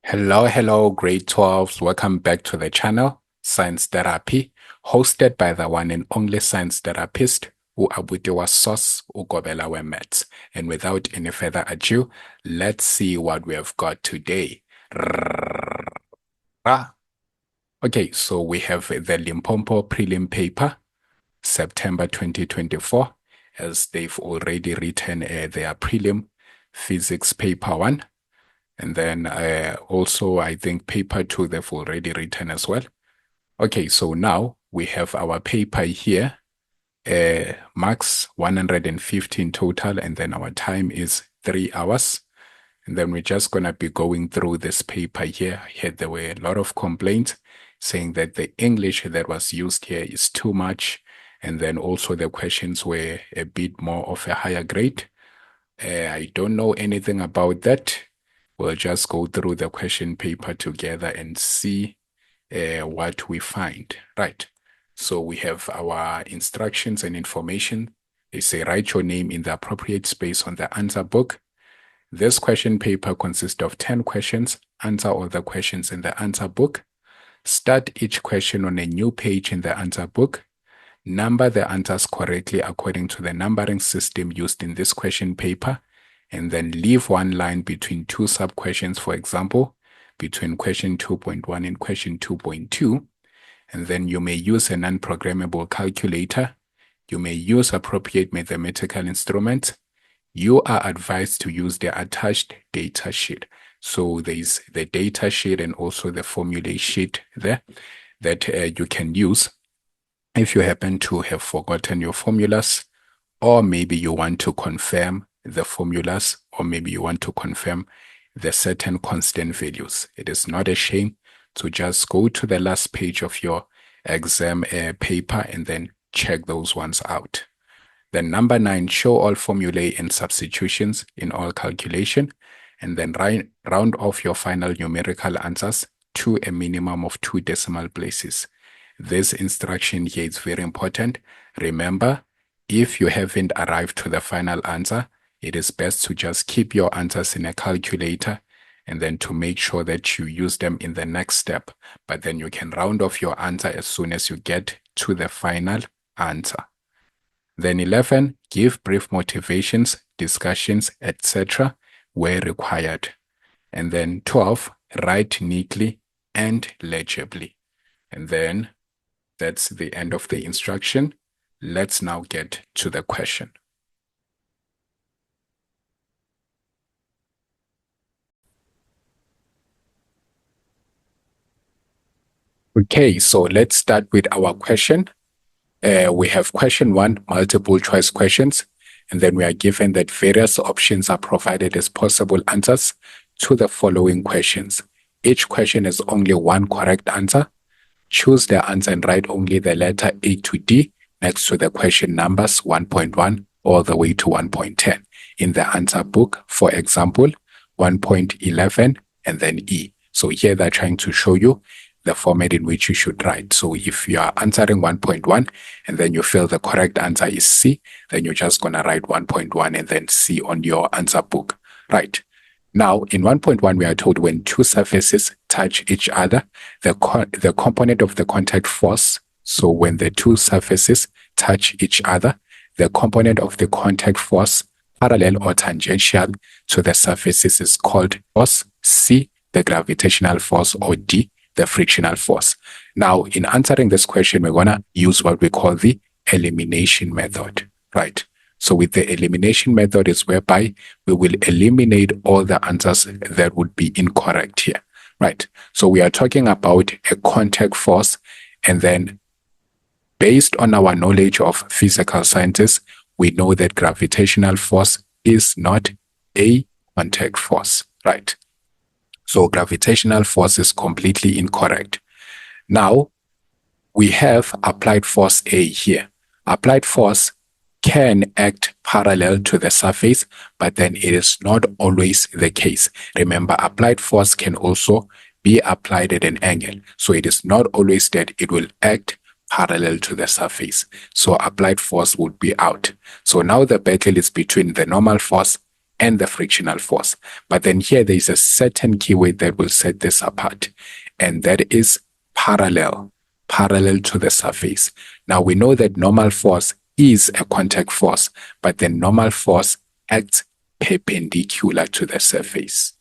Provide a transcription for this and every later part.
Hello, grade 12s. Welcome back to the channel, Science Therapy, hosted by the one and only science therapist, Uabutiwa Sos Ugobela Wemets. And without any further ado, let's see what we have got today. Okay, so we have the Limpopo Prelim Paper, September 2024, as they've already written their prelim physics paper 1. And then also, I think paper 2 they've already written as well. Okay, so now we have our paper here, marks 115 total, and then our time is 3 hours. And then we're just going to be going through this paper here. Here there were a lot of complaints saying that the English that was used here is too much. And then also the questions were a bit more of a higher grade. I don't know anything about that. We'll just go through the question paper together and see what we find. Right. So we have our instructions and information. They say write your name in the appropriate space on the answer book. This question paper consists of 10 questions. Answer all the questions in the answer book. Start each question on a new page in the answer book. Number the answers correctly according to the numbering system used in this question paper, and then leave one line between two sub-questions, for example, between question 2.1 and question 2.2. And then you may use a non-programmable calculator. You may use appropriate mathematical instruments. You are advised to use the attached data sheet. So there's the data sheet and also the formula sheet there that you can use if you happen to have forgotten your formulas, or maybe you want to confirm the formulas, or maybe you want to confirm the certain constant values. It is not a shame to just go to the last page of your exam paper and then check those ones out. Then number 9, show all formulae and substitutions in all calculation, and then round off your final numerical answers to a minimum of 2 decimal places. This instruction here is very important. Remember, if you haven't arrived to the final answer, it is best to just keep your answers in a calculator and then to make sure that you use them in the next step. But then you can round off your answer as soon as you get to the final answer. Then 11, give brief motivations, discussions, etc. where required. And then 12, write neatly and legibly. And then that's the end of the instruction. Let's now get to the question. Okay, so let's start with our question. We have question 1, multiple choice questions, and then we are given that various options are provided as possible answers to the following questions. Each question has only one correct answer. Choose the answer and write only the letter A to D next to the question numbers 1.1 all the way to 1.10 in the answer book. For example, 1.11 and then E. So here they're trying to show you the format in which you should write. So if you are answering 1.1 and then you feel the correct answer is C, then you're just going to write 1.1 and then C on your answer book. Right. Now, in 1.1, we are told when two surfaces touch each other, the component of the contact force, so when the two surfaces touch each other, the component of the contact force parallel or tangential to the surfaces is called force, C, the gravitational force, or D, the frictional force. Now, in answering this question, we're going to use what we call the elimination method, right? So with the elimination method is whereby we will eliminate all the answers that would be incorrect here, right? So we are talking about a contact force, and then based on our knowledge of physical sciences, we know that gravitational force is not a contact force, right? So gravitational force is completely incorrect. Now, we have applied force A here. Applied force can act parallel to the surface, but then it is not always the case. Remember, applied force can also be applied at an angle. So it is not always that it will act parallel to the surface. So applied force would be out. So now the battle is between the normal force and the frictional force. But then here there is a certain keyword that will set this apart, and that is parallel to the surface. Now we know that normal force is a contact force, but the normal force acts perpendicular to the surface.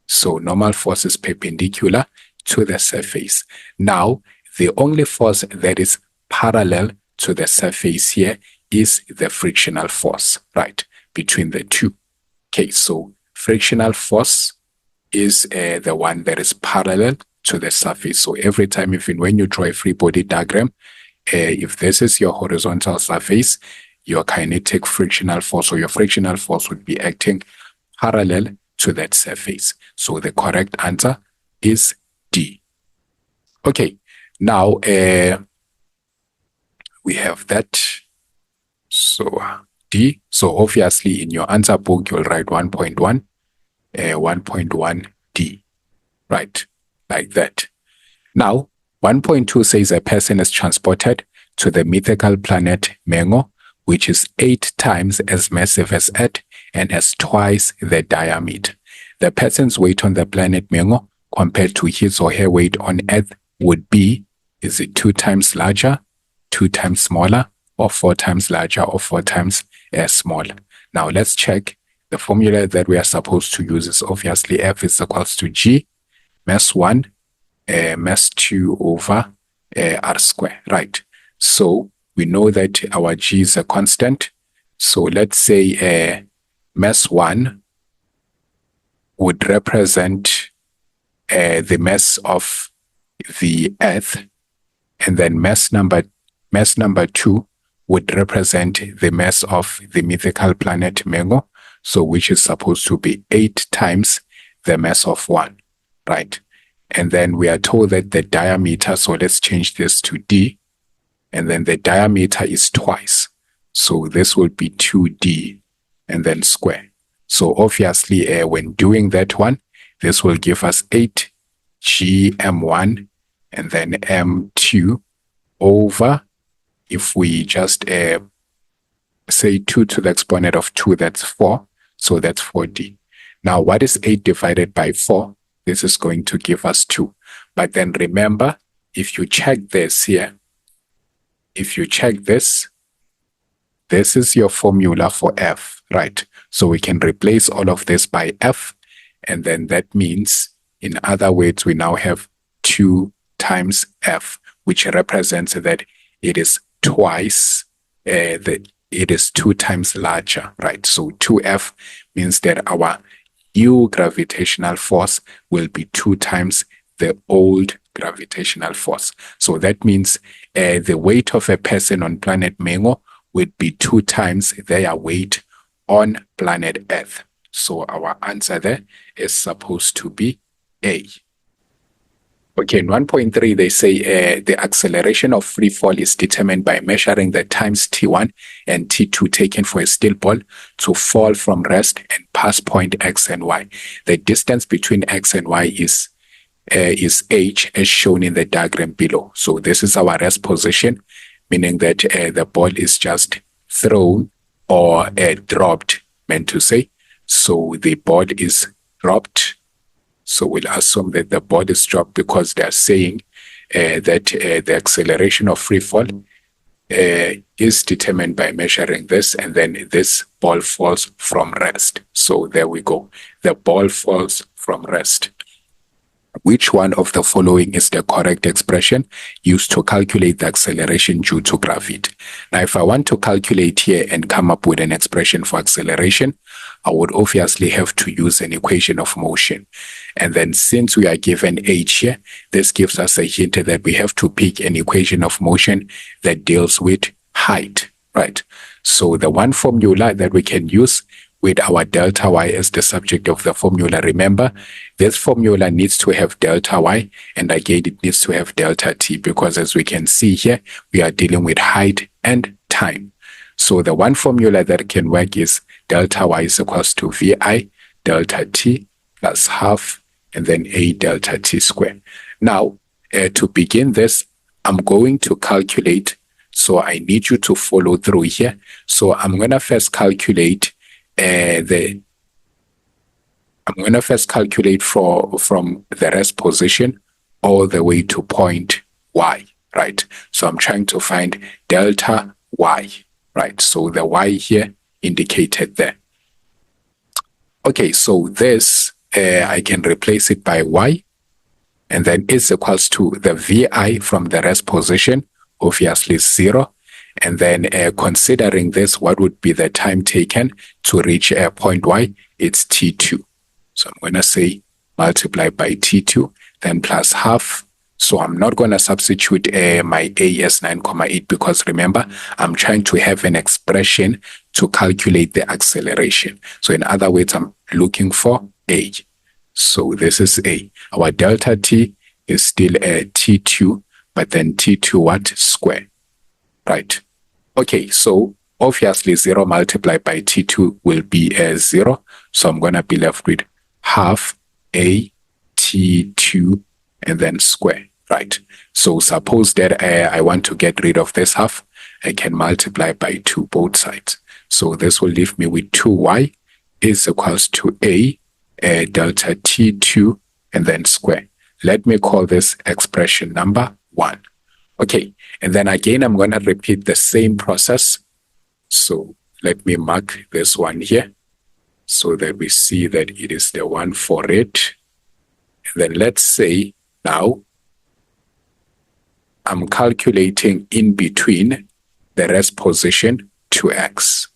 So normal force is perpendicular to the surface. Now, the only force that is parallel to the surface here is the frictional force, right, between the two. Okay, so frictional force is the one that is parallel to the surface. So every time, even when you draw a free body diagram, if this is your horizontal surface, your kinetic frictional force or your frictional force would be acting parallel to that surface. So the correct answer is D. Okay, now we have that. So D. So obviously in your answer book, you'll write 1.1, 1.1 D, right? Like that. Now, 1.2 says a person is transported to the mythical planet Mengo, which is 8 times as massive as Earth and has twice the diameter. The person's weight on the planet Mengo compared to his or her weight on Earth would be, is it 2 times larger, 2 times smaller, or 4 times larger, or 4 times smaller? Now let's check. The formula that we are supposed to use is obviously F is equals to G, mass 1, mass 2 over R square, right? So we know that our G is a constant. So let's say mass 1 would represent the mass of the Earth, and then mass number 2 would represent the mass of the mythical planet Mengo, so which is supposed to be 8 times the mass of 1, right? And then we are told that the diameter, so let's change this to D, and then the diameter is twice. So this will be 2D and then square. So obviously when doing that one, this will give us 8GM1 and then M2 over, if we just say 2 to the exponent of 2, that's 4. So that's 4D. Now what is 8 divided by 4? This is going to give us 2. But then remember, if you check this here, if you check this, this is your formula for F, right? So we can replace all of this by F, and then that means, in other words, we now have 2 times F, which represents that it is twice, it is 2 times larger, right? So 2F means that our new gravitational force will be 2 times the old gravitational force. So that means the weight of a person on planet Mengo would be 2 times their weight on planet Earth. So our answer there is supposed to be A. Okay, in 1.3, they say the acceleration of free fall is determined by measuring the times T1 and T2 taken for a still ball to fall from rest and pass point X and Y. The distance between X and Y is H, as shown in the diagram below. So this is our rest position, meaning that the ball is just thrown or dropped, meant to say. So the ball is dropped. So we'll assume that the ball is dropped because they are saying that the acceleration of free fall is determined by measuring this, and then this ball falls from rest. So there we go. The ball falls from rest. Which one of the following is the correct expression used to calculate the acceleration due to gravity? Now, if I want to calculate here and come up with an expression for acceleration, I would obviously have to use an equation of motion. And then since we are given h here, this gives us a hint that we have to pick an equation of motion that deals with height, right? So the one formula that we can use with our delta y as the subject of the formula, remember, this formula needs to have delta y, and again, it needs to have delta t, because as we can see here, we are dealing with height and time. So the one formula that can work is delta y is equals to vi delta t plus half, and then a delta t squared. Now, to begin this, I'm going to calculate, so I need you to follow through here. So I'm going to first calculate the I'm going to first calculate from the rest position all the way to point y, right? So I'm trying to find delta y, right? So the y here indicated there. Okay, so this, I can replace it by y, and then is equals to the vi from the rest position, obviously 0. And then considering this, what would be the time taken to reach point y? It's t2. So I'm going to say multiply by t2, then plus half. So I'm not going to substitute my a as 9,8 because remember, I'm trying to have an expression to calculate the acceleration. So in other words, I'm looking for a. So this is a. Our delta t is still t2, but then t2 what? Square, right? Okay, so obviously 0 multiplied by t2 will be 0. So I'm going to be left with half a t2 and then square, right? So suppose that I want to get rid of this half, I can multiply by 2 both sides. So this will leave me with 2y is equals to a delta t2 and then square. Let me call this expression number 1. Okay, and then again, I'm going to repeat the same process. So let me mark this one here so that we see that it is the one for it. And then let's say now I'm calculating in between the rest position to x.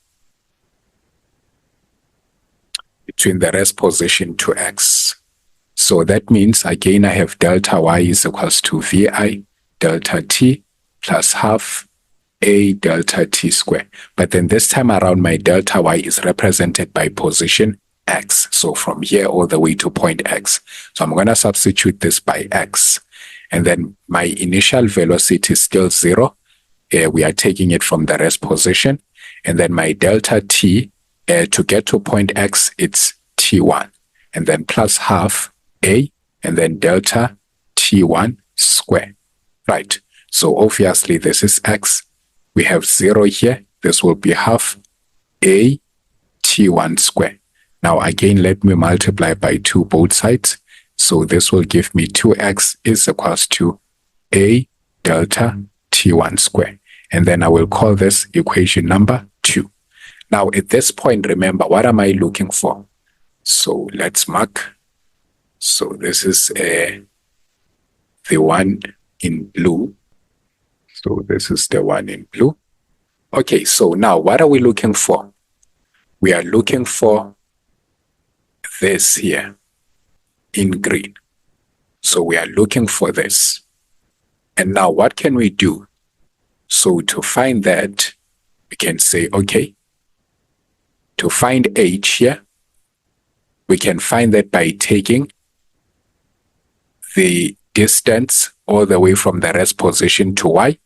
Between the rest position to x. So that means, again, I have delta y is equals to vi delta t plus half a delta t square. But then this time around, my delta y is represented by position x. So from here all the way to point x. So I'm going to substitute this by x. And then my initial velocity is still 0. We are taking it from the rest position. And then my delta t, to get to point x, it's t1. And then plus half a, and then delta t1 square. Right. So obviously this is x. We have 0 here. This will be half a t1 square. Now again, let me multiply by 2 both sides. So this will give me 2x is equals to a delta t1 square. And then I will call this equation number 2. Now at this point, remember, what am I looking for? So let's mark. So this is the one in blue. So this is the one in blue. Okay, so now what are we looking for? We are looking for this here in green. So we are looking for this. And now what can we do? So to find that, we can say, okay, to find h here, we can find that by taking the distance all the way from the rest position to y,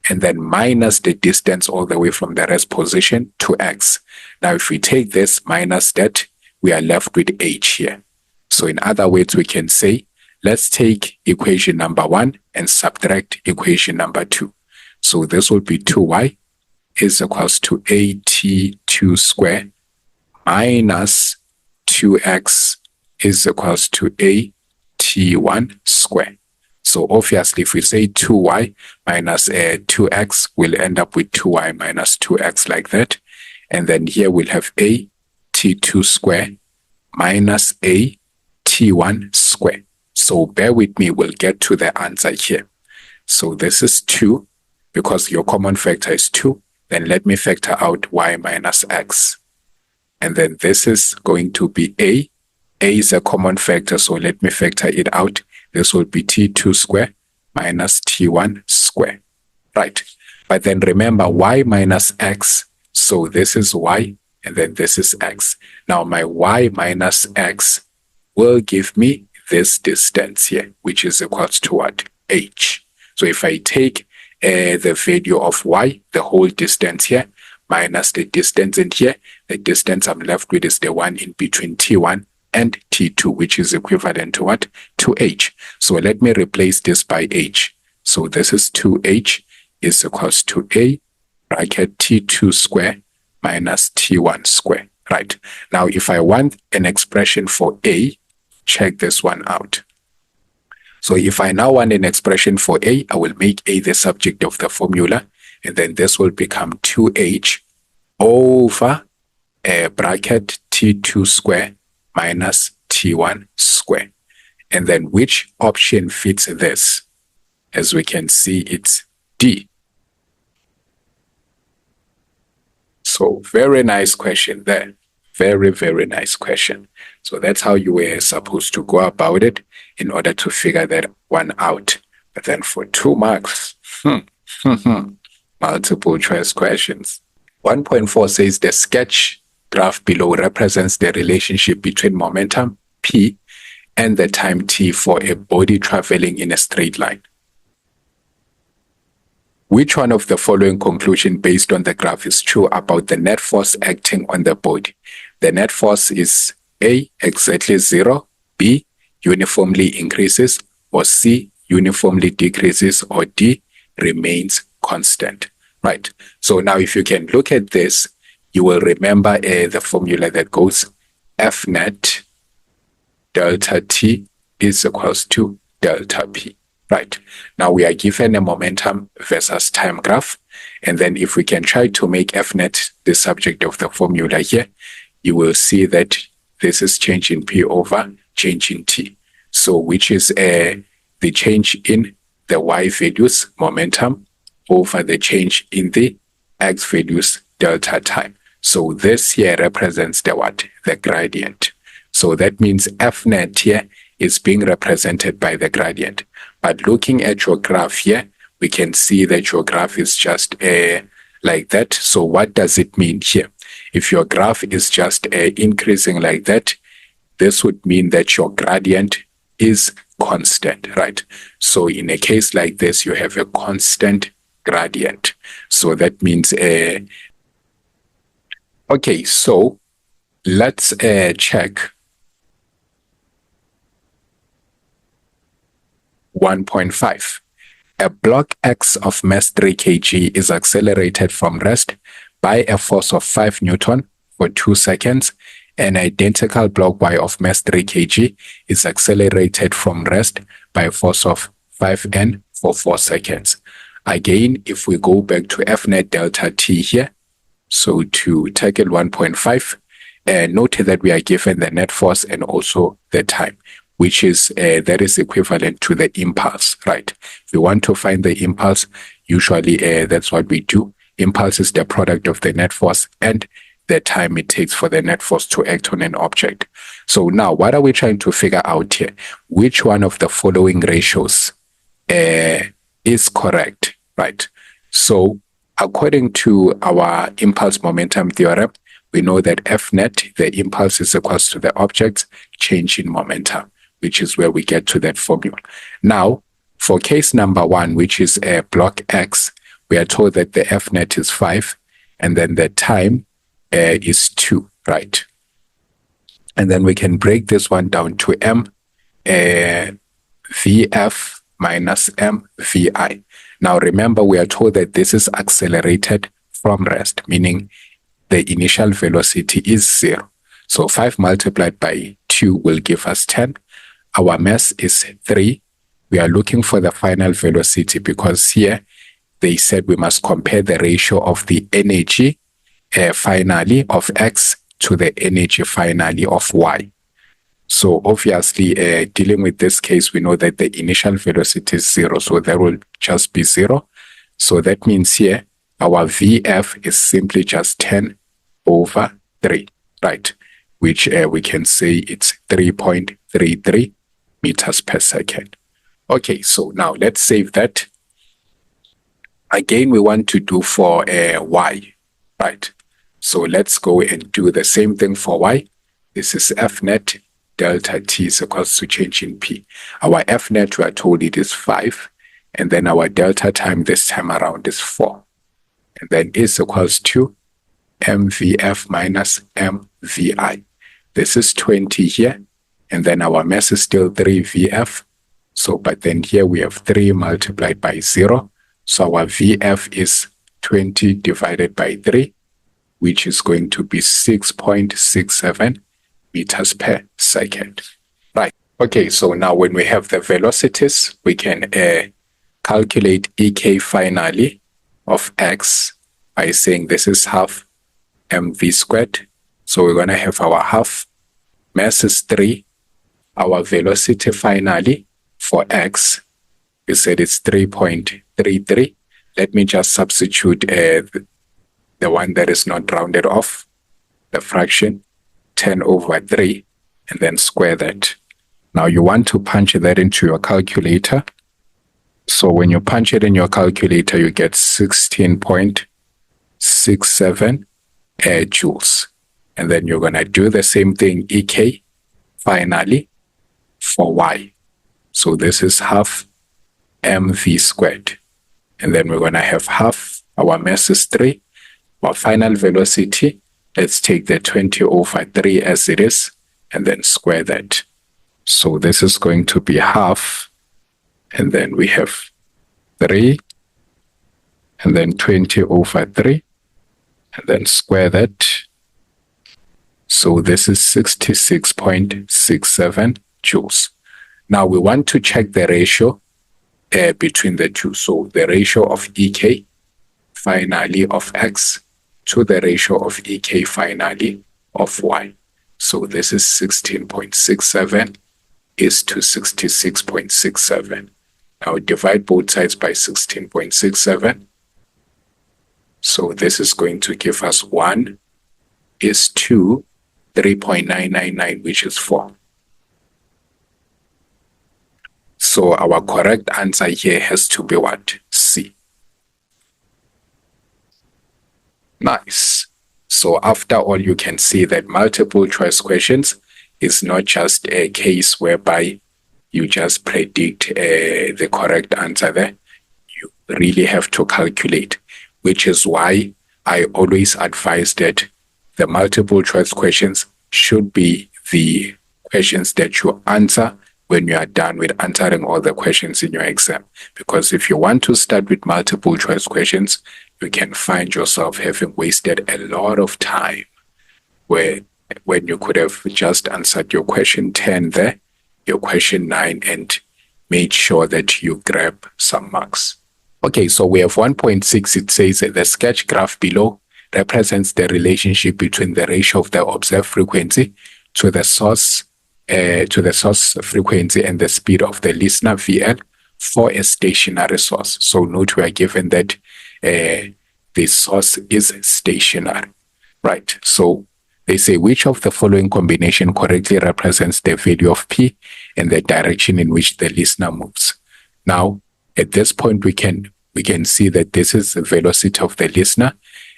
and then minus the distance all the way from the rest position to x. Now, if we take this minus that, we are left with h here. So in other words, we can say, let's take equation number 1 and subtract equation number 2. So this will be 2y is equals to at2 square minus 2x is equals to at1 square. So obviously, if we say 2y minus 2x, we'll end up with 2y minus 2x like that. And then here we'll have at2 square minus at1 square. So bear with me, we'll get to the answer here. So this is 2, because your common factor is 2. Then let me factor out y minus x. And then this is going to be a. A is a common factor, so let me factor it out. This will be t2 square minus t1 square. Right. But then remember y minus x. So this is y, and then this is x. Now my y minus x will give me this distance here, which is equals to what? H. So if I take the value of y, the whole distance here, minus the distance in here, the distance I'm left with is the one in between t1 and t2, which is equivalent to what? To h. So let me replace this by h. So this is 2h is equals to a bracket t2 square minus t1 square, right? Now, if I want an expression for A, check this one out. So if I now want an expression for A, I will make A the subject of the formula, and then this will become 2H over a bracket T2 square minus T1 square. And then which option fits this? As we can see, it's D. So very nice question there. Very, very nice question. So that's how you were supposed to go about it in order to figure that one out. But then for 2 marks, multiple choice questions. 1.4 says the sketch graph below represents the relationship between momentum P and the time T for a body traveling in a straight line. Which one of the following conclusions based on the graph is true about the net force acting on the body? The net force is A, exactly 0, B, uniformly increases, or C, uniformly decreases, or D, remains constant. Right. So now if you can look at this, you will remember the formula that goes F net delta T is equals to delta P. Right. Now we are given a momentum versus time graph. And then if we can try to make F net the subject of the formula here, you will see that this is change in P over change in T. So which is the change in the Y values momentum over the change in the X values delta time. So this here represents the what? The gradient. So that means F net here is being represented by the gradient. But looking at your graph here, we can see that your graph is just like that. So what does it mean here? If your graph is just increasing like that, this would mean that your gradient is constant, right? So in a case like this, you have a constant gradient. So that means, okay, so let's check 1.5. A block X of mass 3 kg is accelerated from rest by a force of 5 Newton for 2 seconds. An identical block Y of mass 3 kg is accelerated from rest by a force of 5N for 4 seconds. Again, if we go back to F net delta T here, so to tackle 1.5, note that we are given the net force and also the time, which is that is equivalent to the impulse, right? If we want to find the impulse, usually that's what we do. Impulse is the product of the net force and the time it takes for the net force to act on an object. So now, what are we trying to figure out here? Which one of the following ratios is correct, right? So according to our impulse momentum theorem, we know that F net, the impulse, is equals to the object's change in momentum, which is where we get to that formula. Now, for case number 1, which is a block X, we are told that the F net is 5, and then the time is 2, right? And then we can break this one down to M, VF minus M, VI. Now, remember, we are told that this is accelerated from rest, meaning the initial velocity is 0. So 5 multiplied by 2 will give us 10. Our mass is 3. We are looking for the final velocity because here they said we must compare the ratio of the energy finally of X to the energy finally of Y. So obviously, dealing with this case, we know that the initial velocity is 0, so that will just be 0. So that means here, our VF is simply just 10 over 3, right? Which we can say it's 3.33 meters per second. Okay, so now let's save that. Again, we want to do for Y, right? So let's go and do the same thing for Y. This is F net delta T is equals to change in P. Our F net, we are told it is 5, and then our delta time this time around is 4. And then is equals to MVF minus MVI. This is 20 here, and then our mass is still 3 VF. So, but then here we have 3 multiplied by 0. So our VF is 20 divided by 3. which is going to be 6.67 meters per second. Right. Okay, so now when we have the velocities, we can calculate EK finally of x by saying this is half mv squared. So we're going to have our half, mass is 3, our velocity finally for x, we said it's 3.33. Let me just substitute the one that is not rounded off, the fraction, 10 over 3, and then square that. Now you want to punch that into your calculator. So when you punch it in your calculator, you get 16.67 joules. And then you're going to do the same thing, EK, finally, for y. So this is half mv squared. And then we're going to have half, our mass is 3. Our final velocity, let's take the 20 over 3 as it is, and then square that. So this is going to be half, and then we have 3, and then 20 over 3, and then square that. So this is 66.67 joules. Now we want to check the ratio between the two. So the ratio of EK finally of x to the ratio of EK finally of y. So this is 16.67 is to 66.67. Now divide both sides by 16.67. So this is going to give us 1 is to 3.999, which is 4. So our correct answer here has to be what? C. Nice. So after all, you can see that multiple choice questions is not just a case whereby you just predict the correct answer there. You really have to calculate, which is why I always advise that the multiple choice questions should be the questions that you answer when you are done with answering all the questions in your exam. Because if you want to start with multiple choice questions, you can find yourself having wasted a lot of time when you could have just answered your question 10 there, your question 9, and made sure that you grab some marks. Okay, so we have 1.6. It says the sketch graph below represents the relationship between the ratio of the observed frequency to the source frequency and the speed of the listener VL for a stationary source. So note we are given that the source is stationary, right? So they say which of the following combination correctly represents the value of P and the direction in which the listener moves. Now, at this point, we can see that this is the velocity of the listener,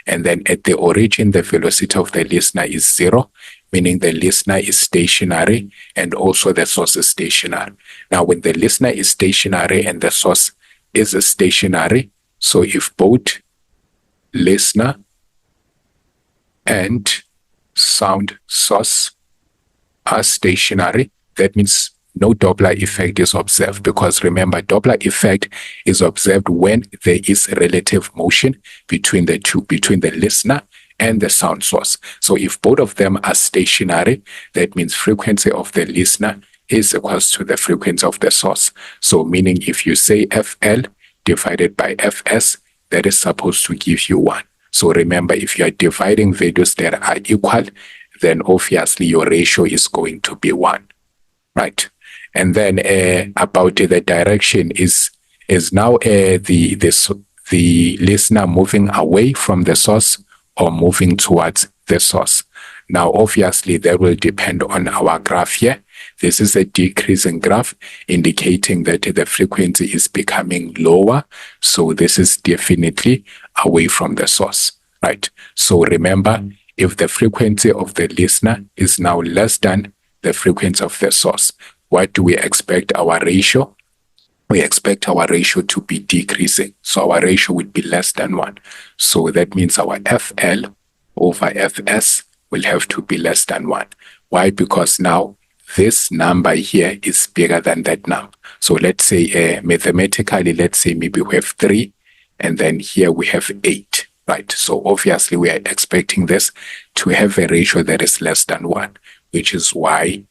and then at the origin, the velocity of the listener is 0, meaning the listener is stationary and also the source is stationary. Now, when the listener is stationary and the source is stationary, so if both listener and sound source are stationary, that means no Doppler effect is observed, because remember, Doppler effect is observed when there is relative motion between the two, between the listener and the sound source. So if both of them are stationary, that means frequency of the listener is equals to the frequency of the source. So meaning if you say FL divided by FS, that is supposed to give you 1. So remember, if you are dividing values that are equal, then obviously your ratio is going to be 1, right? And then about the direction is now the listener moving away from the source or moving towards the source. Now, obviously, that will depend on our graph here. This is a decreasing graph indicating that the frequency is becoming lower. So this is definitely away from the source, right? So remember, if the frequency of the listener is now less than the frequency of the source, what do we expect our ratio? We expect our ratio to be decreasing. So our ratio would be less than 1. So that means our FL over FS will have to be less than 1. Why? Because now this number here is bigger than that number. So let's say mathematically, let's say maybe we have 3, and then here we have 8, right? So obviously we are expecting this to have a ratio that is less than 1, which is why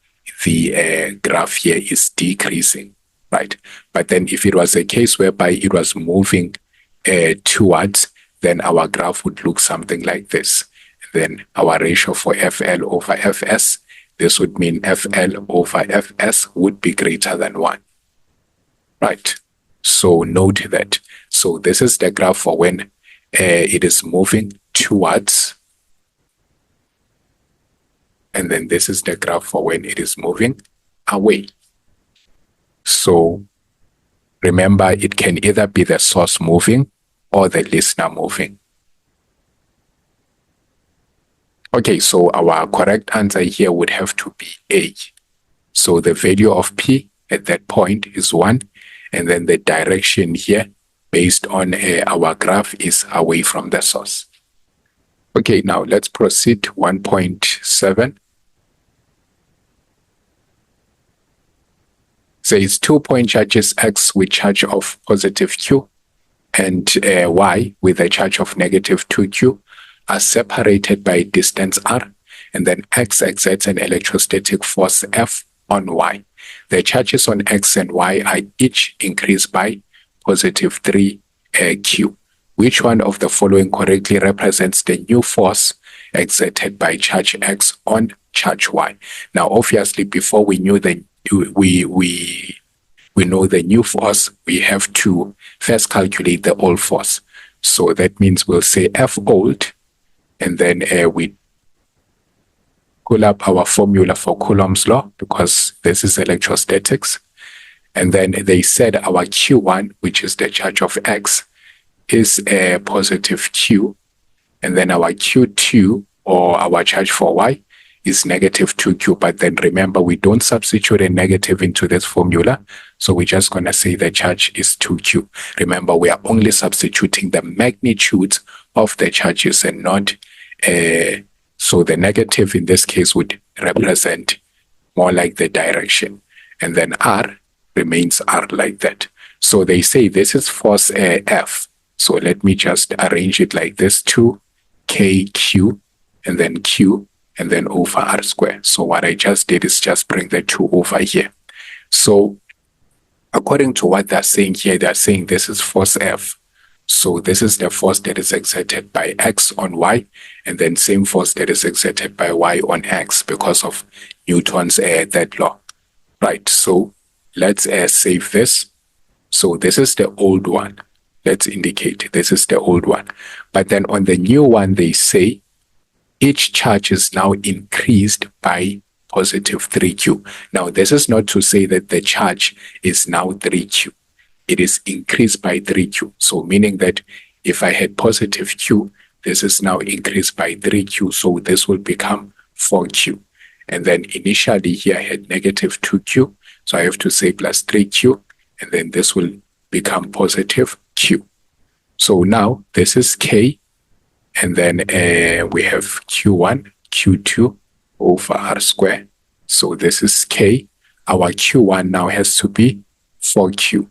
the graph here is decreasing, right? But then if it was a case whereby it was moving towards, then our graph would look something like this. Then our ratio for FL over FS, this would mean FL over FS would be greater than 1, right? So note that. So this is the graph for when it is moving towards, and then this is the graph for when it is moving away. So remember, it can either be the source moving or the listener moving. Okay, so our correct answer here would have to be A. So the value of P at that point is 1, and then the direction here based on our graph is away from the source. Okay, now let's proceed to 1.7. Says 2-point charges X with charge of positive Q and Y with a charge of negative 2Q are separated by distance R, and then X exerts an electrostatic force F on Y. The charges on X and Y are each increased by positive 3Q. Which one of the following correctly represents the new force exerted by charge X on charge Y? Now, obviously, before we knew we know the new force, we have to first calculate the old force. So that means we'll say F old, and then we pull up our formula for Coulomb's law, because this is electrostatics. And then they said our Q1, which is the charge of X, is a positive Q. And then our Q2, or our charge for Y, is negative 2Q. But then remember, we don't substitute a negative into this formula. So we're just going to say the charge is 2Q. Remember, we are only substituting the magnitudes of the charges and not... so the negative in this case would represent more like the direction. And then R remains R like that. So they say this is force F. So let me just arrange it like this: 2KQ, and then Q, and then over R squared. So what I just did is just bring the 2 over here. So according to what they're saying here, they're saying this is force F. So this is the force that is exerted by X on Y, and then same force that is exerted by Y on X because of Newton's third law. Right, so let's save this. So this is the old one. Let's indicate this is the old one. But then on the new one, they say each charge is now increased by positive 3Q. Now, this is not to say that the charge is now 3Q. It is increased by 3Q. So meaning that if I had positive Q, this is now increased by 3Q. So this will become 4Q. And then initially here I had negative 2Q. So I have to say plus 3Q. And then this will become positive Q. So now this is K. And then we have Q1, Q2 over R squared. So this is K. Our Q1 now has to be 4Q.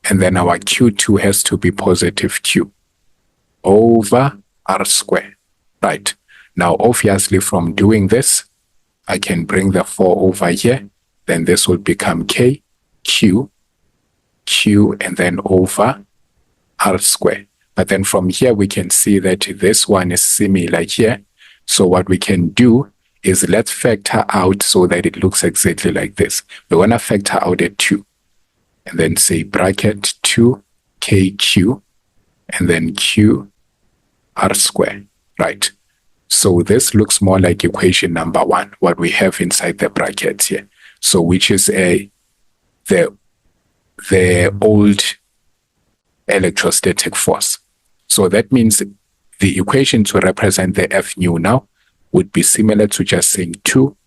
And then our Q2 has to be positive Q over R squared. Right. Now, obviously, from doing this, I can bring the 4 over here. Then this will become K, Q, Q, and then over R squared. But then from here, we can see that this one is similar here. So what we can do is let's factor out so that it looks exactly like this. We want to factor out a 2. And then say bracket 2KQ, and then Q R squared, right? So this looks more like equation number 1, what we have inside the brackets here. So which is the old electrostatic force. So that means the equation to represent the F new now would be similar to just saying 2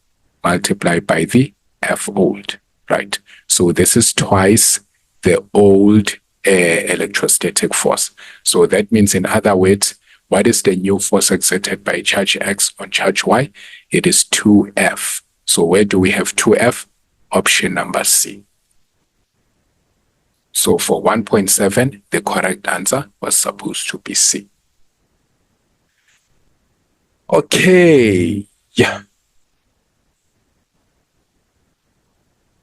multiplied by the F old, right? So this is twice the old electrostatic force. So that means, in other words, what is the new force exerted by charge X on charge Y? It is 2F. So where do we have 2F? Option number C. So for 1.7, the correct answer was supposed to be C. Okay, yeah.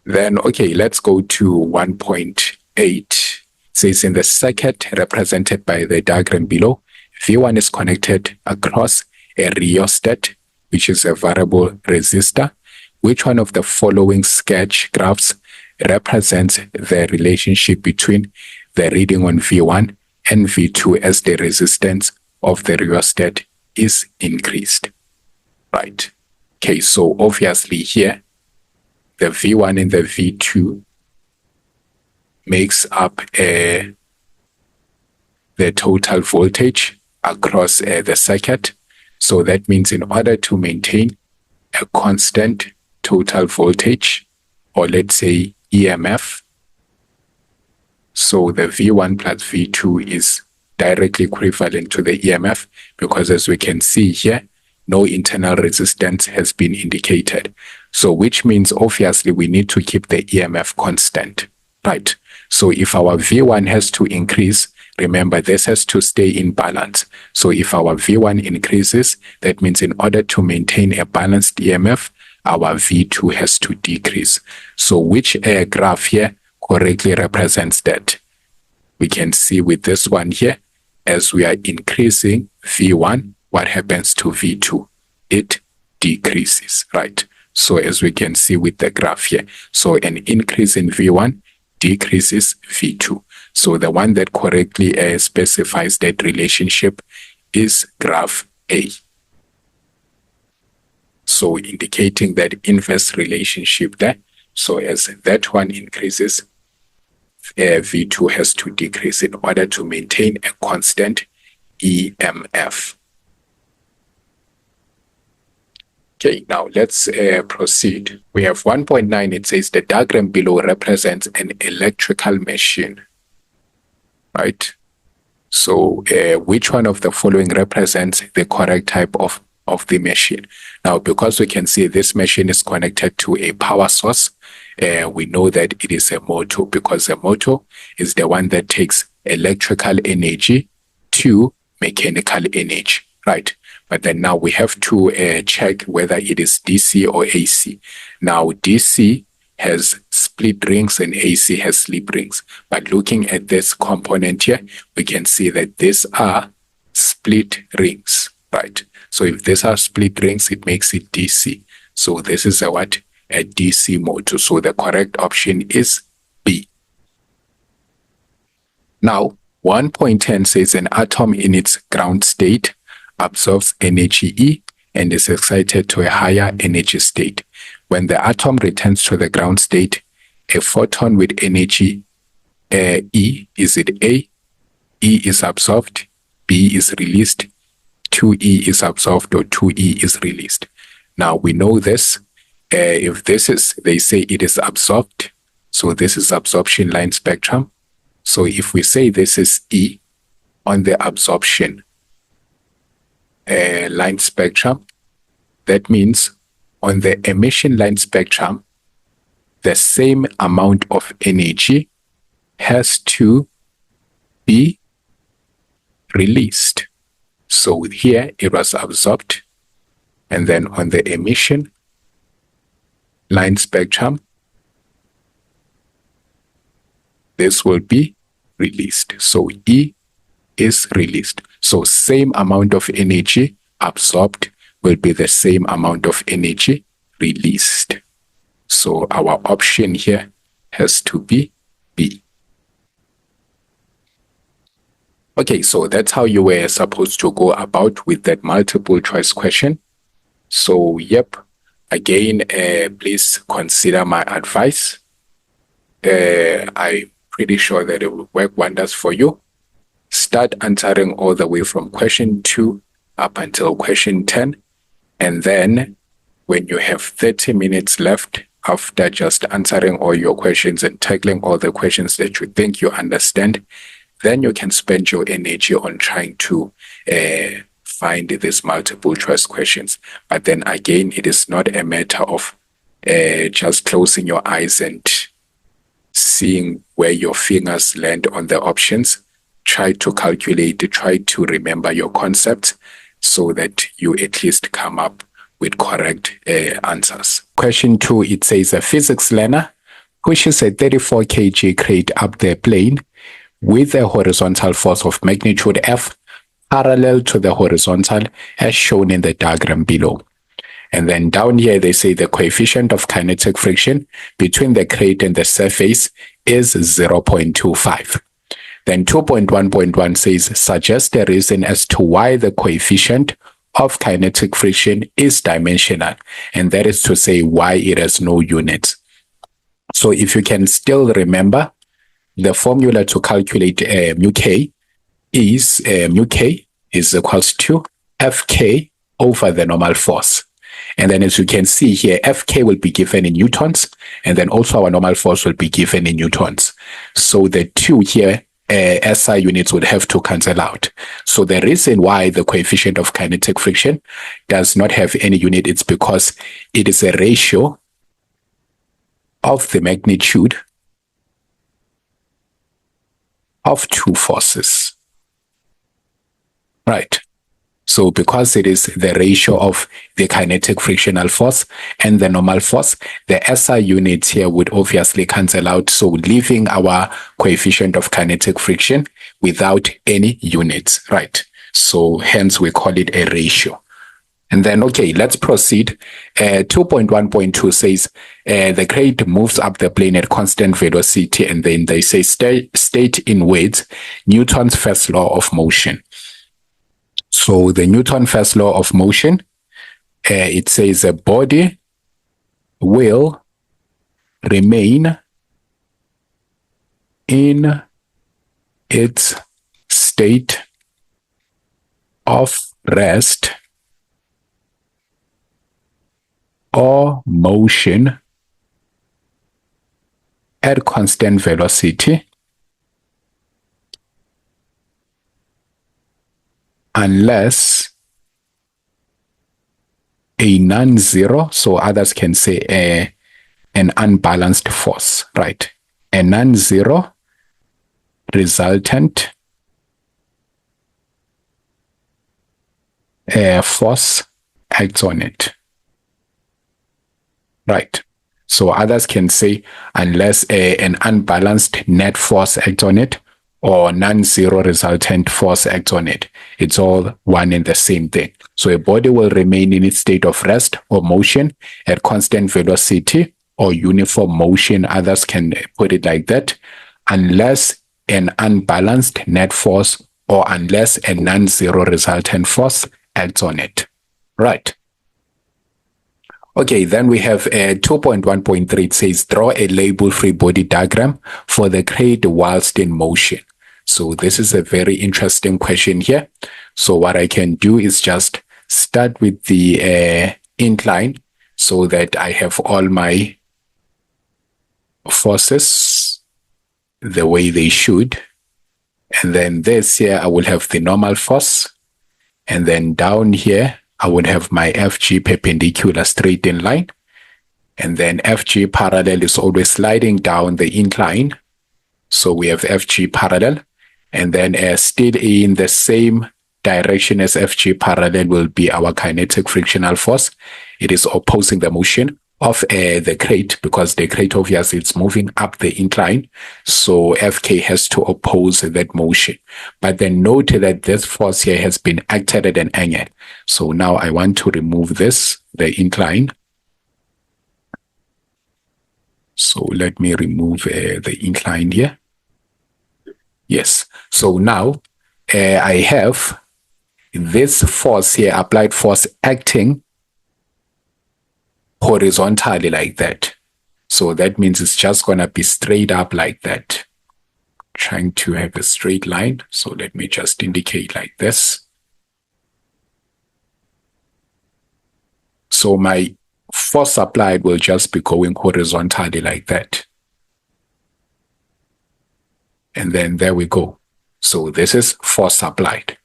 Then, okay, let's go to 1.8. It says in the circuit represented by the diagram below, V1 is connected across a rheostat, which is a variable resistor. Which one of the following sketch graphs represents the relationship between the reading on V1 and V2 as the resistance of the rheostat is increased? Right. Okay, so obviously here, the V1 and the V2 makes up the total voltage across the circuit. So that means in order to maintain a constant total voltage, or let's say EMF, so the V1 plus V2 is directly equivalent to the EMF, because as we can see here, no internal resistance has been indicated. So which means obviously we need to keep the EMF constant, right? So if our V1 has to increase, remember this has to stay in balance. So if our V1 increases, that means in order to maintain a balanced EMF, our V2 has to decrease. So which graph here correctly represents that? We can see with this one here, as we are increasing V1, what happens to V2? It decreases, right? So as we can see with the graph here, so an increase in V1 decreases V2. So the one that correctly specifies that relationship is graph A. So indicating that inverse relationship there. So as that one increases, V2 has to decrease in order to maintain a constant EMF. Okay, now let's proceed. We have 1.9. It says the diagram below represents an electrical machine, right? So which one of the following represents the correct type of the machine? Now, because we can see this machine is connected to a power source, we know that it is a motor, because a motor is the one that takes electrical energy to mechanical energy, right? But then now we have to check whether it is DC or AC. Now, DC has split rings and AC has slip rings. But looking at this component here, we can see that these are split rings, right? So if these are split rings, it makes it DC. So this is a what? A DC motor. So the correct option is B. Now, 1.10 says an atom in its ground state absorbs energy E and is excited to a higher energy state. When the atom returns to the ground state, a photon with energy E, is it A? E is absorbed, B is released, 2E is absorbed, or 2E is released. Now we know this. If this is, they say it is absorbed, so this is absorption line spectrum. So if we say this is E on the absorption line spectrum, that means on the emission line spectrum, the same amount of energy has to be released. So here it was absorbed, and then on the emission line spectrum, this will be released. So E is released. So same amount of energy absorbed will be the same amount of energy released. So our option here has to be B. Okay, so that's how you were supposed to go about with that multiple choice question. So, yep, again, please consider my advice. I'm pretty sure that it will work wonders for you. Start answering all the way from question 2 up until question 10. And then when you have 30 minutes left after just answering all your questions and tackling all the questions that you think you understand, then you can spend your energy on trying to find these multiple choice questions. But then again, it is not a matter of just closing your eyes and seeing where your fingers land on the options. Try to calculate, try to remember your concepts so that you at least come up with correct answers. Question 2, it says a physics learner pushes a 34 kg crate up the plane with a horizontal force of magnitude F parallel to the horizontal as shown in the diagram below. And then down here, they say the coefficient of kinetic friction between the crate and the surface is 0.25. Then 2.1.1 says, suggest a reason as to why the coefficient of kinetic friction is dimensional. And that is to say why it has no units. So if you can still remember, the formula to calculate mu k is equals to Fk over the normal force. And then as you can see here, Fk will be given in newtons, and then also our normal force will be given in newtons. So the two here, SI units would have to cancel out. So the reason why the coefficient of kinetic friction does not have any unit, it's because it is a ratio of the magnitude of two forces. Right. So because it is the ratio of the kinetic frictional force and the normal force, the SI units here would obviously cancel out, so leaving our coefficient of kinetic friction without any units, right? So hence we call it a ratio. And then, okay, let's proceed. 2.1.2 says the crate moves up the plane at constant velocity, and then they say state in words Newton's first law of motion. So the Newton's first law of motion, it says a body will remain in its state of rest or motion at constant velocity unless a non-zero, so others can say an unbalanced force, right? A non-zero resultant force acts on it, right? So others can say unless an unbalanced net force acts on it or non-zero resultant force acts on it. It's all one and the same thing. So a body will remain in its state of rest or motion at constant velocity or uniform motion. Others can put it like that, unless an unbalanced net force or unless a non-zero resultant force acts on it. Right. Okay, then we have 2.1.3. It says draw a label-free body diagram for the crate whilst in motion. So this is a very interesting question here. So what I can do is just start with the incline so that I have all my forces the way they should. And then this here, I will have the normal force. And then down here, I would have my FG perpendicular straight in line. And then FG parallel is always sliding down the incline. So we have FG parallel. And then still in the same direction as FG parallel will be our kinetic frictional force. It is opposing the motion of the crate, because the crate obviously it's moving up the incline. So FK has to oppose that motion. But then note that this force here has been acted at an angle. So now I want to remove this, the incline. So let me remove the incline here. Yes. So now I have this force here, applied force acting horizontally like that. So that means it's just going to be straight up like that. Trying to have a straight line. So let me just indicate like this. So my force applied will just be going horizontally like that. And then there we go. So this is force applied.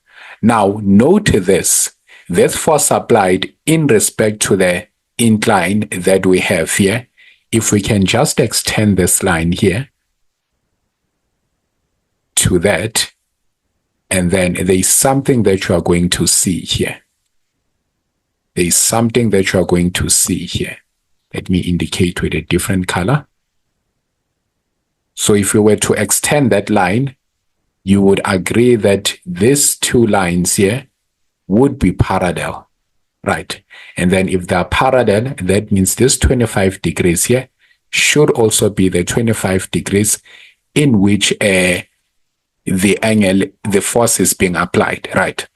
Now note this force applied in respect to the incline that we have here. If we can just extend this line here, to that, and then there's something that you are going to see here. There's something that you are going to see here. Let me indicate with a different color. So if you were to extend that line, you would agree that these two lines here would be parallel, right? And then if they are parallel, that means this 25 degrees here should also be the 25 degrees in which the force is being applied, right?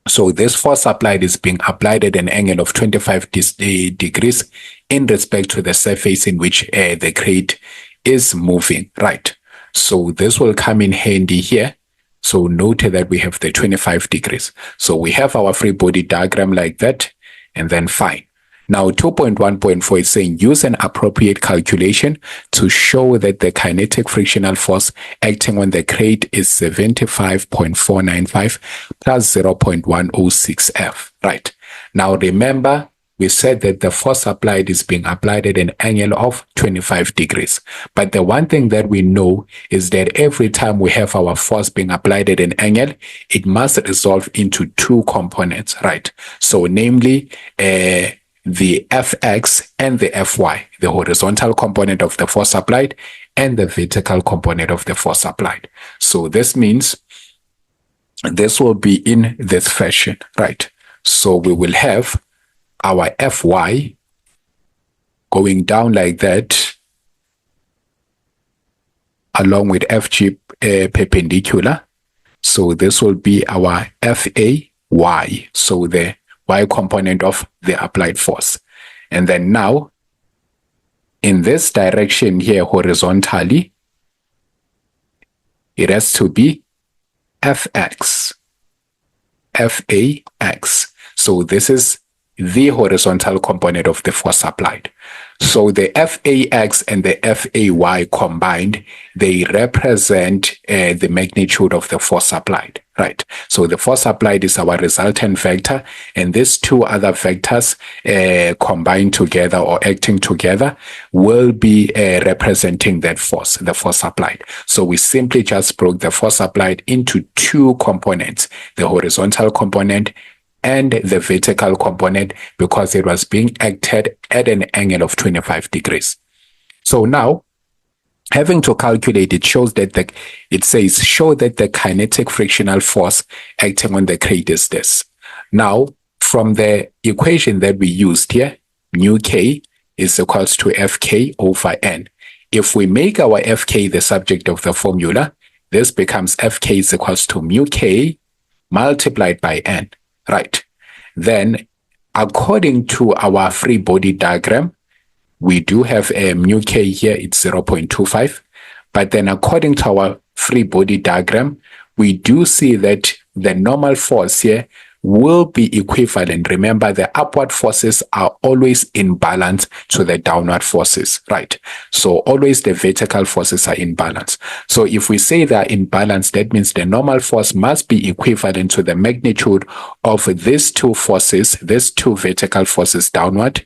So this force applied is being applied at an angle of 25 degrees in respect to the surface in which the crate is moving, right? So this will come in handy here. So note that we have the 25 degrees. So we have our free body diagram like that, and then fine. Now 2.1.4 is saying use an appropriate calculation to show that the kinetic frictional force acting on the crate is 75.495 plus 0.106 F, right? Now remember, we said that the force applied is being applied at an angle of 25 degrees. But the one thing that we know is that every time we have our force being applied at an angle, it must resolve into two components, right? So namely, the Fx and the Fy, the horizontal component of the force applied and the vertical component of the force applied. So this means this will be in this fashion, right? So we will have our Fy going down like that, along with Fg perpendicular. So this will be our Fay, so the y component of the applied force. And then now, in this direction here horizontally, it has to be Fx, Fax. So this is the horizontal component of the force applied. So the Fax and the Fay combined, they represent the magnitude of the force applied, right? So the force applied is our resultant vector, and these two other vectors combined together or acting together will be representing that force, the force applied. So we simply just broke the force applied into two components, the horizontal component and the vertical component, because it was being acted at an angle of 25 degrees. So now, having to calculate, it shows that it says show that the kinetic frictional force acting on the crate is this. Now, from the equation that we used here, mu k is equals to Fk over n. If we make our Fk the subject of the formula, this becomes Fk is equals to mu k multiplied by n. Right. Then, according to our free body diagram, we do have a mu k here, it's 0.25. But then according to our free body diagram, we do see that the normal force here will be equivalent. Remember, the upward forces are always in balance to the downward forces, right? So always the vertical forces are in balance. So if we say they are in balance, that means the normal force must be equivalent to the magnitude of these two forces, these two vertical forces downward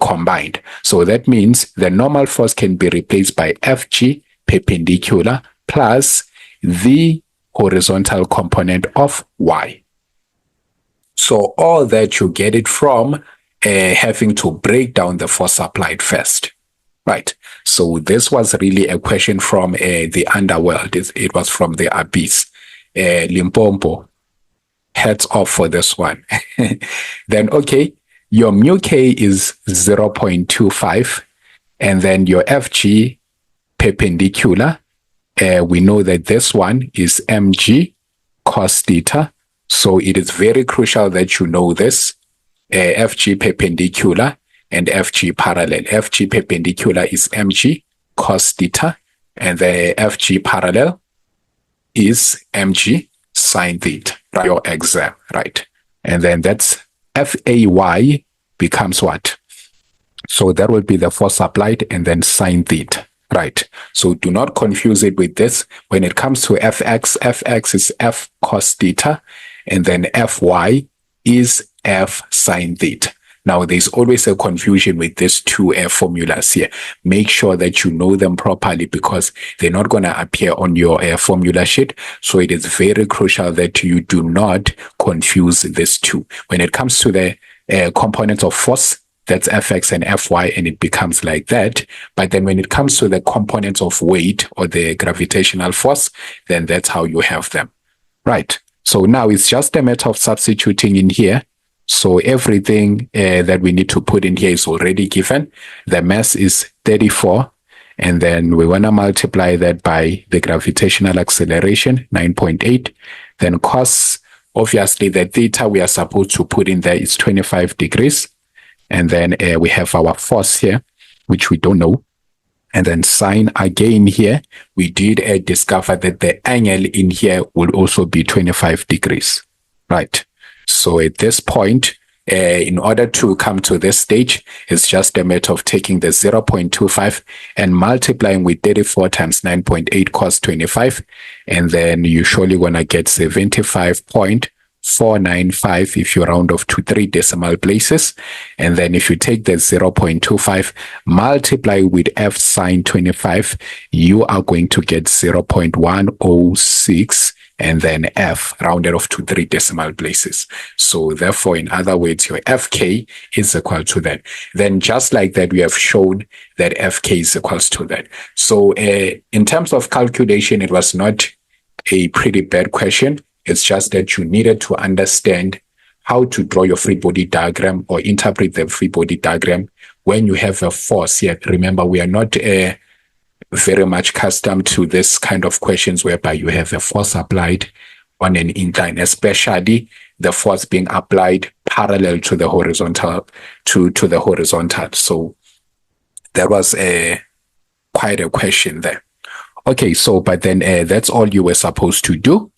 combined. So that means the normal force can be replaced by Fg perpendicular plus the horizontal component of y. So all that you get it from having to break down the force applied first, right? So this was really a question from the underworld. It was from the abyss. Limpopo, hats off for this one. Then, okay, your mu k is 0.25, and then your Fg perpendicular, we know that this one is mg cos theta. So it is very crucial that you know this, Fg perpendicular and Fg parallel. Fg perpendicular is mg cos theta, and the Fg parallel is mg sin theta, right? Your exam, right? And then that's Fay becomes what? So that will be the force applied and then sin theta, right? So do not confuse it with this. When it comes to Fx, Fx is F cos theta, and then Fy is F sin theta. Now, there's always a confusion with these two formulas here. Make sure that you know them properly because they're not going to appear on your formula sheet. So it is very crucial that you do not confuse these two. When it comes to the components of force, that's Fx and Fy, and it becomes like that. But then when it comes to the components of weight or the gravitational force, then that's how you have them. Right. So now it's just a matter of substituting in here. So everything that we need to put in here is already given. The mass is 34. And then we want to multiply that by the gravitational acceleration, 9.8. Then cos, obviously the theta we are supposed to put in there is 25 degrees. And then we have our force here, which we don't know. And then sine again here, we did discover that the angle in here will also be 25 degrees, right? So at this point, in order to come to this stage, it's just a matter of taking the 0.25 and multiplying with 34 times 9.8 cos 25. And then you're surely going to get 75.495 if you round off to 3 decimal places. And then if you take the 0.25, multiply with f sine 25, you are going to get 0.106 and then f rounded off to 3 decimal places. So therefore, in other words, your fk is equal to that. Then just like that, we have shown that fk is equals to that. So in terms of calculation, it was not a pretty bad question. It's just that you needed to understand how to draw your free body diagram or interpret the free body diagram when you have a force. Yet remember, we are not very much accustomed to this kind of questions whereby you have a force applied on an incline, especially the force being applied parallel to the horizontal, to the horizontal. So that was quite a question there. Okay, so but then that's all you were supposed to do.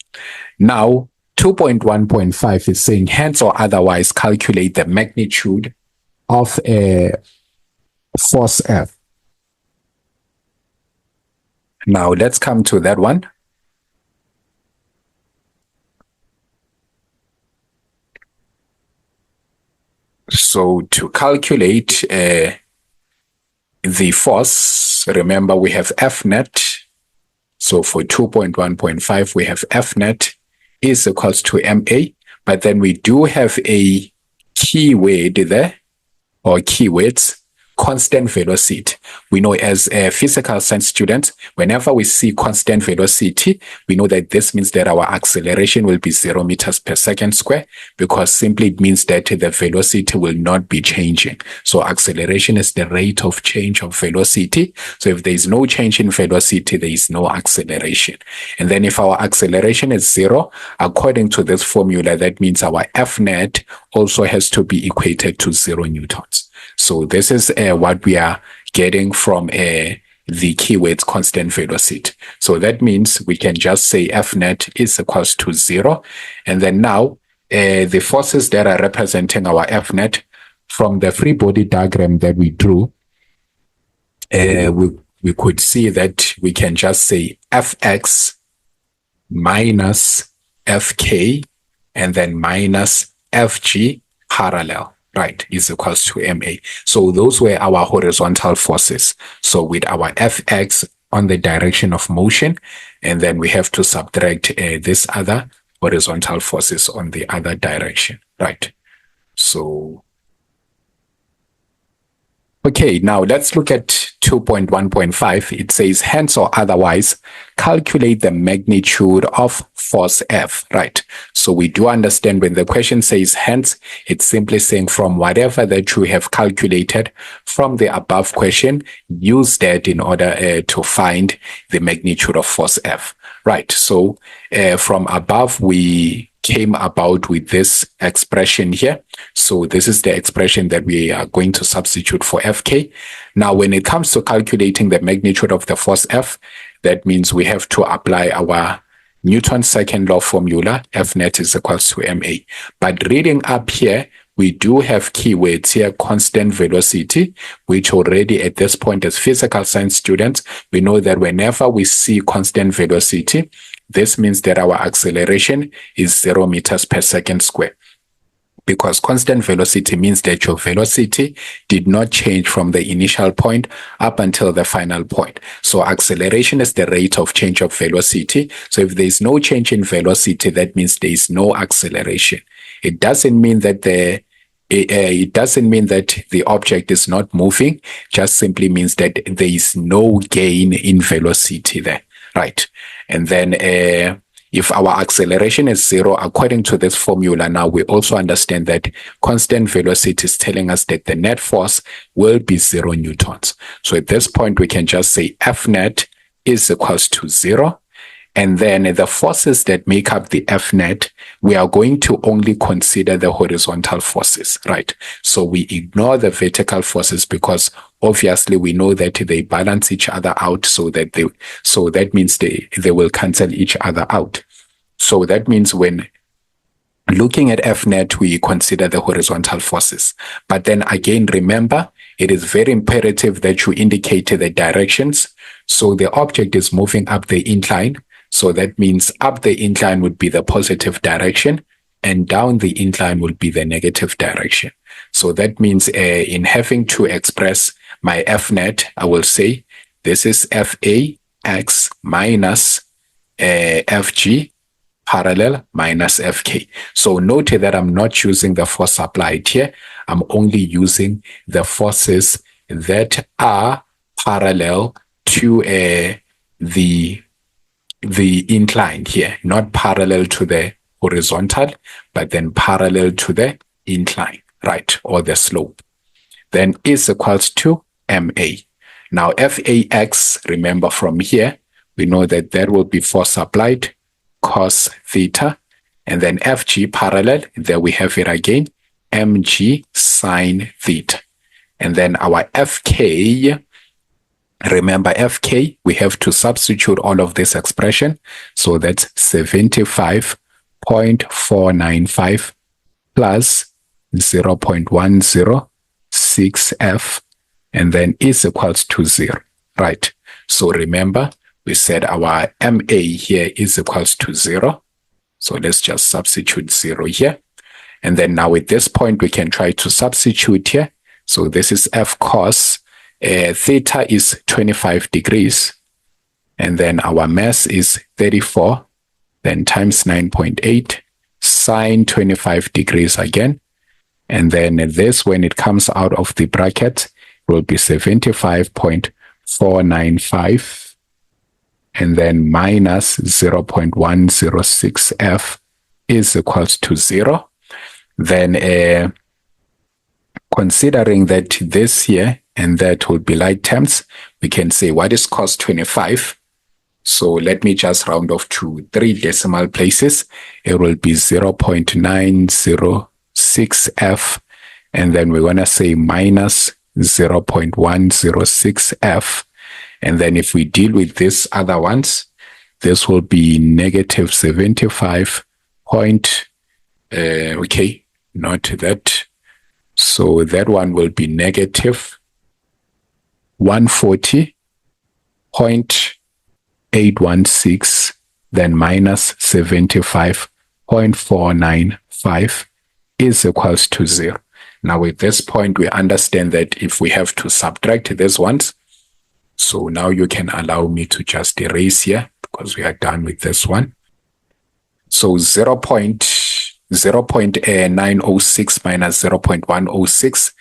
Now, 2.1.5 is saying, hence or otherwise calculate the magnitude of a force F. Now, let's come to that one. So, to calculate the force, remember we have F net. So, for 2.1.5, we have F net is equals to MA. But then we do have a keyword there, or keywords, constant velocity. We know as a physical science student, whenever we see constant velocity, we know that this means that our acceleration will be 0 meters per second square, because simply it means that the velocity will not be changing. So acceleration is the rate of change of velocity. So if there is no change in velocity, there is no acceleration. And then if our acceleration is 0, according to this formula, that means our F net also has to be equated to 0 newtons. So this is what we are getting from the keywords constant velocity. So that means we can just say F net is equals to 0. And then now the forces that are representing our F net from the free body diagram that we drew, we could see that we can just say Fx minus Fk and then minus Fg parallel. Right, is equals to MA. So those were our horizontal forces. So with our Fx on the direction of motion, and then we have to subtract this other horizontal forces on the other direction. Right. So, okay, now let's look at 2.1.5. It says, hence or otherwise, calculate the magnitude of force F, right? So we do understand when the question says hence, it's simply saying from whatever that you have calculated from the above question, use that in order to find the magnitude of force F, right? So from above, we came about with this expression here. So this is the expression that we are going to substitute for Fk. Now, when it comes to calculating the magnitude of the force F, that means we have to apply our Newton's second law formula, F net is equals to ma. But reading up here, we do have keywords here, constant velocity, which already at this point as physical science students, we know that whenever we see constant velocity, this means that our acceleration is 0 meters per second square. because constant velocity means that your velocity did not change from the initial point up until the final point. So acceleration is the rate of change of velocity. So if there is no change in velocity, that means there is no acceleration. It doesn't mean that the object is not moving, just simply means that there is no gain in velocity there, right? And then if our acceleration is 0, according to this formula, now we also understand that constant velocity is telling us that the net force will be 0 newtons. So at this point, we can just say F net is equals to 0. And then the forces that make up the F net, we are going to only consider the horizontal forces, right? So we ignore the vertical forces because obviously we know that they balance each other out, so that means they will cancel each other out. So that means when looking at F net, we consider the horizontal forces. But then again, remember, it is very imperative that you indicate the directions. So the object is moving up the incline. So that means up the incline would be the positive direction and down the incline would be the negative direction. So that means in having to express my F net, I will say this is FAX minus FG parallel minus FK. So note that I'm not using the force applied here. I'm only using the forces that are parallel to the incline here, not parallel to the horizontal, but then parallel to the incline, right, or the slope. Then is equals to MA. Now FAX, remember from here, we know that there will be force applied, cos theta, and then FG parallel, there we have it again, mg sine theta. And then our FK, remember FK, we have to substitute all of this expression. So that's 75.495 plus 0.106F, and then is equals to 0, right? So remember, we said our MA here is equals to 0. So let's just substitute 0 here. And then now at this point, we can try to substitute here. So this is F cos theta is 25 degrees, and then our mass is 34, then times 9.8, sine 25 degrees again, and then this, when it comes out of the bracket, will be 75.495, and then minus 0.106F is equals to 0. Then considering that this here and that will be like terms, we can say what is cos 25? So let me just round off to 3 decimal places. It will be 0.906F, and then we're going to say minus 0.106F. And then if we deal with these other ones, this will be negative 75 point, okay, not that. So that one will be negative 140.816, then minus 75.495 is equals to 0. Now at this point, we understand that if we have to subtract these ones, so now you can allow me to just erase here because we are done with this one. So 0.906 minus 0.106,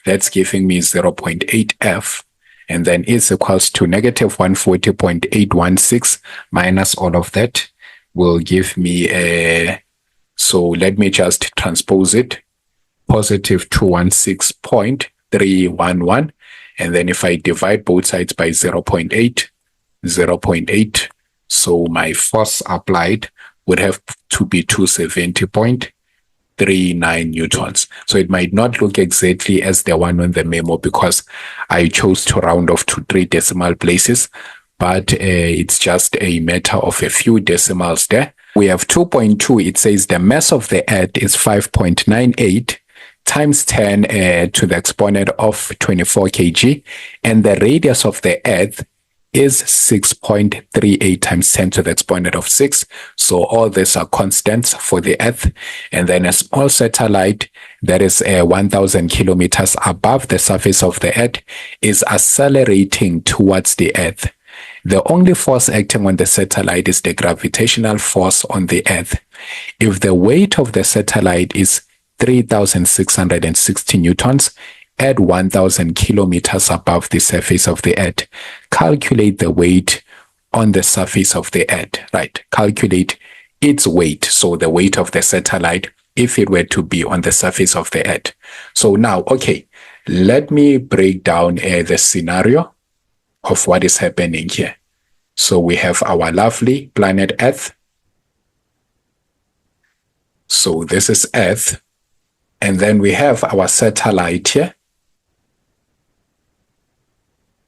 that's giving me 0.8F. And then is equals to negative 140.816 minus all of that will give me so let me just transpose it, positive 216.311. And then if I divide both sides by 0.8, so my force applied would have to be 270.39 newtons. So it might not look exactly as the one on the memo because I chose to round off to 3 decimal places, but it's just a matter of a few decimals there. We have 2.2. It says the mass of the Earth is 5.98 times 10 to the exponent of 24 kg, and the radius of the Earth is 6.38 times 10 to the exponent of 6. So all these are constants for the Earth. And then a small satellite that is 1,000 kilometers above the surface of the Earth is accelerating towards the Earth. The only force acting on the satellite is the gravitational force on the Earth. If the weight of the satellite is 3,660 newtons, at 1,000 kilometers above the surface of the Earth, calculate the weight on the surface of the Earth, right? Calculate its weight, so the weight of the satellite, if it were to be on the surface of the Earth. So now, okay, let me break down the scenario of what is happening here. So we have our lovely planet Earth. So this is Earth. And then we have our satellite here.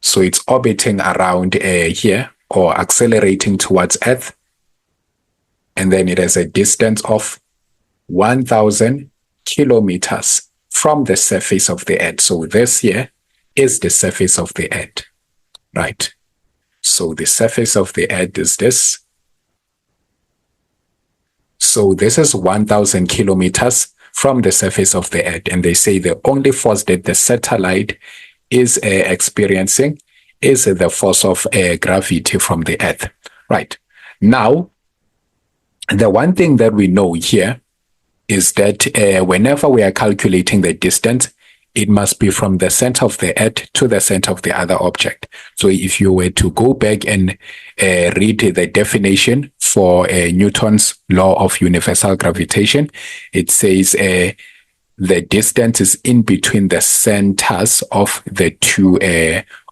So it's orbiting around here, or accelerating towards Earth. And then it has a distance of 1,000 kilometers from the surface of the Earth. So this here is the surface of the Earth, right? So the surface of the Earth is this. So this is 1,000 kilometers from the surface of the Earth. And they say the only force that the satellite is experiencing is the force of gravity from the Earth, right? Now, the one thing that we know here is that whenever we are calculating the distance, it must be from the center of the Earth to the center of the other object. So if you were to go back and read the definition for Newton's law of universal gravitation, it says the distance is in between the centers of the two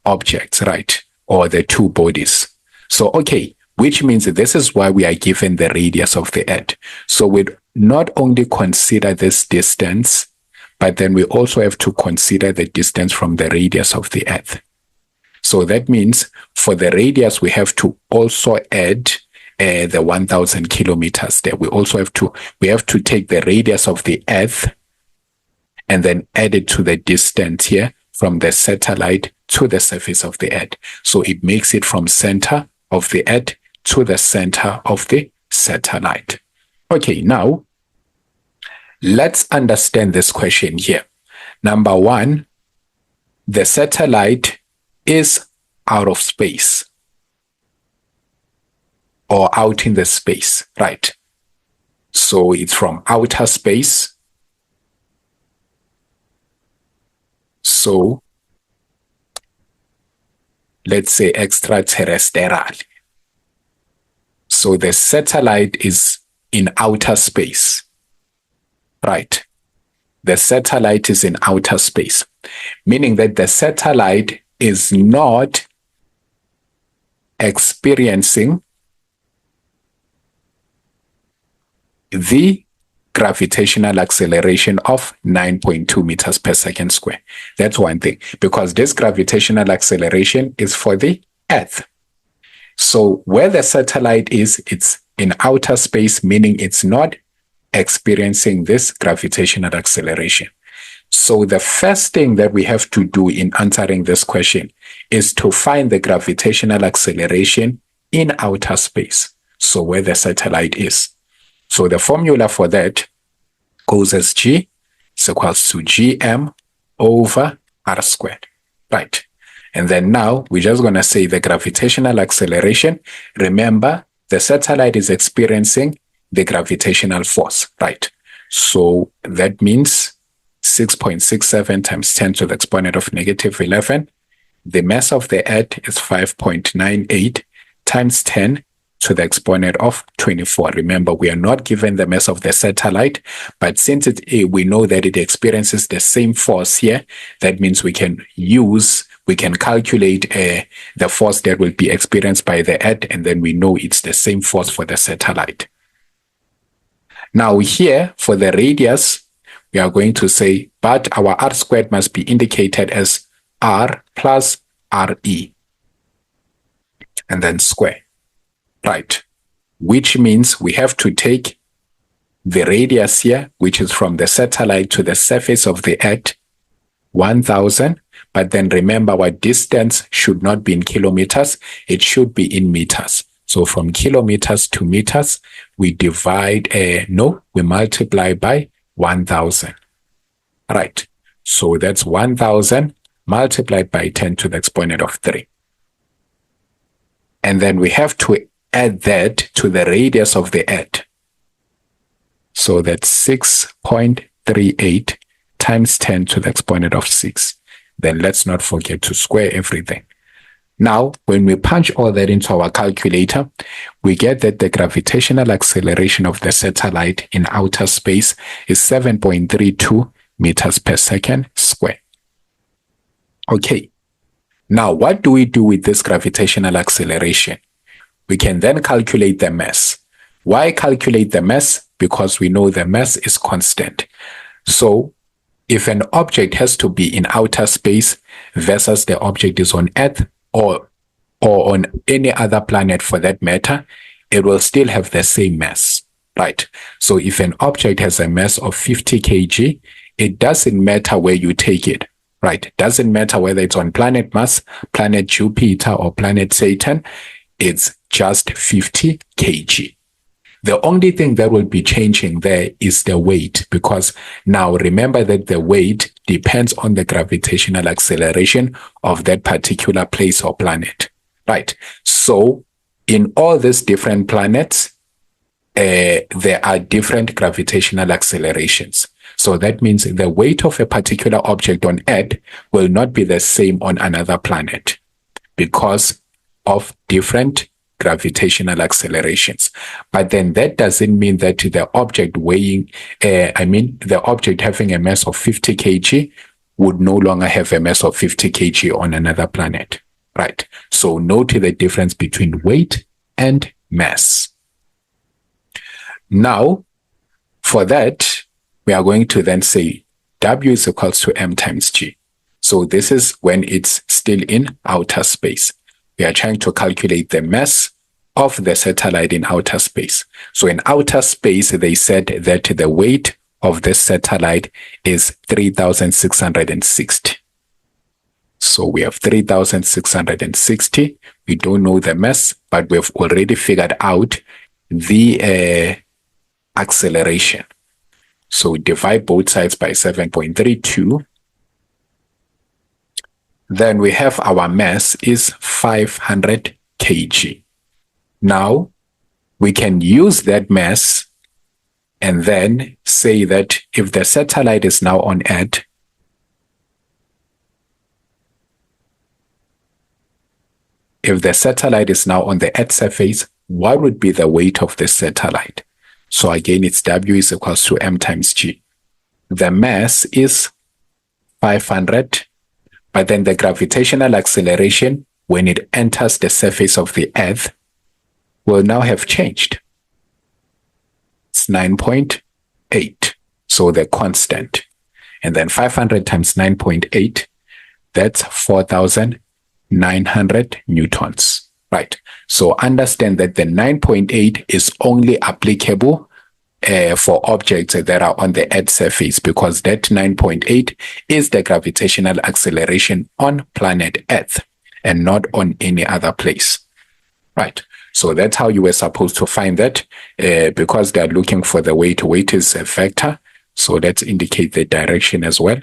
objects, right? Or the two bodies. So, okay, which means that this is why we are given the radius of the Earth. So we not only consider this distance, but then we also have to consider the distance from the radius of the Earth. So that means for the radius, we have to also add the 1,000 kilometers there. We have to take the radius of the Earth and then add it to the distance here from the satellite to the surface of the Earth. So it makes it from center of the Earth to the center of the satellite. Okay, now let's understand this question here. Number one, the satellite is out of space or out in the space, right? So it's from outer space. So let's say extraterrestrial. So the satellite is in outer space, right? The satellite is in outer space, meaning that the satellite is not experiencing the gravitational acceleration of 9.2 meters per second square. That's one thing, because this gravitational acceleration is for the Earth. So where the satellite is, it's in outer space, meaning it's not experiencing this gravitational acceleration. So the first thing that we have to do in answering this question is to find the gravitational acceleration in outer space. So where the satellite is. So the formula for that goes as G is equals to Gm over R squared, right? And then now we're just going to say the gravitational acceleration. Remember, the satellite is experiencing the gravitational force, right? So that means 6.67 times 10 to the exponent of negative 11. The mass of the Earth is 5.98 times 10 to the exponent of 24. Remember, we are not given the mass of the satellite, but since we know that it experiences the same force here, that means we can calculate the force that will be experienced by the Earth, and then we know it's the same force for the satellite. Now here, for the radius, we are going to say, but our R squared must be indicated as R plus RE, and then square. Right, which means we have to take the radius here, which is from the satellite to the surface of the Earth, 1,000, But then remember, our distance should not be in kilometers. It should be in meters. So from kilometers to meters, we we multiply by 1,000. Right. So that's 1,000 multiplied by 10 to the exponent of 3. And then we have to add that to the radius of the earth. So that's 6.38 times 10 to the exponent of 6. Then let's not forget to square everything. Now, when we punch all that into our calculator, we get that the gravitational acceleration of the satellite in outer space is 7.32 meters per second square. Okay. Now, what do we do with this gravitational acceleration? We can then calculate the mass. Why calculate the mass? Because we know the mass is constant. So, if an object has to be in outer space versus the object is on Earth or on any other planet for that matter, it will still have the same mass, right? So if an object has a mass of 50 kg, it doesn't matter where you take it, right? It doesn't matter whether it's on planet Mars, planet Jupiter, or planet Saturn. It's just 50 kg. The only thing that will be changing there is the weight, because now remember that the weight depends on the gravitational acceleration of that particular place or planet, right? So in all these different planets, there are different gravitational accelerations. So that means the weight of a particular object on Earth will not be the same on another planet because of different gravitational accelerations. But then that doesn't mean that the object the object having a mass of 50 kg would no longer have a mass of 50 kg on another planet, right? So note the difference between weight and mass. Now, for that, we are going to then say W is equals to M times G. So this is when it's still in outer space. We are trying to calculate the mass of the satellite in outer space. So in outer space, they said that the weight of the satellite is 3,660. So we have 3,660. We don't know the mass, but we've already figured out the acceleration. So divide both sides by 7.32. Then we have our mass is 500 kg. Now, we can use that mass and then say that if the satellite is now on Earth, if the satellite is now on the Earth surface, what would be the weight of the satellite? So again, it's W is equals to M times G. The mass is 500, but then the gravitational acceleration when it enters the surface of the Earth will now have changed. It's 9.8, so the constant. And then 500 times 9.8, that's 4,900 newtons, right? So understand that the 9.8 is only applicable for objects that are on the Earth's surface, because that 9.8 is the gravitational acceleration on planet Earth and not on any other place, right? So that's how you were supposed to find that, because they're looking for the weight. Weight is a vector, so let's indicate the direction as well.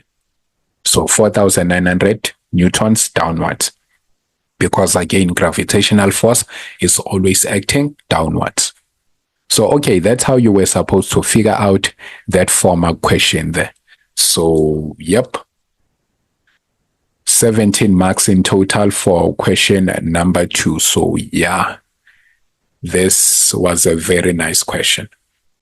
So 4,900 newtons downwards, because again, gravitational force is always acting downwards. So, okay, that's how you were supposed to figure out that former question there. So, yep. 17 marks in total for question number 2. So, yeah, this was a very nice question.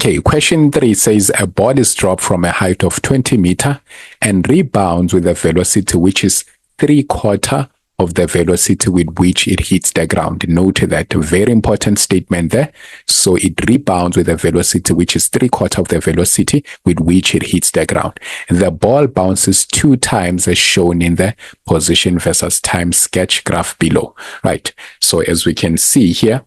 Okay, question 3 says a ball is dropped from a height of 20 meters and rebounds with a velocity which is 3/4 of the velocity with which it hits the ground. Note that very important statement there. So it rebounds with a velocity which is 3/4 of the velocity with which it hits the ground. The ball bounces 2 times as shown in the position versus time sketch graph below, right? So as we can see here,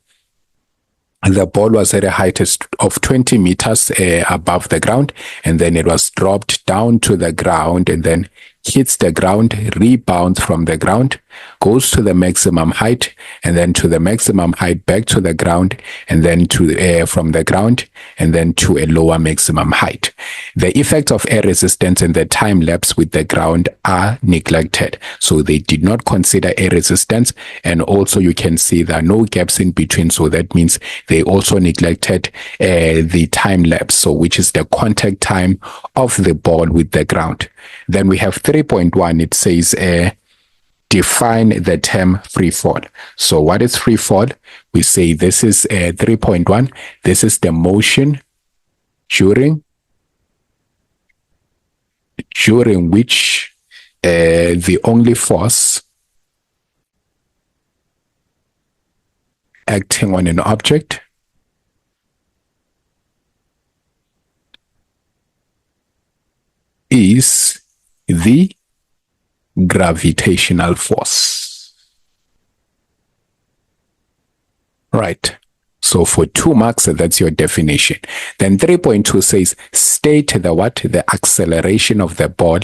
the ball was at a height of 20 meters above the ground, and then it was dropped down to the ground, and then hits the ground, rebounds from the ground, goes to the maximum height, and then to the maximum height, back to the ground, and then to from the ground, and then to a lower maximum height. The effects of air resistance and the time lapse with the ground are neglected. So they did not consider air resistance, and also you can see there are no gaps in between. So that means they also neglected the time lapse, so which is the contact time of the ball with the ground. Then we have 3.1. It says define the term free fall. So what is free fall? We say this is 3.1. This is the motion during which the only force acting on an object is the gravitational force. Right. So for 2 marks, that's your definition. Then 3.2 says state the acceleration of the ball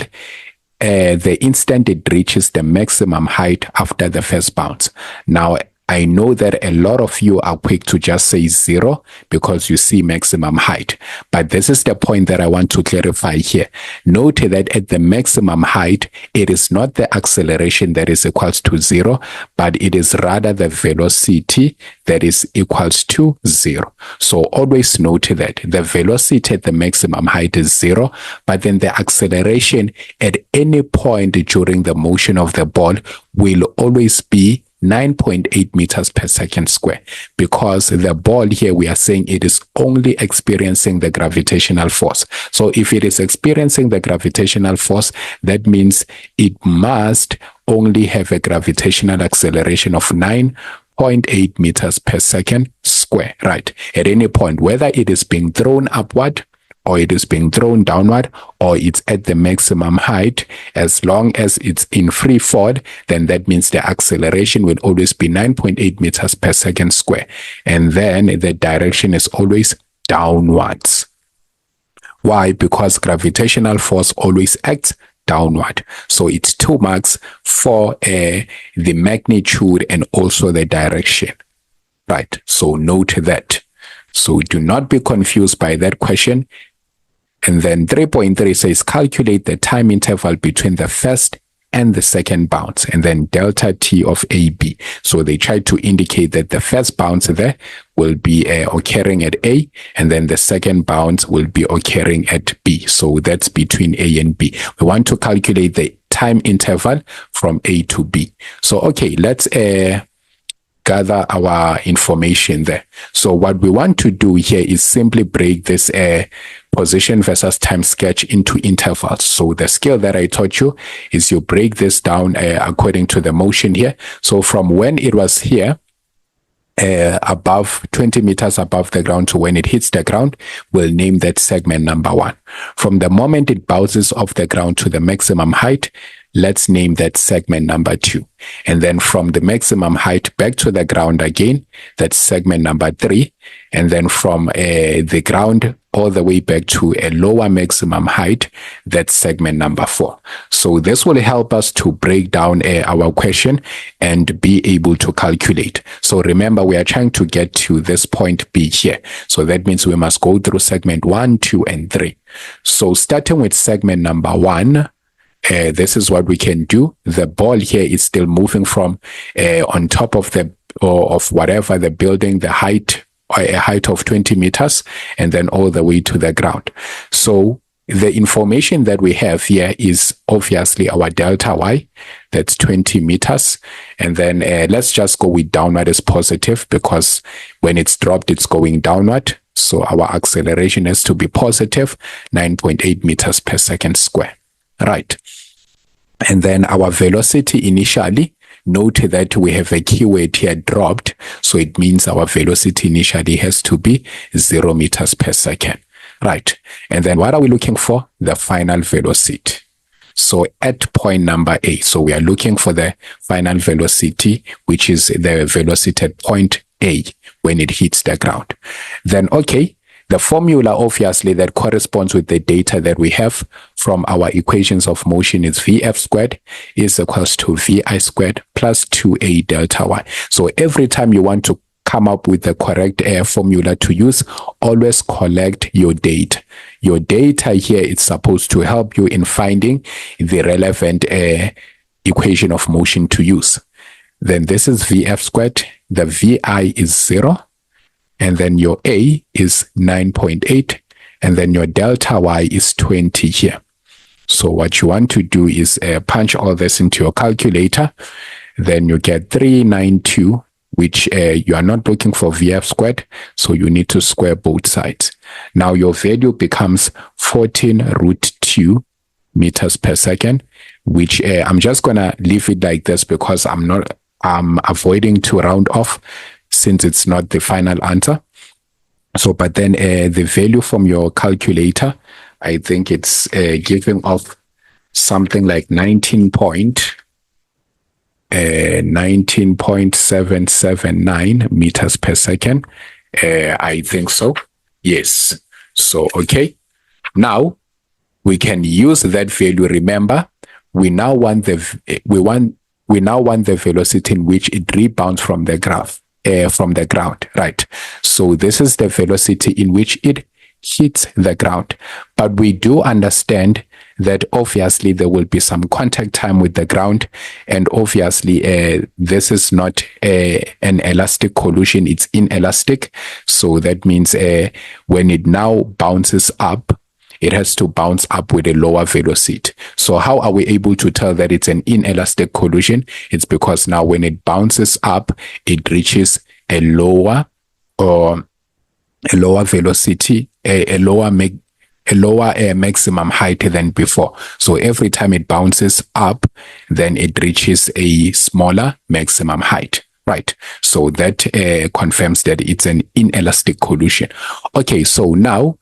the instant it reaches the maximum height after the first bounce. Now, I know that a lot of you are quick to just say 0 because you see maximum height. But this is the point that I want to clarify here. Note that at the maximum height, it is not the acceleration that is equals to 0, but it is rather the velocity that is equals to 0. So always note that the velocity at the maximum height is 0, but then the acceleration at any point during the motion of the ball will always be 9.8 meters per second square, because the ball here, we are saying it is only experiencing the gravitational force. So if it is experiencing the gravitational force, that means it must only have a gravitational acceleration of 9.8 meters per second square, right? At any point, whether it is being thrown upward or it is being thrown downward, or it's at the maximum height, as long as it's in free fall, then that means the acceleration will always be 9.8 meters per second square. And then the direction is always downwards. Why? Because gravitational force always acts downward. So it's 2 marks for the magnitude and also the direction. Right? So note that. So do not be confused by that question. And then 3.3 says calculate the time interval between the first and the second bounce, and then delta t of AB. So they try to indicate that the first bounce there will be occurring at A, and then the second bounce will be occurring at B. So that's between A and B. We want to calculate the time interval from A to B. So, okay, let's gather our information there. So what we want to do here is simply break this position versus time sketch into intervals. So the scale that I taught you is you break this down according to the motion here. So from when it was here, above 20 meters above the ground to when it hits the ground, we'll name that segment number 1. From the moment it bounces off the ground to the maximum height, let's name that segment number 2. And then from the maximum height back to the ground again, that's segment number 3. And then from the ground all the way back to a lower maximum height, that's segment number 4. So this will help us to break down our question and be able to calculate. So remember, we are trying to get to this point B here. So that means we must go through segment 1, 2, and 3. So starting with segment number 1, this is what we can do. The ball here is still moving from on top of the of whatever the building, the height, a height of 20 meters, and then all the way to the ground. So the information that we have here is obviously our delta y, that's 20 meters. And then let's just go with downward as positive, because when it's dropped, it's going downward. So our acceleration has to be positive, 9.8 meters per second square. Right. And then our velocity initially, note that we have a keyword here, dropped. So it means our velocity initially has to be 0 meters per second. Right. And then what are we looking for? The final velocity. So at point number A, so we are looking for the final velocity, which is the velocity at point A when it hits the ground. Then, okay, The formula, obviously, that corresponds with the data that we have from our equations of motion is Vf squared is equals to Vi squared plus 2a delta y. So every time you want to come up with the correct formula to use, always collect your data. Your data here is supposed to help you in finding the relevant equation of motion to use. Then this is Vf squared. The Vi is 0. And then your A is 9.8, and then your delta Y is 20 here. So what you want to do is punch all this into your calculator. Then you get 392, which you are not looking for Vf squared, so you need to square both sides. Now your value becomes 14 root 2 meters per second, which I'm just going to leave it like this because I'm avoiding to round off, since it's not the final answer. So, but then the value from your calculator, I think it's giving off something like 19.779 meters per second. I think so. Yes. So, okay. Now we can use that value. Remember, we now want the velocity in which it rebounds from the graph. From the ground, right? So this is the velocity in which it hits the ground. But we do understand that obviously there will be some contact time with the ground, and obviously this is not an elastic collision, it's inelastic. So that means when it now bounces up, it has to bounce up with a lower velocity. So how are we able to tell that it's an inelastic collision? It's because now when it bounces up, it reaches a lower velocity, a lower maximum height than before. So every time it bounces up, then it reaches a smaller maximum height. Right. So that confirms that it's an inelastic collision. Okay, so now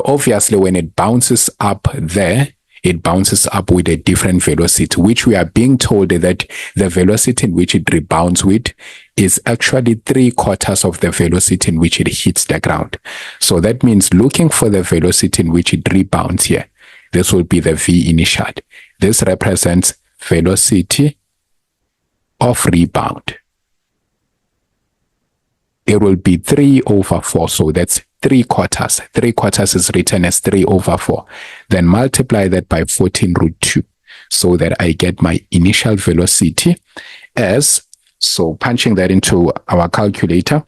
obviously, when it bounces up there, it bounces up with a different velocity, which we are being told that the velocity in which it rebounds with is actually 3/4 of the velocity in which it hits the ground. So that means looking for the velocity in which it rebounds here, this will be the V initial. This represents velocity of rebound. It will be 3/4, so that's 3/4. 3/4 is written as 3/4. Then multiply that by 14 root 2, so that I get my initial velocity as, so punching that into our calculator,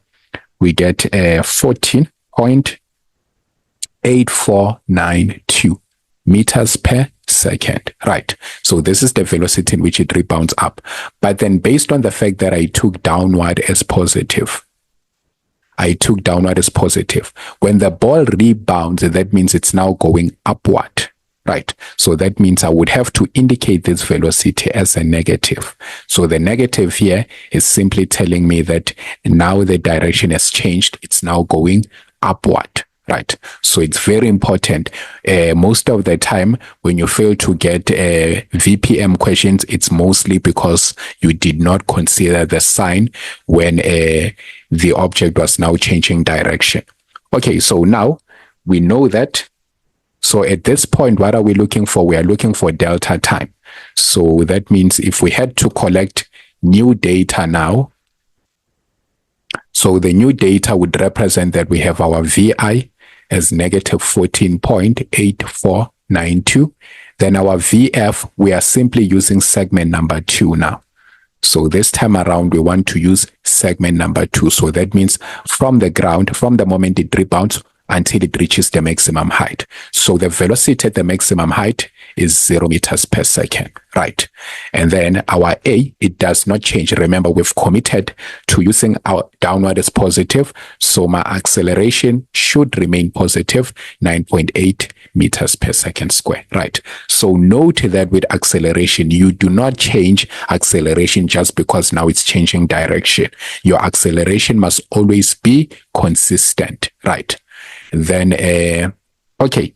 we get 14.8492 meters per second, right? So this is the velocity in which it rebounds up. But then based on the fact that I took downward as positive, when the ball rebounds, that means it's now going upward, right? So that means I would have to indicate this velocity as a negative. So the negative here is simply telling me that now the direction has changed. It's now going upward, right? So it's very important. Most of the time when you fail to get VPM questions, it's mostly because you did not consider the sign when the object was now changing direction. Okay, so now we know that. So at this point, what are we looking for? We are looking for delta time. So that means if we had to collect new data now, so the new data would represent that we have our VI as negative 14.8492. Then our VF, we are simply using segment number 2 now. So this time around, we want to use segment number 2. So that means from the ground, from the moment it rebounds until it reaches the maximum height. So the velocity at the maximum height is 0 meters per second, right? And then our A, it does not change. Remember, we've committed to using our downward as positive. So my acceleration should remain positive, 9.8 meters per second square, right? So note that with acceleration, you do not change acceleration just because now it's changing direction. Your acceleration must always be consistent, right? Then, okay,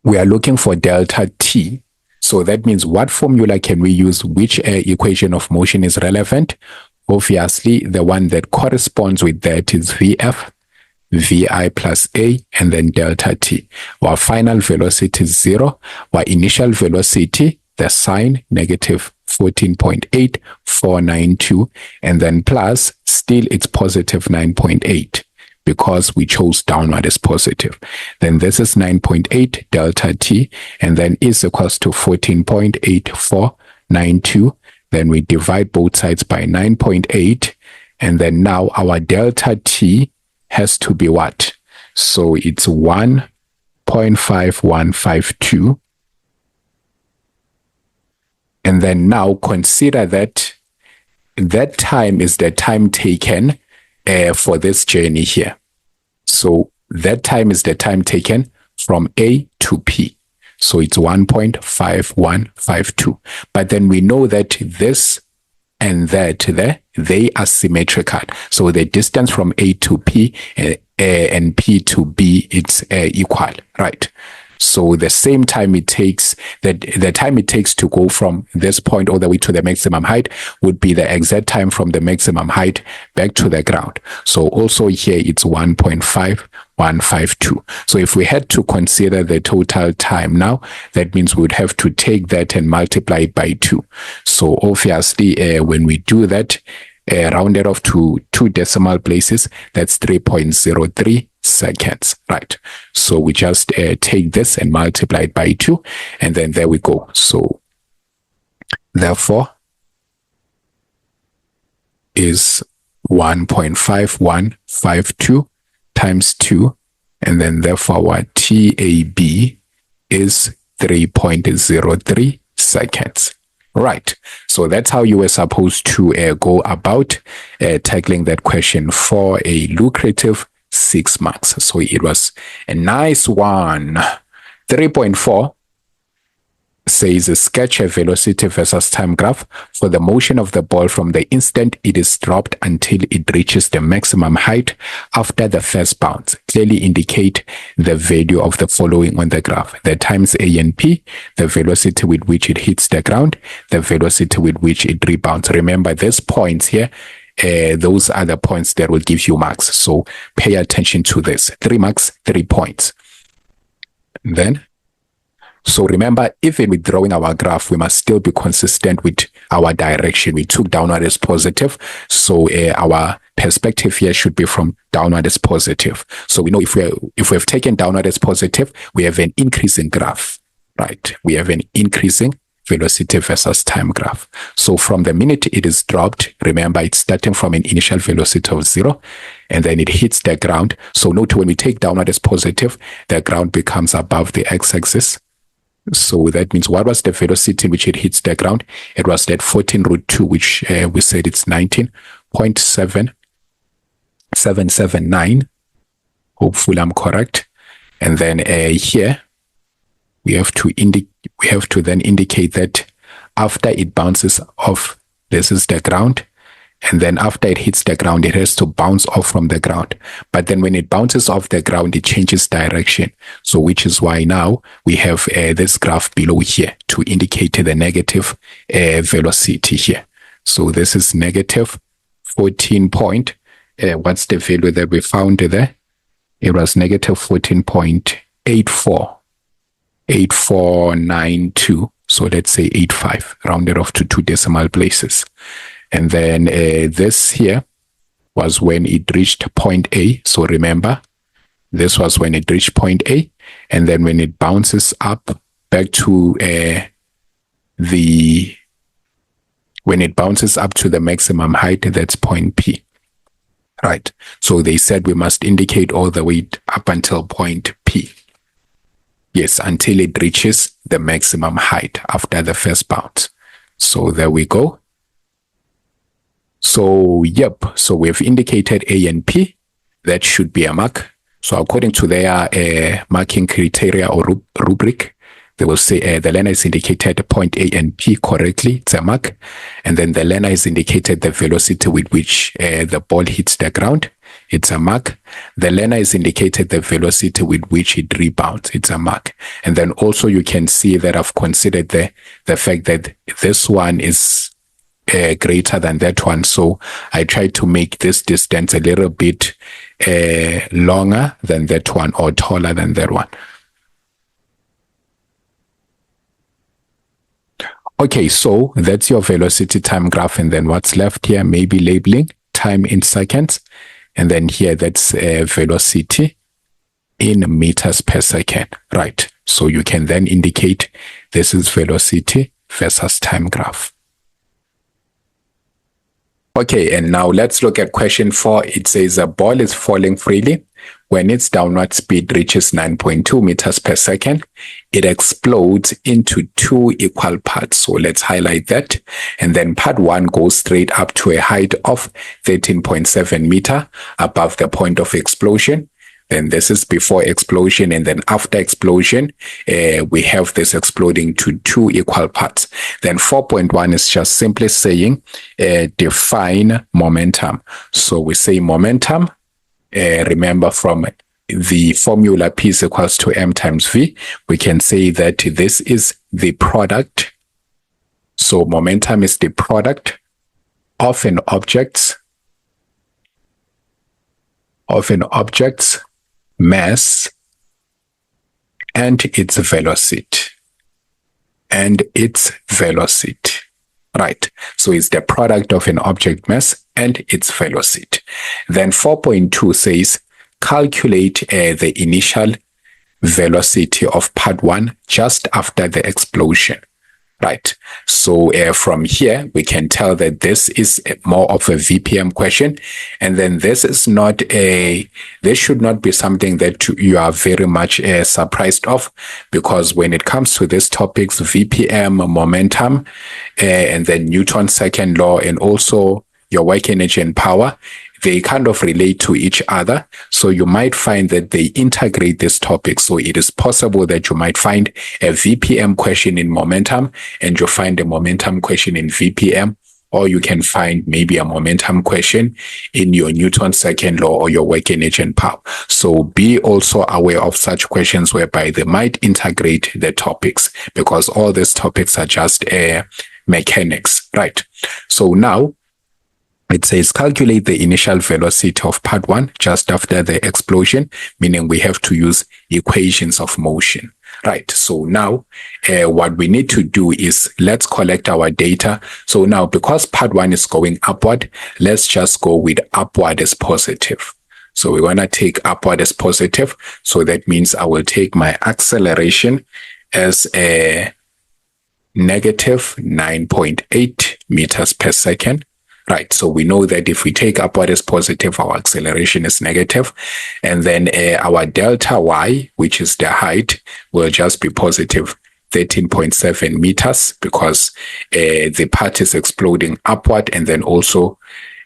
we are looking for delta t. So that means what formula can we use? Which equation of motion is relevant? Obviously, the one that corresponds with that is Vf. vi plus a, and then delta t. Our final velocity is 0. Our initial velocity, the sign, negative 14.8492, and then plus, still it's positive 9.8 because we chose downward as positive. Then this is 9.8 delta t, and then is equals to 14.8492. Then we divide both sides by 9.8, and then now our delta t has to be what? So it's 1.5152. And then now consider that that time is the time taken for this journey here. So that time is the time taken from A to P. So it's 1.5152. But then we know that this and that there, they are symmetrical. So the distance from A to P and P to B, it's equal, right? So the same time it takes, the time it takes to go from this point all the way to the maximum height would be the exact time from the maximum height back to the ground. So also here it's 1.5152. So if we had to consider the total time now, that means we would have to take that and multiply it by 2. So obviously when we do that, rounded off to 2 decimal places, that's 3.03 seconds, right? So we just take this and multiply it by 2, and then there we go. So therefore is 1.5152 times 2, and then therefore our TAB is 3.03 seconds. Right. So that's how you were supposed to go about tackling that question for a lucrative 6 marks. So it was a nice one. 3.4 says sketch a velocity versus time graph for the motion of the ball from the instant it is dropped until it reaches the maximum height after the first bounce. Clearly indicate the value of the following on the graph: the times A and P, the velocity with which it hits the ground, the velocity with which it rebounds. Remember, these points here, those are the points that will give you marks. So pay attention to this. 3 marks, 3 points. Then, so remember, even with drawing our graph, we must still be consistent with our direction. We took downward as positive, so our perspective here should be from downward as positive. So we know if we have taken downward as positive, we have an increasing graph, right? We have an increasing velocity versus time graph. So from the minute it is dropped, remember it's starting from an initial velocity of 0, and then it hits the ground. So note when we take downward as positive, the ground becomes above the x-axis. So that means what was the velocity in which it hits the ground? It was that 14 root 2, which we said it's 19.7779. Hopefully I'm correct. And then here we have to then indicate that after it bounces off, this is the ground. And then after it hits the ground, it has to bounce off from the ground. But then when it bounces off the ground, it changes direction. So which is why now we have this graph below here to indicate the negative velocity here. So this is negative 14 point. What's the value that we found there? It was negative 14.8492. So let's say 85, rounded off to 2 decimal places. And then this here was when it reached point A. So remember, this was when it reached point A. And then when it bounces up back to when it bounces up to the maximum height, that's point P. Right. So they said we must indicate all the way up until point P. Yes, until it reaches the maximum height after the first bounce. So there we go. So, yep, so we've indicated A and P. That should be a mark. So according to their marking criteria or rubric, they will say the learner has indicated point A and P correctly, it's a mark. And then the learner has indicated the velocity with which the ball hits the ground, it's a mark. The learner has indicated the velocity with which it rebounds, it's a mark. And then also you can see that I've considered the fact that this one is greater than that one. So I try to make this distance a little bit longer than that one or taller than that one. Okay, so that's your velocity time graph. And then what's left here, maybe labeling time in seconds. And then here, that's velocity in meters per second, right? So you can then indicate this is velocity versus time graph. Okay, and now let's look at question 4. It says a ball is falling freely. When its downward speed reaches 9.2 meters per second, it explodes into 2 equal parts. So let's highlight that. And then part 1 goes straight up to a height of 13.7 meter above the point of explosion. Then this is before explosion, and then after explosion, we have this exploding to 2 equal parts. Then 4.1 is just simply saying define momentum. So we say momentum, remember from the formula P is equals to M times V, we can say that this is the product. So momentum is the product of an object's mass and its velocity. Right. So it's the product of an object mass and its velocity. Then 4.2 says calculate the initial velocity of part 1 just after the explosion. Right. So from here, we can tell that this is more of a VPM question. And then this is not this should not be something that you are very much surprised of, because when it comes to these topics, VPM, momentum, and then Newton's second law, and also your work energy and power, they kind of relate to each other. So you might find that they integrate this topic. So it is possible that you might find a VPM question in momentum and you find a momentum question in VPM, or you can find maybe a momentum question in your Newton's second law or your work energy and power. So be also aware of such questions whereby they might integrate the topics, because all these topics are just mechanics, right? So now, it says calculate the initial velocity of part 1 just after the explosion, meaning we have to use equations of motion, right? So now what we need to do is let's collect our data. So now because part 1 is going upward, let's just go with upward as positive. So we want to take upward as positive. So that means I will take my acceleration as a negative 9.8 meters per second. Right, so we know that if we take upward as positive, our acceleration is negative, and then our delta y, which is the height, will just be positive 13.7 meters, because the part is exploding upward, and then also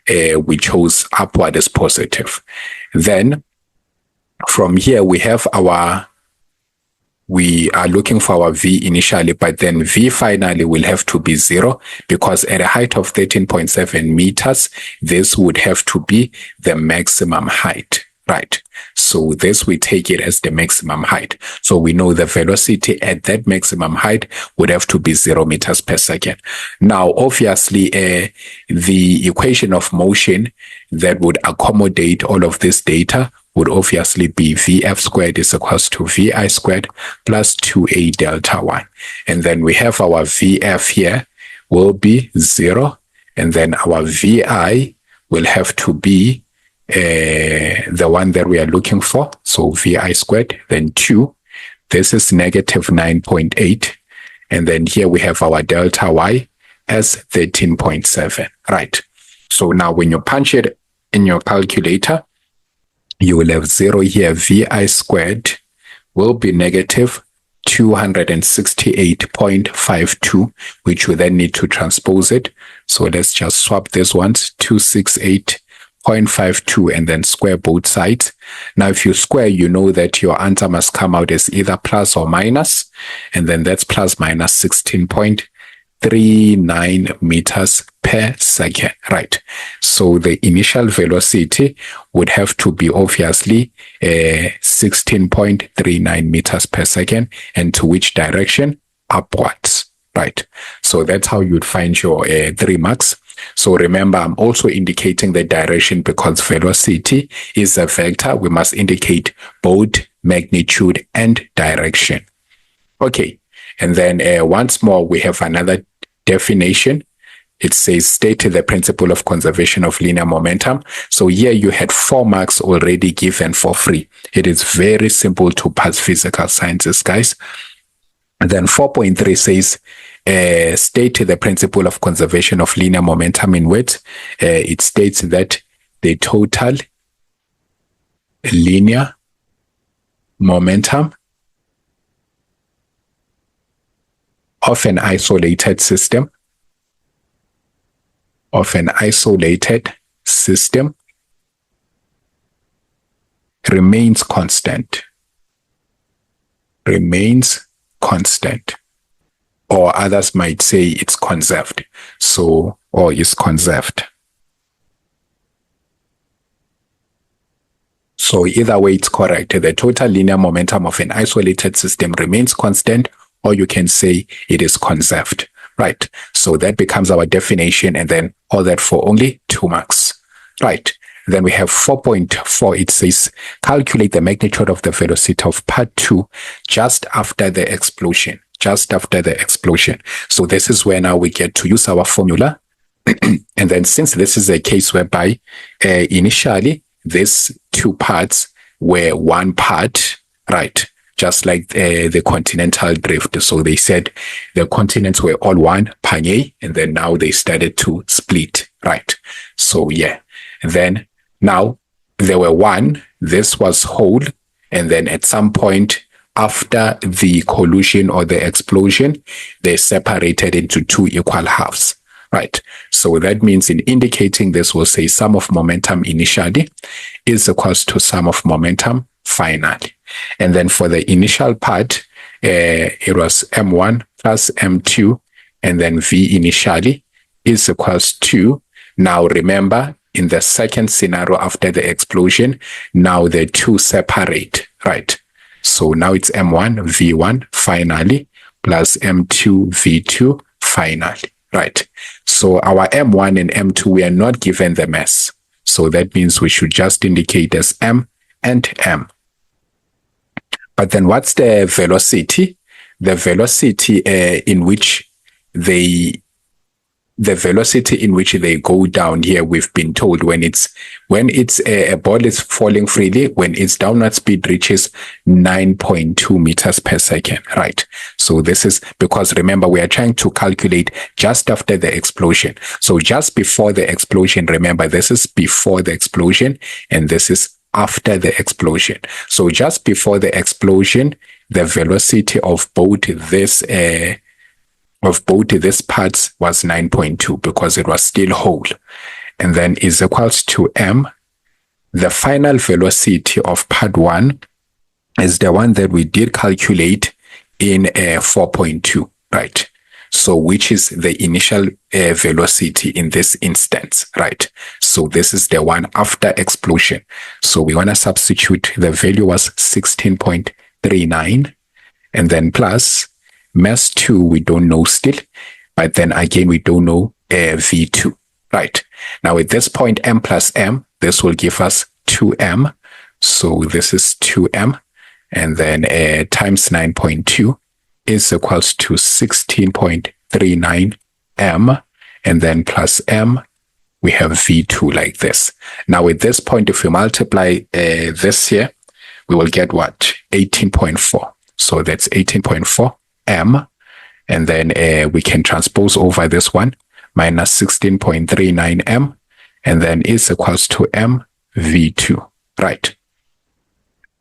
we chose upward as positive. Then from here we are looking for our V initially, but then V finally will have to be 0, because at a height of 13.7 meters, this would have to be the maximum height, right? So this, we take it as the maximum height. So we know the velocity at that maximum height would have to be 0 meters per second. Now, obviously, the equation of motion that would accommodate all of this data would obviously be Vf squared is equals to Vi squared plus 2a delta y. And then we have our Vf here will be 0. And then our Vi will have to be the one that we are looking for. So Vi squared, then 2. This is negative 9.8. And then here we have our delta y as 13.7, right? So now when you punch it in your calculator, you will have 0 here. Vi squared will be negative 268.52, which you then need to transpose it. So let's just swap this once, 268.52, and then square both sides. Now, if you square, you know that your answer must come out as either plus or minus, and then that's plus minus 16.39 meters per second, right? So the initial velocity would have to be obviously 16.39 meters per second, and to which direction? Upwards, right? So that's how you'd find your 3 marks. So remember, I'm also indicating the direction because velocity is a vector. We must indicate both magnitude and direction. Okay, and then once more, we have another definition. It says, state the principle of conservation of linear momentum. So here you had 4 marks already given for free. It is very simple to pass physical sciences, guys. And then 4.3 says, state the principle of conservation of linear momentum in which it states that the total linear momentum of an isolated system remains constant, or others might say it's conserved. So, or is conserved. So either way, it's correct. The total linear momentum of an isolated system remains constant, or you can say it is conserved, right? So that becomes our definition, and then all that for only 2 marks, right? Then we have 4.4. It says, calculate the magnitude of the velocity of part 2 just after the explosion. So this is where now we get to use our formula. And then since this is a case whereby initially these 2 parts were 1 part, right? Just like the continental drift. So they said the continents were all one, Panye, and then now they started to split, right? So yeah, and then now there were 1, this was whole, and then at some point after the collision or the explosion, they separated into 2 equal halves, right? So that means in indicating this, we'll say sum of momentum initially is equals to sum of momentum finally. And then for the initial part, it was M1 plus M2, and then V initially is equals to, now remember, in the second scenario after the explosion, now the 2 separate, right? So now it's M1, V1 finally, plus M2, V2 finally, right? So our M1 and M2, we are not given the mass. So that means we should just indicate as M and M. But then what's the velocity? The velocity in which they go down here, we've been told when a ball is falling freely, when its downward speed reaches 9.2 meters per second, right? So this is because remember, we are trying to calculate just after the explosion. So just before the explosion, remember, this is before the explosion and this is after the explosion. So just before the explosion, the velocity of both this parts was 9.2 because it was still whole, and then is equals to M. The final velocity of part 1 is the one that we did calculate in 4.2, right? So which is the initial velocity in this instance, right? So this is the one after explosion. So we want to substitute, the value was 16.39, and then plus mass 2, we don't know still, but then again, we don't know V2, right? Now at this point, M plus M, this will give us 2M. So this is 2M, and then times 9.2 is equals to 16.39 M, and then plus M, we have V2 like this. Now at this point, if we multiply this here, we will get what? 18.4. So that's 18.4 M, and then we can transpose over this one, minus 16.39 M, and then is equals to M V2, right?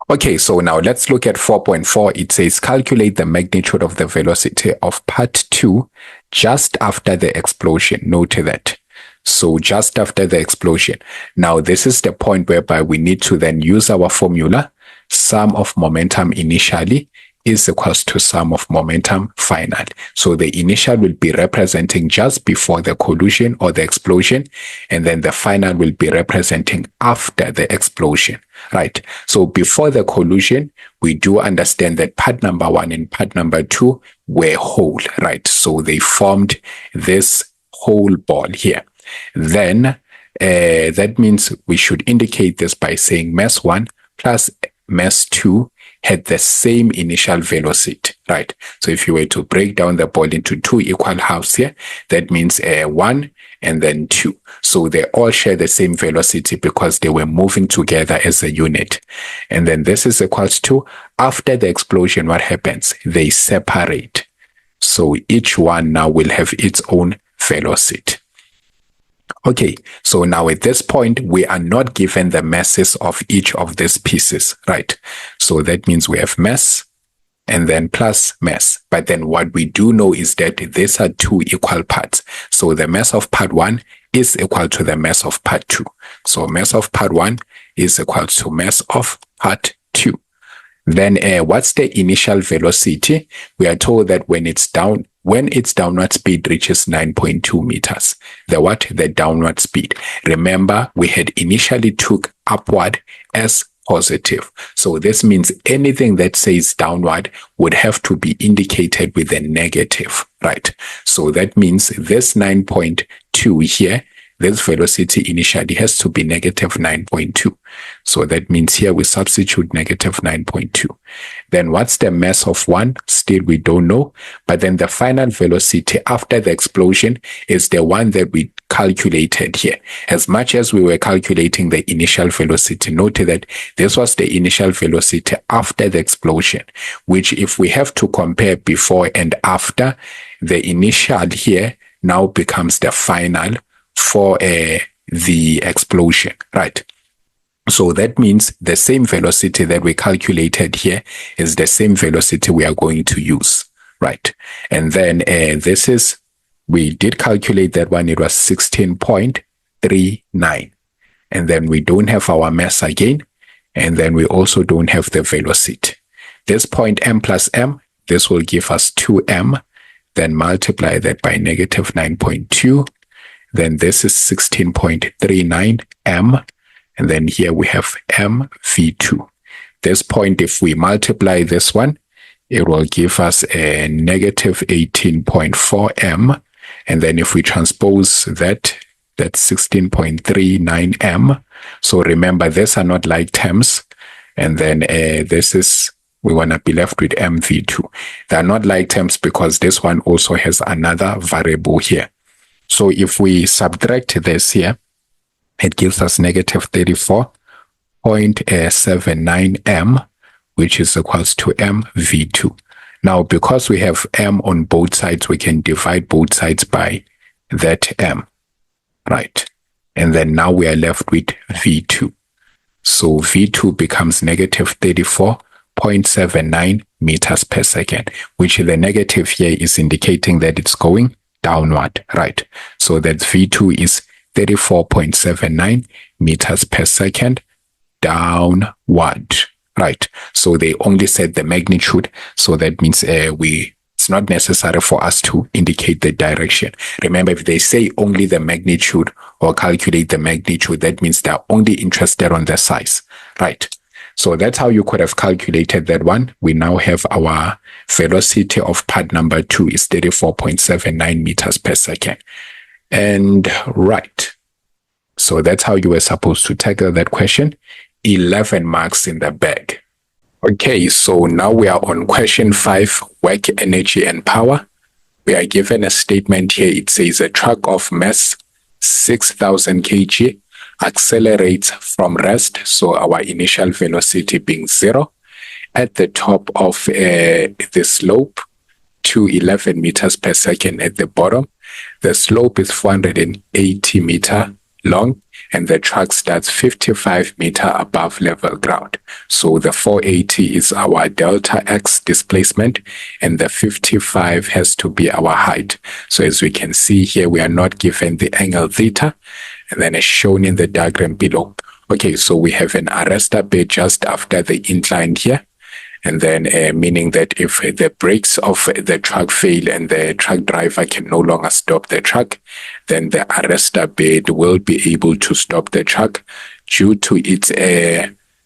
Okay, so now let's look at 4.4. It says calculate the magnitude of the velocity of part 2 just after the explosion. Note that. So just after the explosion. Now this is the point whereby we need to then use our formula, sum of momentum initially is equals to sum of momentum final. So the initial will be representing just before the collision or the explosion, and then the final will be representing after the explosion, right? So before the collision, we do understand that part number 1 and part number 2 were whole, right? So they formed this whole ball here. Then that means we should indicate this by saying mass 1 plus mass 2 had the same initial velocity, right? So if you were to break down the ball into 2 equal halves here, that means 1 and then 2. So they all share the same velocity because they were moving together as a unit. And then this is equals to, after the explosion, what happens? They separate. So each one now will have its own velocity. Okay, so now at this point, we are not given the masses of each of these pieces, right? So that means we have mass and then plus mass. But then what we do know is that these are 2 equal parts. So the mass of part 1 is equal to the mass of part 2. So mass of part 1 is equal to mass of part 2. Then what's the initial velocity? We are told that when its downward speed reaches 9.2 meters, the downward speed. Remember, we had initially took upward as positive. So this means anything that says downward would have to be indicated with a negative, right? So that means this 9.2 here, this velocity initially has to be negative 9.2. So that means here we substitute negative 9.2. Then what's the mass of 1? Still we don't know. But then the final velocity after the explosion is the one that we calculated here. As much as we were calculating the initial velocity, note that this was the initial velocity after the explosion, which if we have to compare before and after, the initial here now becomes the final for the explosion, right? So that means the same velocity that we calculated here is the same velocity we are going to use, right? And then we did calculate that one, it was 16.39. And then we don't have our mass again, and then we also don't have the velocity. This point m plus m, this will give us 2m, then multiply that by negative 9.2. Then this is 16.39 m, and then here we have mv2. This point, if we multiply this one, it will give us a negative 18.4 m, and then if we transpose that, that's 16.39 m. So remember, these are not like terms, and then we want to be left with mv2. They are not like terms because this one also has another variable here. So if we subtract this here, it gives us negative 34.79 m, which is equals to mv2. Now, because we have m on both sides, we can divide both sides by that m, right? And then now we are left with v2. So v2 becomes negative 34.79 meters per second, which the negative here is indicating that it's going downward, right? So that V2 is 34.79 meters per second downward, right? So they only said the magnitude, so that means it's not necessary for us to indicate the direction. Remember, if they say only the magnitude or calculate the magnitude, that means they're only interested on the size, right? So that's how you could have calculated that one. We now have our velocity of part number 2 is 34.79 meters per second. And right. So that's how you were supposed to tackle that question. 11 marks in the bag. Okay, so now we are on question 5, work, energy, and power. We are given a statement here. It says a truck of mass 6,000 kg accelerates from rest, so our initial velocity being 0, at the top of the slope to 11 meters per second at the bottom. The slope is 480 meter long, and the truck starts 55 meter above level ground. So the 480 is our delta x displacement, and the 55 has to be our height. So as we can see here, we are not given the angle theta, and then as shown in the diagram below. Okay, so we have an arrestor bed just after the incline here, And then meaning that if the brakes of the truck fail and the truck driver can no longer stop the truck, then the arrestor bed will be able to stop the truck due to its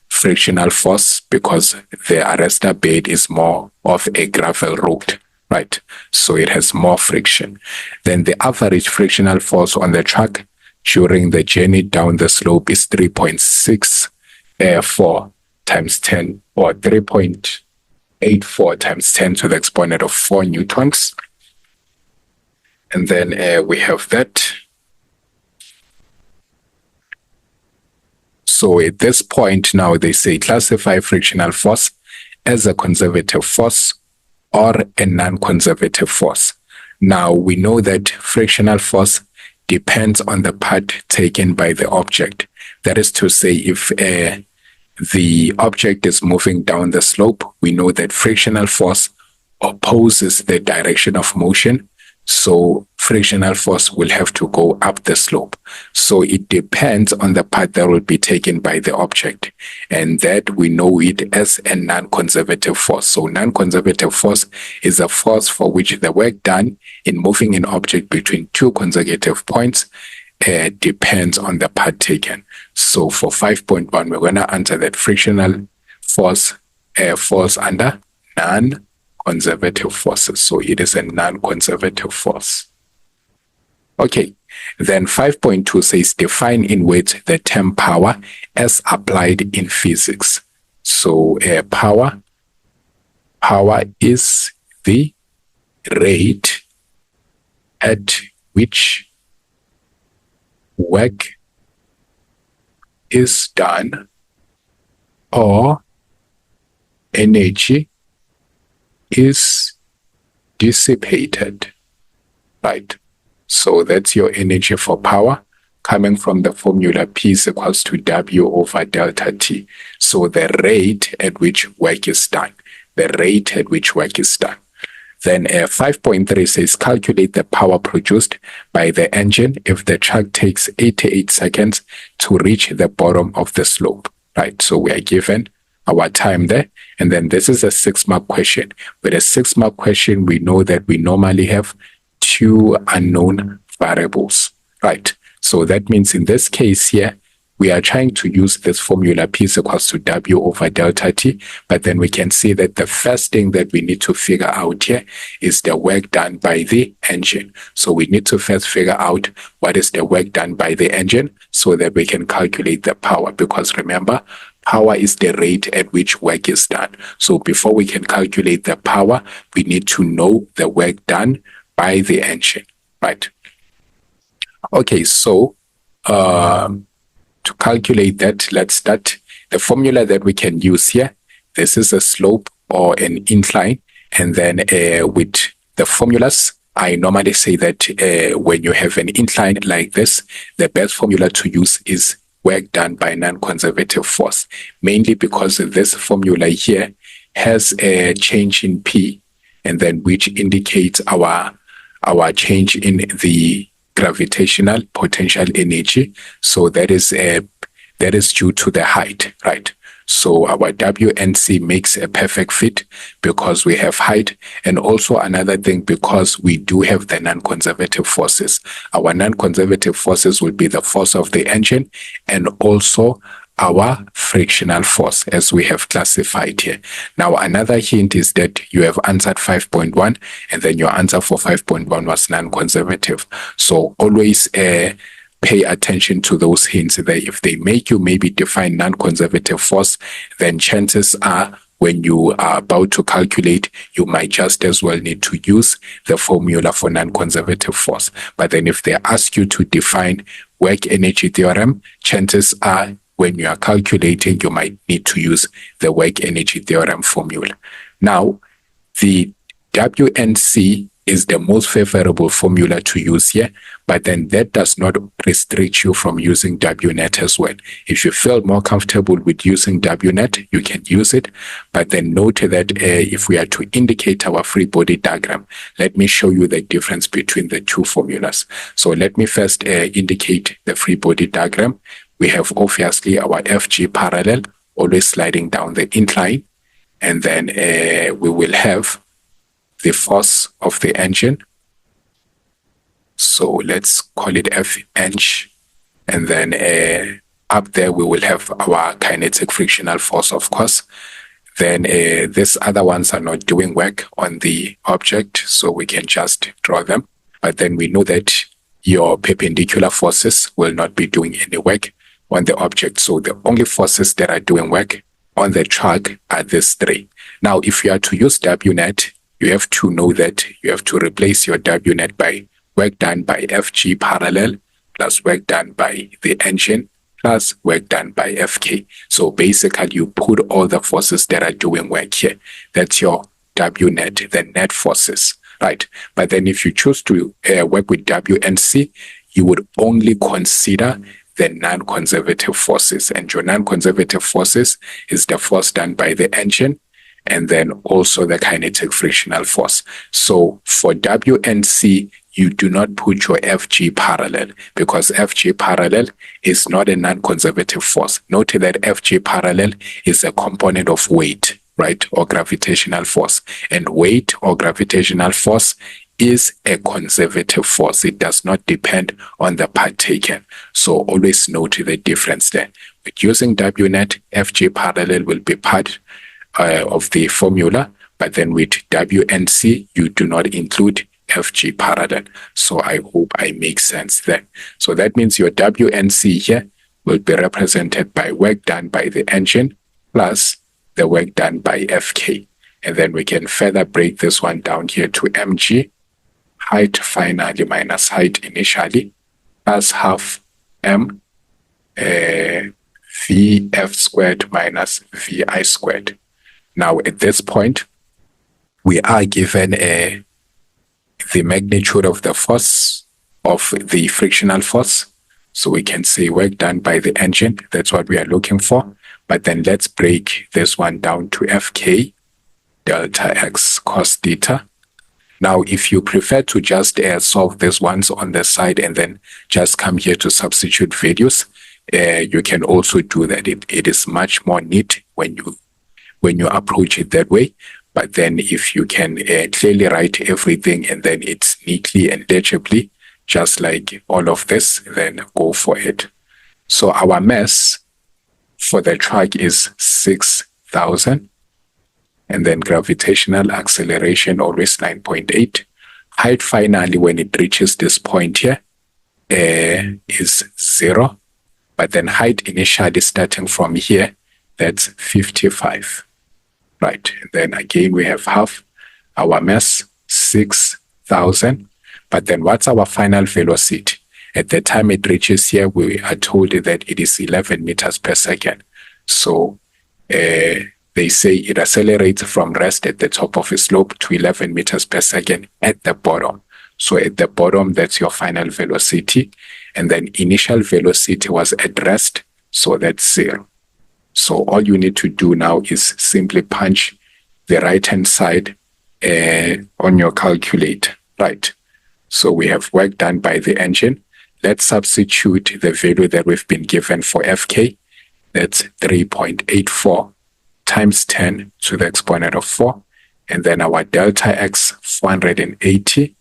frictional force, because the arrestor bed is more of a gravel road, right? So it has more friction. Then the average frictional force on the truck during the journey down the slope is 3.64 times 10, or 3.84 times 10 to the exponent of 4 newtons. And then we have that. So at this point now, they say classify frictional force as a conservative force or a non-conservative force. Now we know that frictional force depends on the part taken by the object. That is to say, if the object is moving down the slope, we know that frictional force opposes the direction of motion. So frictional force will have to go up the slope. So it depends on the path that will be taken by the object. And that we know it as a non-conservative force. So non-conservative force is a force for which the work done in moving an object between two consecutive points depends on the path taken. So for 5.1, we're going to answer that frictional force falls under non-conservative forces. So it is a non-conservative force. Okay, then 5.2 says define in words the term power as applied in physics. So power is the rate at which work is done or energy is dissipated, right? So that's your energy for power coming from the formula P is equals to W over delta T. So the rate at which work is done, the rate at which work is done. Then 5.3 says calculate the power produced by the engine if the truck takes 88 seconds to reach the bottom of the slope, right? So we are given our time there. And then this is a 6-mark question. With a 6-mark question, we know that we normally have two unknown variables, right? So that means in this case here, we are trying to use this formula P is equals to W over delta T, but then we can see that the first thing that we need to figure out here is the work done by the engine. So we need to first figure out what is the work done by the engine so that we can calculate the power, because remember, power is the rate at which work is done. So before we can calculate the power, we need to know the work done by the engine, right? Okay, so to calculate that, let's start. The formula that we can use here, this is a slope or an incline. And then with the formulas, I normally say that when you have an incline like this, the best formula to use is work done by non-conservative force, mainly because this formula here has a change in P, and then which indicates our change in the gravitational potential energy. So that is due to the height, right? So our WNC makes a perfect fit because we have height, and also another thing, because we do have the non-conservative forces. Our non-conservative forces will be the force of the engine and also our frictional force, as we have classified here. Now, another hint is that you have answered 5.1, and then your answer for 5.1 was non-conservative. So always pay attention to those hints there. If they make you maybe define non-conservative force, then chances are when you are about to calculate, you might just as well need to use the formula for non-conservative force. But then if they ask you to define work energy theorem, chances are when you are calculating, you might need to use the work energy theorem formula. Now, the WNC is the most favorable formula to use here, but then that does not restrict you from using WNet as well. If you feel more comfortable with using WNet, you can use it, but then note that if we are to indicate our free body diagram, let me show you the difference between the two formulas. So let me first indicate the free body diagram. We have obviously our FG parallel, always sliding down the incline. and then we will have the force of the engine. So let's call it Fng, and then up there we will have our kinetic frictional force, of course. Then these other ones are not doing work on the object, so we can just draw them. But then we know that your perpendicular forces will not be doing any work on the object. So the only forces that are doing work on the track are these three. Now, if you are to use W net, you have to know that you have to replace your W net by work done by Fg parallel plus work done by the engine plus work done by Fk. So basically, you put all the forces that are doing work here. That's your W net, the net forces, right? But then if you choose to work with W and C, you would only consider the non-conservative forces. And your non-conservative forces is the force done by the engine and then also the kinetic frictional force. So for W and C, you do not put your Fg parallel because Fg parallel is not a non-conservative force. Note that Fg parallel is a component of weight, right, or gravitational force. And weight or gravitational force is a conservative force. It does not depend on the part taken. So always note the difference there. With using W net, Fg parallel will be part of the formula, but then with W and C, you do not include Fg parallel. So I hope I make sense there. So that means your W and C here will be represented by work done by the engine plus the work done by Fk. And then we can further break this one down here to mg, height finally minus height initially, plus half m Vf squared minus Vi squared. Now at this point, we are given the magnitude of the force of the frictional force. So we can say work done by the engine. That's what we are looking for. But then let's break this one down to Fk delta x cos theta. Now, if you prefer to just solve these ones on the side and then just come here to substitute values, you can also do that. It is much more neat when you approach it that way. But then if you can clearly write everything and then it's neatly and legibly, just like all of this, then go for it. So our mass for the track is 6,000. And then gravitational acceleration always 9.8. Height finally, when it reaches this point here, is 0. But then height initially starting from here, that's 55. Right, and then again we have half our mass, 6,000. But then what's our final velocity? At the time it reaches here, we are told that it is 11 meters per second. So they say it accelerates from rest at the top of a slope to 11 meters per second at the bottom. So at the bottom, that's your final velocity. And then initial velocity was at rest, so that's 0. So all you need to do now is simply punch the right-hand side on your calculator, right? So we have work done by the engine. Let's substitute the value that we've been given for Fk. That's 3.84 times 10 to the exponent of 4. And then our delta x, 480.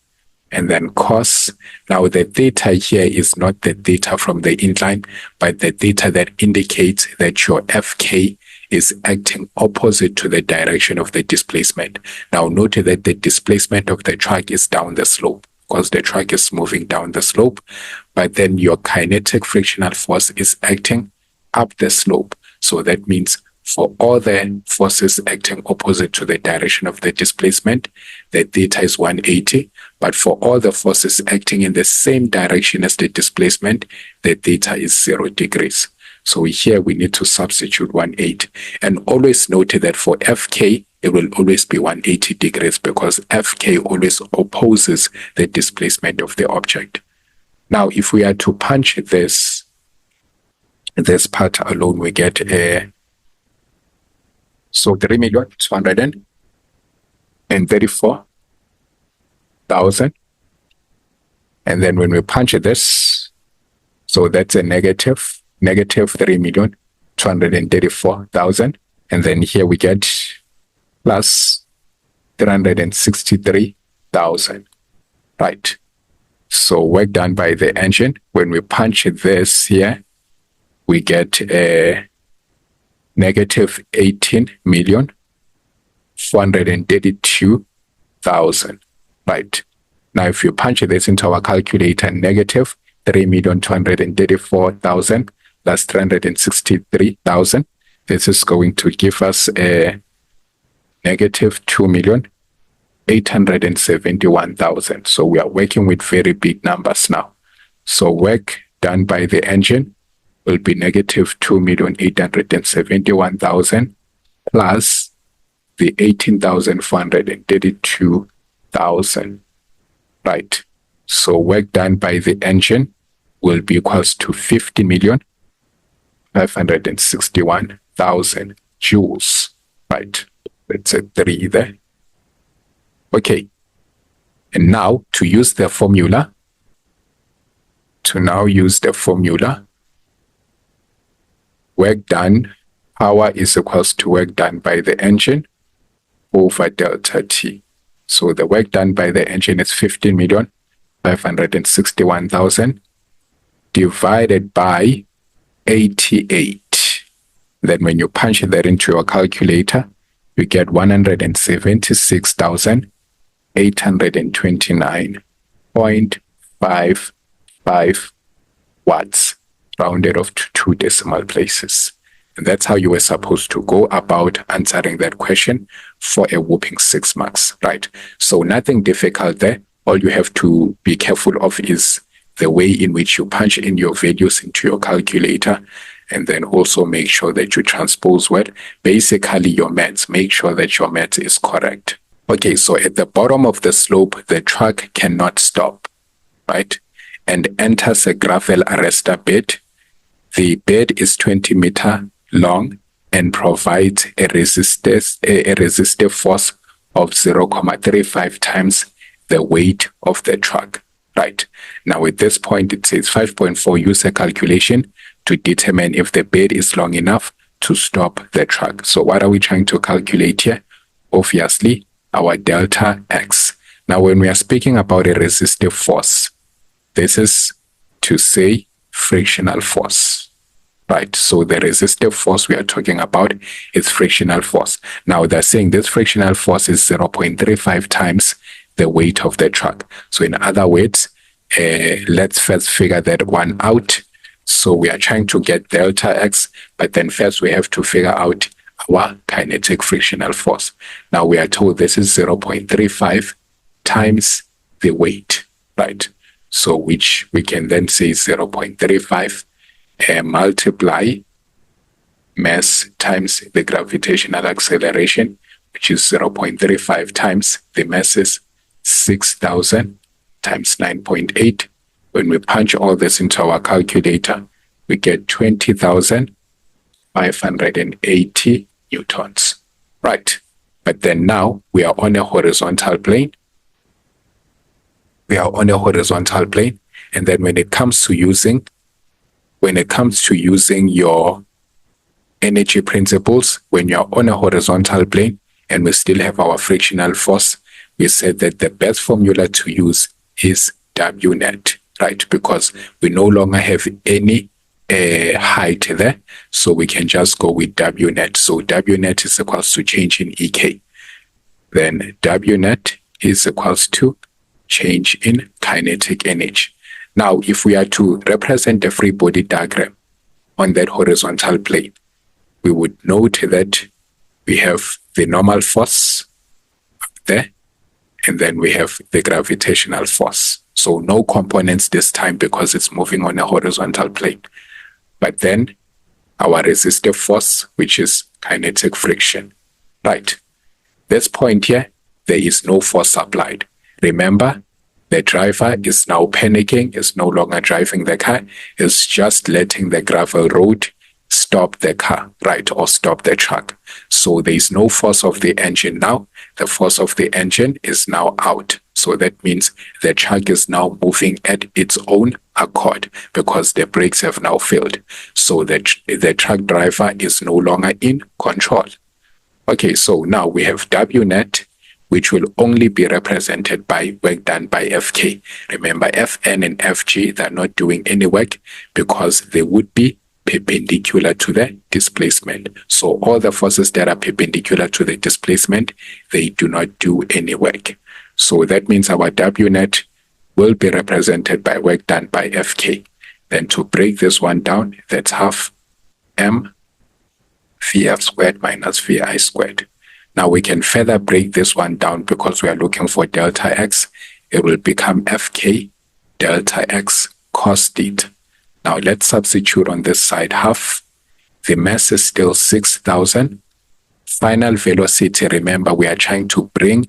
And then cos. Now the theta here is not the theta from the incline, but the theta that indicates that your Fk is acting opposite to the direction of the displacement. Now note that the displacement of the track is down the slope because the track is moving down the slope, but then your kinetic frictional force is acting up the slope. So that means for all the forces acting opposite to the direction of the displacement, the theta is 180. But for all the forces acting in the same direction as the displacement, the theta is 0 degrees. So here we need to substitute 180. And always note that for Fk, it will always be 180 degrees because Fk always opposes the displacement of the object. Now, if we are to punch this part alone, we get 3,234,000. And then when we punch this, so that's a negative 3,234,000. And then here we get plus 363,000, right? So work done by the engine. When we punch this here, we get a negative 18,432,000, right? Now, if you punch this into our calculator, negative 3,234,000 plus 363,000, this is going to give us a negative 2,871,000. So we are working with very big numbers now. So work done by the engine will be negative 2,871,000 plus the 18,432,000, right? So work done by the engine will be equals to 50,561,000 joules, right? That's a 3 there. Okay. And now to use the formula, work done, power is equals to work done by the engine over delta T. So the work done by the engine is 15,561,000 divided by 88. Then when you punch that into your calculator, you get 176,829.55 watts, rounded off to 2 decimal places. And that's how you were supposed to go about answering that question for a whopping 6 marks, right? So nothing difficult there. All you have to be careful of is the way in which you punch in your values into your calculator, and then also make sure that you transpose well. Basically, your maths, make sure that your maths is correct. Okay, so at the bottom of the slope, the truck cannot stop, right? And enters a gravel arrestor bed. The bed is 20 meter long and provides a resistive force of 0.35 times the weight of the truck, right? Now at this point, it says 5.4, use a calculation to determine if the bed is long enough to stop the truck. So what are we trying to calculate here? Obviously, our delta X. Now, when we are speaking about a resistive force, this is to say frictional force, right? So the resistive force we are talking about is frictional force. Now, they're saying this frictional force is 0.35 times the weight of the truck. So in other words, let's first figure that one out. So we are trying to get delta X, but then first we have to figure out our kinetic frictional force. Now we are told this is 0.35 times the weight, right? So which we can then say 0.35 multiply mass times the gravitational acceleration, which is 0.35 times the mass is 6,000 times 9.8. When we punch all this into our calculator, we get 20,580 newtons, right? But then now we are on a horizontal plane. And then when it comes to using your energy principles, when you're on a horizontal plane and we still have our frictional force, we said that the best formula to use is W net, right? Because we no longer have any height there, so we can just go with W net. So W net is equals to change in EK. Then W net is equals to change in kinetic energy. Now, if we are to represent the free body diagram on that horizontal plane, we would note that we have the normal force up there, and then we have the gravitational force. So no components this time because it's moving on a horizontal plane. But then our resistive force, which is kinetic friction, right? This point here, there is no force applied. Remember, the driver is now panicking, is no longer driving the car, is just letting the gravel road stop the car, right, or stop the truck. So there is no force of the engine now. The force of the engine is now out. So that means the truck is now moving at its own accord because the brakes have now failed. So the truck driver is no longer in control. Okay, so now we have W net, which will only be represented by work done by Fk. Remember, Fn and Fg, they're not doing any work because they would be perpendicular to the displacement. So all the forces that are perpendicular to the displacement, they do not do any work. So that means our W net will be represented by work done by Fk. Then to break this one down, that's half m Vf squared minus Vi squared. Now we can further break this one down because we are looking for delta x. It will become Fk delta x cos theta. Now let's substitute on this side half. The mass is still 6,000. Final velocity, remember we are trying to bring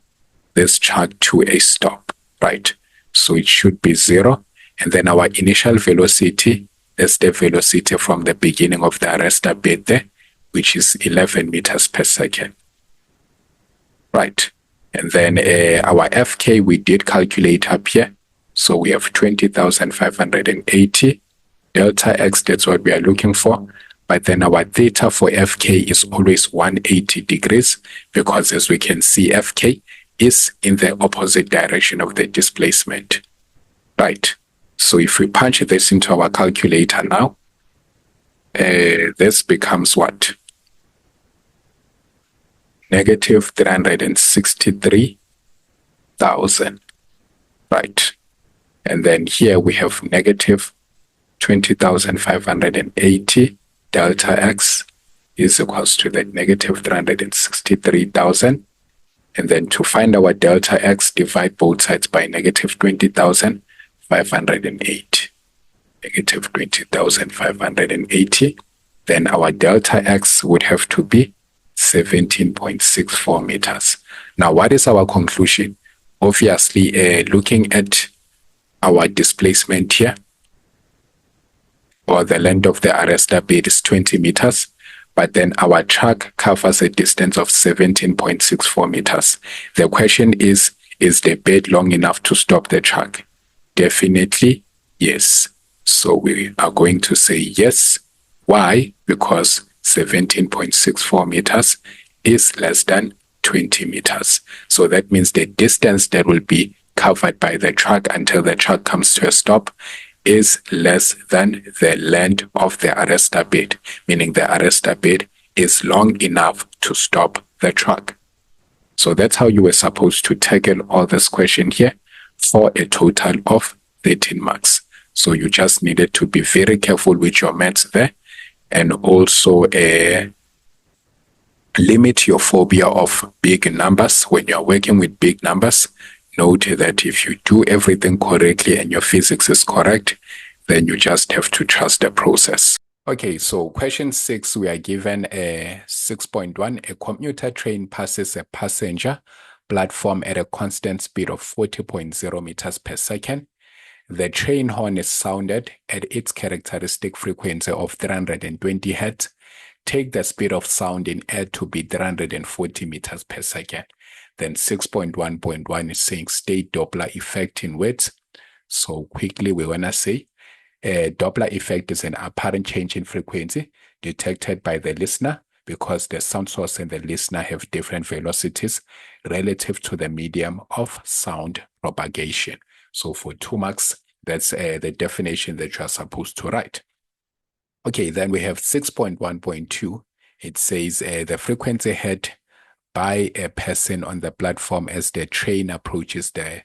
this chart to a stop, right? So it should be 0. And then our initial velocity, that's the velocity from the beginning of the arrestor bed there, which is 11 meters per second. Right. And then our Fk we did calculate up here. So we have 20,580. Delta x, that's what we are looking for. But then our theta for Fk is always 180 degrees because as we can see, Fk is in the opposite direction of the displacement. Right. So if we punch this into our calculator now, this becomes what? Negative 363,000, right? And then here we have negative 20,580 delta x is equals to the negative 363,000. And then to find our delta x, divide both sides by negative 20,580. Negative 20,580. Then our delta x would have to be 17.64 meters. Now, what is our conclusion? Obviously, looking at our displacement here, or the length of the arrestor bed is 20 meters, but then our track covers a distance of 17.64 meters. The question is the bed long enough to stop the track? Definitely, yes. So we are going to say yes. Why? Because 17.64 meters is less than 20 meters. So that means the distance that will be covered by the truck until the truck comes to a stop is less than the length of the arrestor bed, meaning the arrestor bed is long enough to stop the truck. So that's how you were supposed to tackle all this question here for a total of 13 marks. So you just needed to be very careful with your maths there, and also limit your phobia of big numbers. When you're working with big numbers, note that if you do everything correctly and your physics is correct, then you just have to trust the process. Okay, so question 6, we are given a 6.1. A commuter train passes a passenger platform at a constant speed of 40.0 meters per second. The train horn is sounded at its characteristic frequency of 320 Hz. Take the speed of sound in air to be 340 meters per second. Then 6.1.1 is saying state Doppler effect in width. So quickly we want to say a Doppler effect is an apparent change in frequency detected by the listener because the sound source and the listener have different velocities relative to the medium of sound propagation. So for 2 marks, that's the definition that you are supposed to write. Okay, then we have 6.1.2. It says the frequency heard by a person on the platform as the train approaches the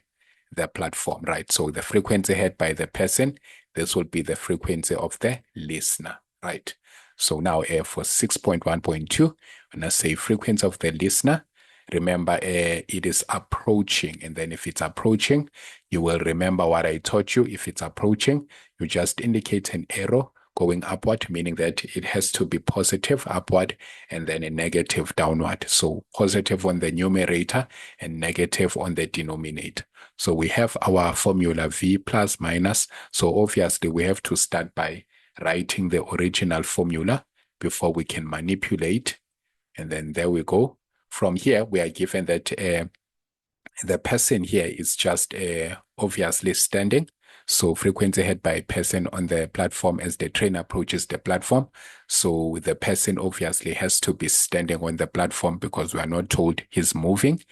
platform, right? So the frequency heard by the person, this will be the frequency of the listener, right? So now for 6.1.2, when I say frequency of the listener, remember it is approaching, and then if it's approaching, you will remember what I taught you. If it's approaching, you just indicate an arrow going upward, meaning that it has to be positive upward and then a negative downward. So positive on the numerator and negative on the denominator. So we have our formula V plus minus. So obviously we have to start by writing the original formula before we can manipulate. And then there we go. From here, we are given that the person here is just obviously standing. So frequency heard by a person on the platform as the train approaches the platform. So the person obviously has to be standing on the platform because we are not told he's moving.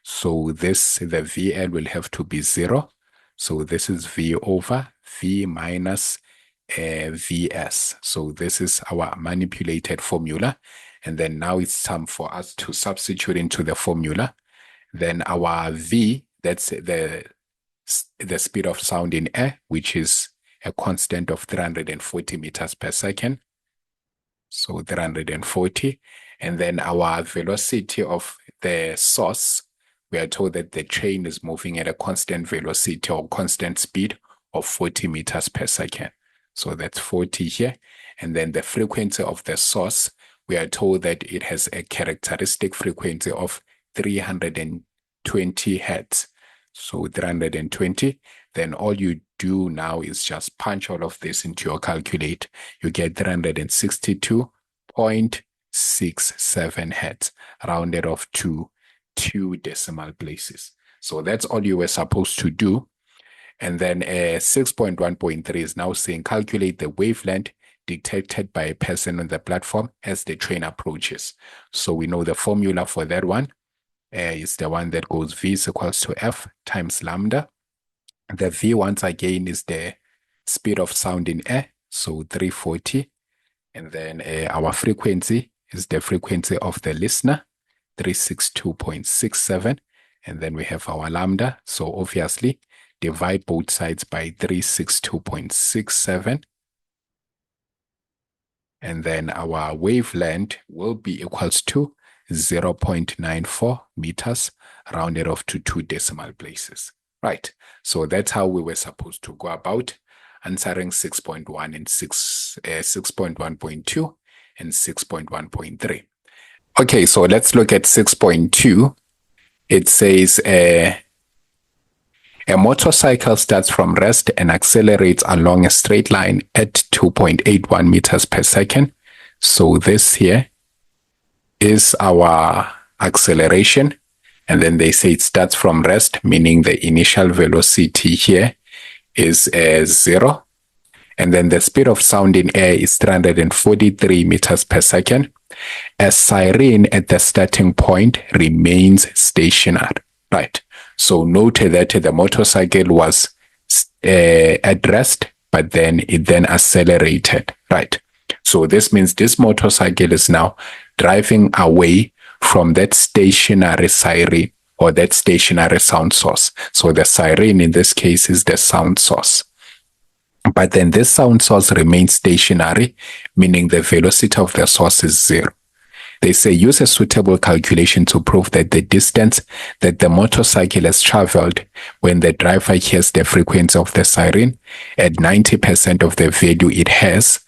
So the VL will have to be 0. So this is V over V minus Vs. So this is our manipulated formula. And then now it's time for us to substitute into the formula. Then our V, that's the speed of sound in air, which is a constant of 340 meters per second. So 340. And then our velocity of the source, we are told that the train is moving at a constant velocity or constant speed of 40 meters per second. So that's 40 here. And then the frequency of the source, we are told that it has a characteristic frequency of 320 hertz. So 320. Then all you do now is just punch all of this into your calculator. You get 362.67 hertz, rounded off to 2 decimal places. So that's all you were supposed to do. And then 6.1.3 is now saying calculate the wavelength detected by a person on the platform as the train approaches. So we know the formula for that one is the one that goes V is equals to F times lambda. The V once again is the speed of sound in air, so 340. And then our frequency is the frequency of the listener, 362.67. And then we have our lambda. So obviously, divide both sides by 362.67. And then our wavelength will be equals to 0.94 meters, rounded off to 2 decimal places. Right. So that's how we were supposed to go about answering 6.1 and 6.1.2 and 6.1.3. Okay, so let's look at 6.2. It says a motorcycle starts from rest and accelerates along a straight line at 2.81 meters per second. So this here is our acceleration. And then they say it starts from rest, meaning the initial velocity here is 0. And then the speed of sound in air is 343 meters per second. A siren at the starting point remains stationary. Right. So note that the motorcycle was at rest, but then it then accelerated. Right. So this means this motorcycle is now driving away from that stationary siren or that stationary sound source. So the siren in this case is the sound source. But then this sound source remains stationary, meaning the velocity of the source is 0. They say use a suitable calculation to prove that the distance that the motorcycle has traveled when the driver hears the frequency of the siren at 90% of the value it has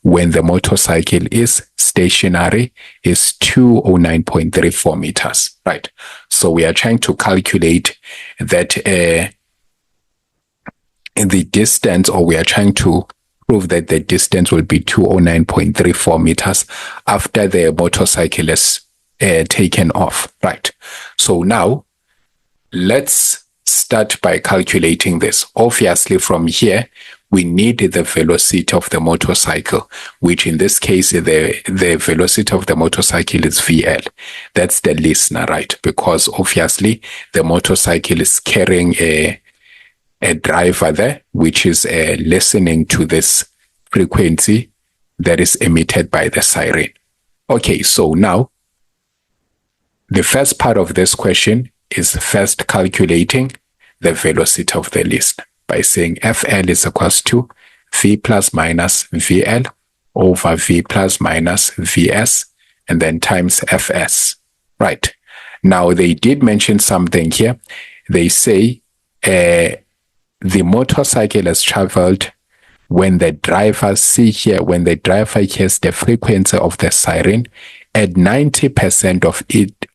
when the motorcycle is stationary is 209.34 meters, right? So we are trying to calculate that the distance, or we are trying to prove that the distance will be 209.34 meters after the motorcycle is taken off, right? So now let's start by calculating this. Obviously from here, we need the velocity of the motorcycle, which in this case, the velocity of the motorcycle is VL. That's the listener, right? Because obviously the motorcycle is carrying a driver there, which is listening to this frequency that is emitted by the siren. Okay, so now the first part of this question is first calculating the velocity of the listener by saying FL is equals to V plus minus VL over V plus minus VS and then times FS. Right. Now they did mention something here. They say the motorcycle has traveled when the driver hears the frequency of the siren at 90%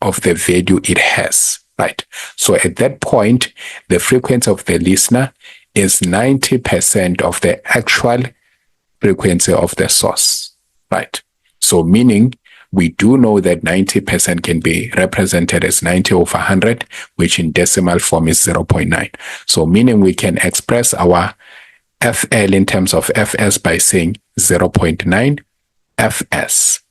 of the value it has. Right. So at that point, the frequency of the listener is 90% of the actual frequency of the source. Right. So meaning we do know that 90% can be represented as 90 over 100, which in decimal form is 0.9. So meaning we can express our FL in terms of Fs by saying 0.9 Fs.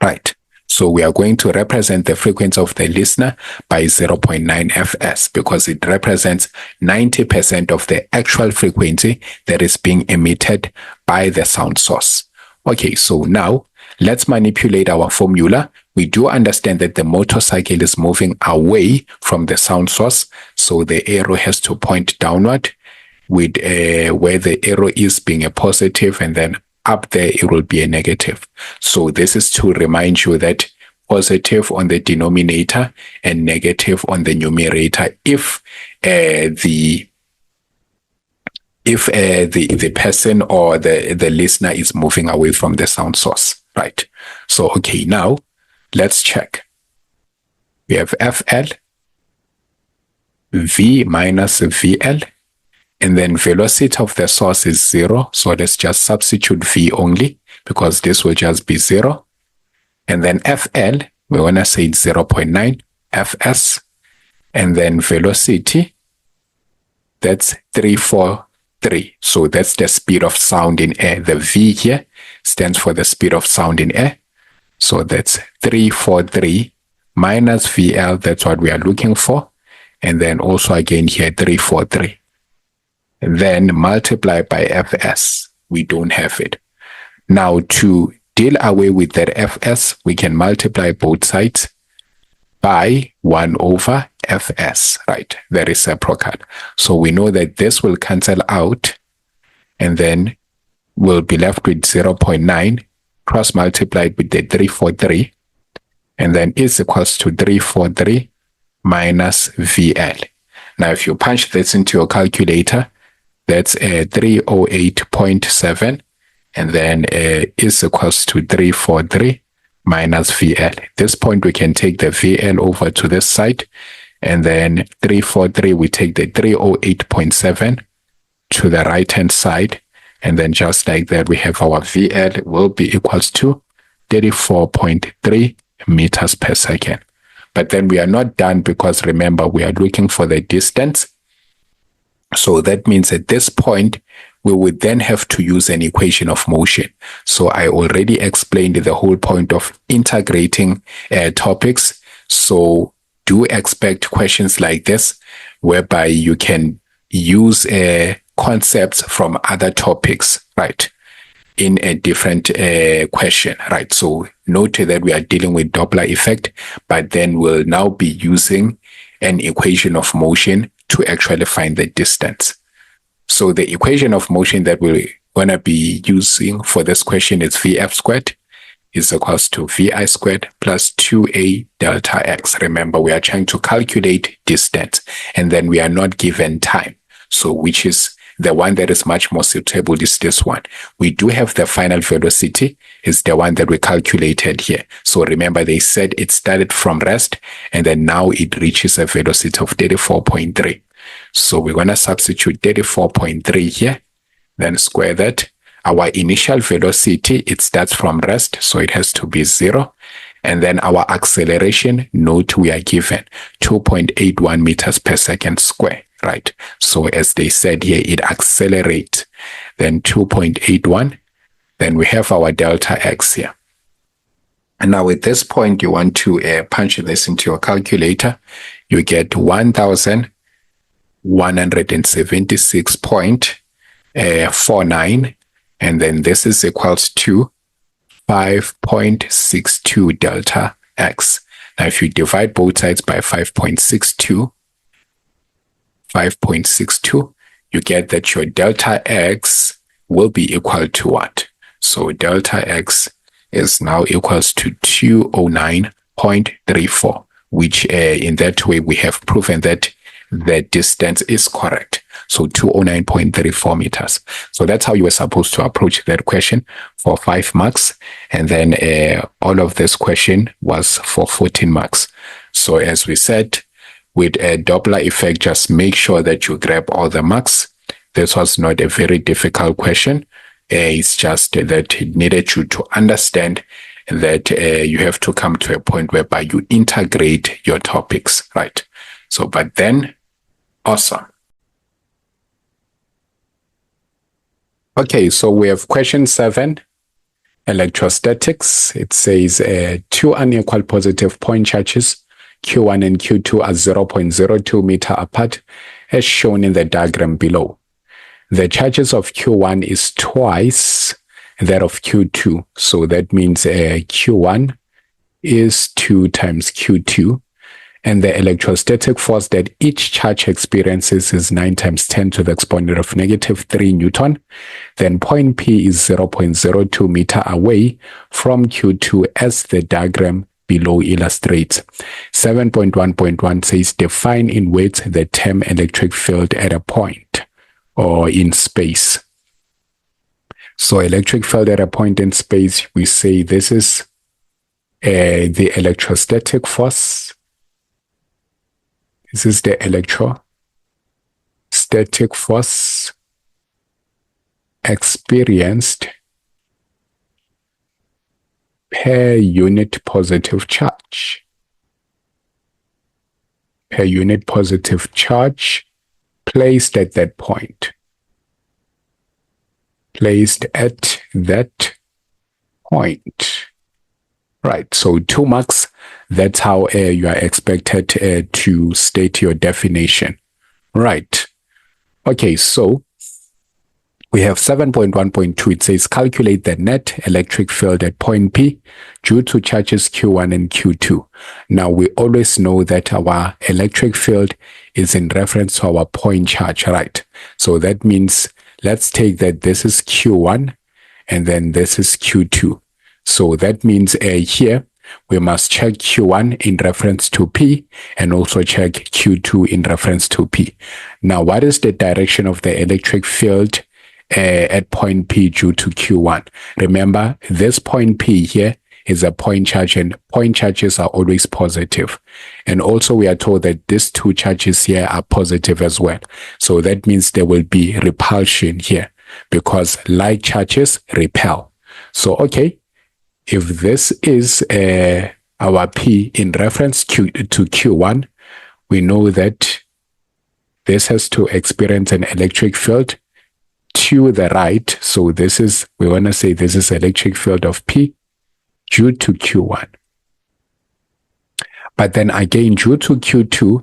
Right. So we are going to represent the frequency of the listener by 0.9 Fs because it represents 90% of the actual frequency that is being emitted by the sound source. Okay, so now let's manipulate our formula. We do understand that the motorcycle is moving away from the sound source, so the arrow has to point downward with where the arrow is being a positive, and then up there it will be a negative. So this is to remind you that positive on the denominator and negative on the numerator if the person or the listener is moving away from the sound source, right? So, okay, now let's check. We have FL, V minus VL, and then velocity of the source is 0. So let's just substitute V only because this will just be 0. And then FL, we want to say it's 0.9 Fs. And then velocity, that's 343. So that's the speed of sound in air. The V here stands for the speed of sound in air. So that's 343 minus VL. That's what we are looking for. And then also again here, 343. Then multiply by Fs. We don't have it. Now to deal away with that Fs, we can multiply both sides by 1 over Fs, right? The reciprocal. So we know that this will cancel out and then we'll be left with 0.9 cross multiplied with the 343 and then is equals to 343 minus VL. Now if you punch this into your calculator, that's 308.7 and then is equals to 343 minus VL. At this point, we can take the VL over to this side and then 343, we take the 308.7 to the right-hand side. And then just like that, we have our VL will be equals to 34.3 meters per second. But then we are not done because remember, we are looking for the distance. So that means at this point, we would then have to use an equation of motion. So I already explained the whole point of integrating topics. So do expect questions like this, whereby you can use concepts from other topics, right, in a different question, right? So note that we are dealing with Doppler effect, but then we'll now be using an equation of motion to actually find the distance. So the equation of motion that we're going to be using for this question is Vf squared is equals to Vi squared plus 2a delta x. Remember, we are trying to calculate distance and then we are not given time. So which is the one that is much more suitable is this one. We do have the final velocity is the one that we calculated here. So remember, they said it started from rest and then now it reaches a velocity of 34.3. So we're going to substitute 34.3 here, then square that. Our initial velocity, it starts from rest, so it has to be 0. And then our acceleration, note we are given 2.81 meters per second square, right? So as they said here, it accelerates, then 2.81. Then we have our delta x here. And now at this point, you want to punch this into your calculator. You get 1,176.49, and then this is equals to 5.62 delta x. Now, if you divide both sides by 5.62, you get that your delta x will be equal to what? So delta x is now equals to 209.34, which in that way we have proven that the distance is correct. So 209.34 meters. So that's how you were supposed to approach that question for 5 marks. And then all of this question was for 14 marks. So as we said, with a Doppler effect, just make sure that you grab all the marks. This was not a very difficult question. It's just that it needed you to understand that you have to come to a point whereby you integrate your topics, right? So, but then, awesome. Okay, so we have question 7, electrostatics. It says two unequal positive point charges, Q1 and Q2 are 0.02 meter apart, as shown in the diagram below. The charges of Q1 is twice that of Q2. So that means Q1 is 2 times Q2. And the electrostatic force that each charge experiences is 9 times 10 to the exponent of negative 3 Newton. Then point P is 0.02 meter away from Q2 as the diagram below illustrates. 7.1.1 says define in words the term electric field at a point or in space. So electric field at a point in space, we say this is the electrostatic force. This is the electrostatic force experienced per unit positive charge. Per unit positive charge placed at that point. Placed at that point. Right, so 2 marks. That's how you are expected to state your definition. Right. Okay, so we have 7.1.2. It says calculate the net electric field at point P due to charges Q1 and Q2. Now, we always know that our electric field is in reference to our point charge, right? So that means let's take that this is Q1 and then this is Q2. So that means here we must check Q1 in reference to P and also check Q2 in reference to P. Now, what is the direction of the electric field at point P due to Q1? Remember, this point P here is a point charge, and point charges are always positive. And also we are told that these 2 charges here are positive as well. So that means there will be repulsion here because like charges repel. So, okay. If this is our P in reference to Q1, we know that this has to experience an electric field to the right. So this is, we want to say this is electric field of P due to Q1. But then again, due to Q2,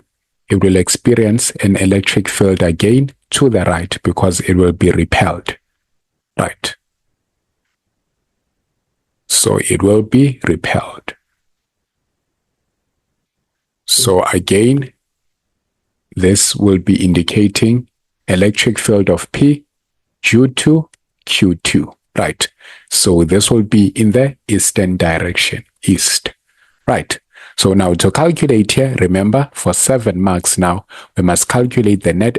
it will experience an electric field again to the right because it will be repelled. Right. So it will be repelled. So again, this will be indicating electric field of P due to Q2, right? So this will be in the eastern direction, east, right? So now to calculate here, remember for 7 marks now, we must calculate the net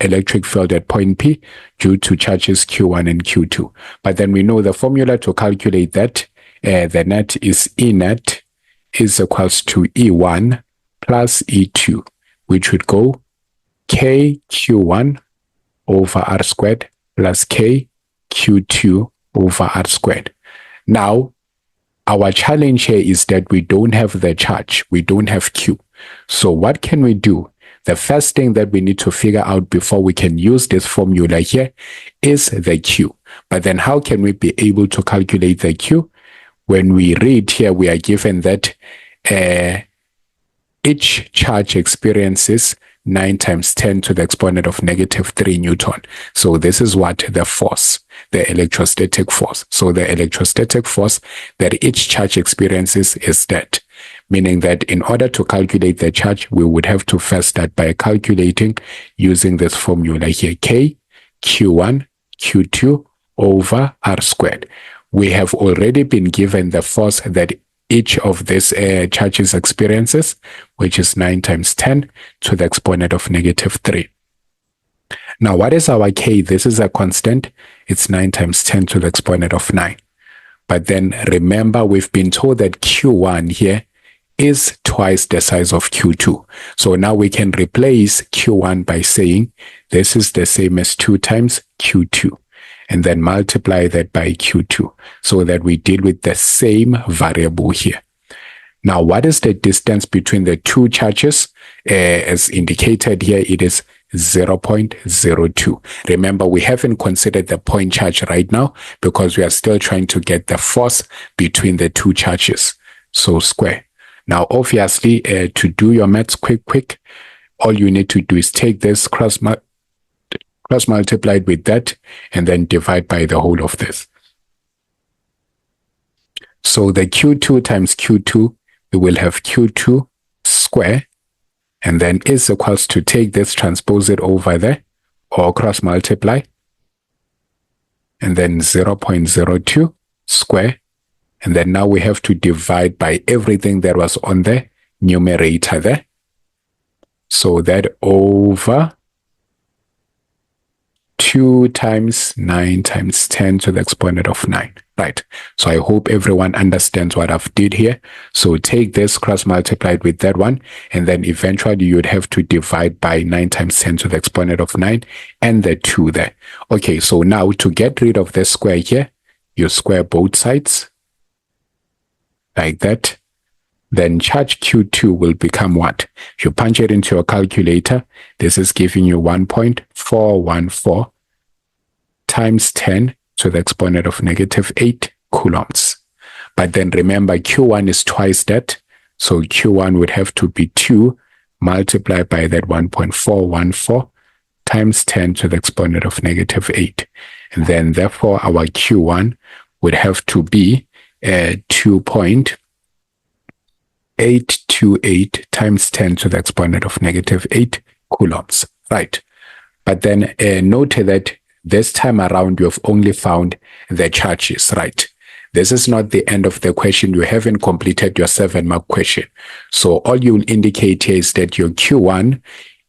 electric field at point P due to charges Q1 and Q2. But then we know the formula to calculate that, the net is E net is equals to E1 plus E2, which would go K Q1 over R squared plus K Q2 over R squared. Now, our challenge here is that we don't have the charge. We don't have Q. So what can we do? The first thing that we need to figure out before we can use this formula here is the Q. But then how can we be able to calculate the Q? When we read here, we are given that each charge experiences 9 times 10 to the exponent of negative 3 Newton. So this is what the force, the electrostatic force. So the electrostatic force that each charge experiences is that. Meaning that in order to calculate the charge, we would have to first start by calculating using this formula here, K, Q1, Q2 over R squared. We have already been given the force that each of these charges experiences, which is 9 times 10 to the exponent of negative 3. Now, what is our K? This is a constant. It's 9 times 10 to the exponent of 9. But then remember, we've been told that Q1 here is twice the size of Q2. So now we can replace Q1 by saying this is the same as 2 times Q2. And then multiply that by Q2 so that we deal with the same variable here. Now, what is the distance between the 2 charges? As indicated here, it is 0.02. Remember, we haven't considered the point charge right now because we are still trying to get the force between the two charges. So square. Now, obviously, to do your maths quick, all you need to do is take this cross multiplied with that and then divide by the whole of this. So the Q2 times Q2, we will have Q2 square, and then is equals to take this, transpose it over there, or cross multiply, and then 0.02 square, and then now we have to divide by everything that was on the numerator there. So that over 2 times 9 times 10 to the exponent of 9. Right. So I hope everyone understands what I've did here. So take this cross multiplied with that one, and then eventually you'd have to divide by 9 times 10 to the exponent of 9 and the 2 there. Okay, so now to get rid of the square here, you square both sides like that. Then charge Q2 will become what? If you punch it into your calculator, this is giving you 1.414 times 10 to the exponent of negative 8 coulombs. But then remember, Q1 is twice that, so Q1 would have to be 2 multiplied by that 1.414 times 10 to the exponent of negative 8. And then therefore our Q1 would have to be 2.828 times 10 to the exponent of negative 8 coulombs. Right. But then note that this time around, you've only found the charges, right? This is not the end of the question. You haven't completed your 7-mark question. So all you'll indicate here is that your Q1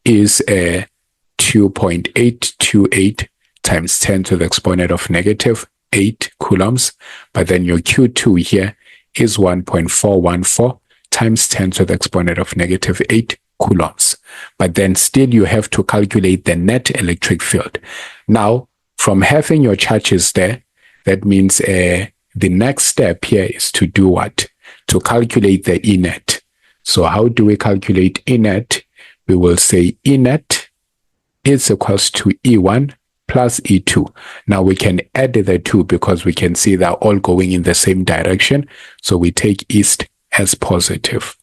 is 2.828 times 10 to the exponent of negative 8 coulombs. But then your Q2 here is 1.414 times 10 to the exponent of negative 8 coulombs. But then still you have to calculate the net electric field. Now, from having your charges there, that means the next step here is to do what? To calculate the E net. So how do we calculate E net? We will say E net is equals to E1 plus E2. Now we can add the two because we can see they're all going in the same direction. So we take east as positive,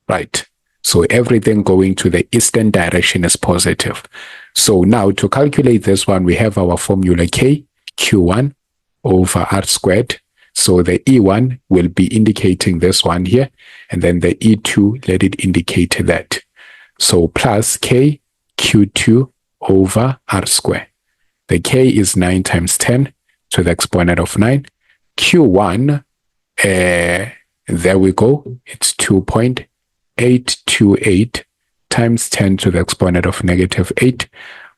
right? So everything going to the eastern direction is positive. So now to calculate this one, we have our formula K, Q1 over R squared. So the E1 will be indicating this one here, and then the E2, let it indicate that. So plus K, Q2 over R squared. The K is 9 times 10 to the exponent of 9. Q1, there we go, it's 2.828 times 10 to the exponent of negative 8.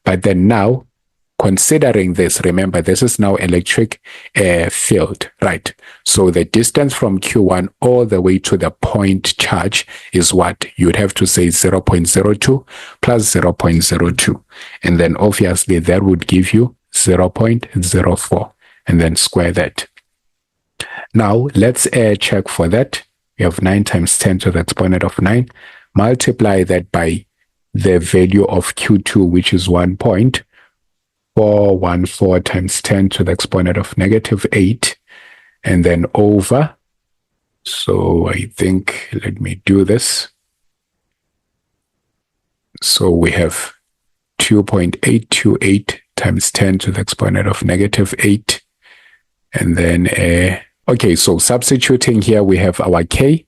But then now, considering this, remember, this is now electric field, right? So the distance from Q1 all the way to the point charge is what? You'd have to say 0.02 plus 0.02. And then obviously that would give you 0.04, and then square that. Now let's check for that. We have 9 times 10 to the exponent of 9. Multiply that by the value of Q2, which is 1.414 times 10 to the exponent of negative 8, and then over. So I think, let me do this. So we have 2.828 times 10 to the exponent of negative 8. And then, okay, so substituting here, we have our K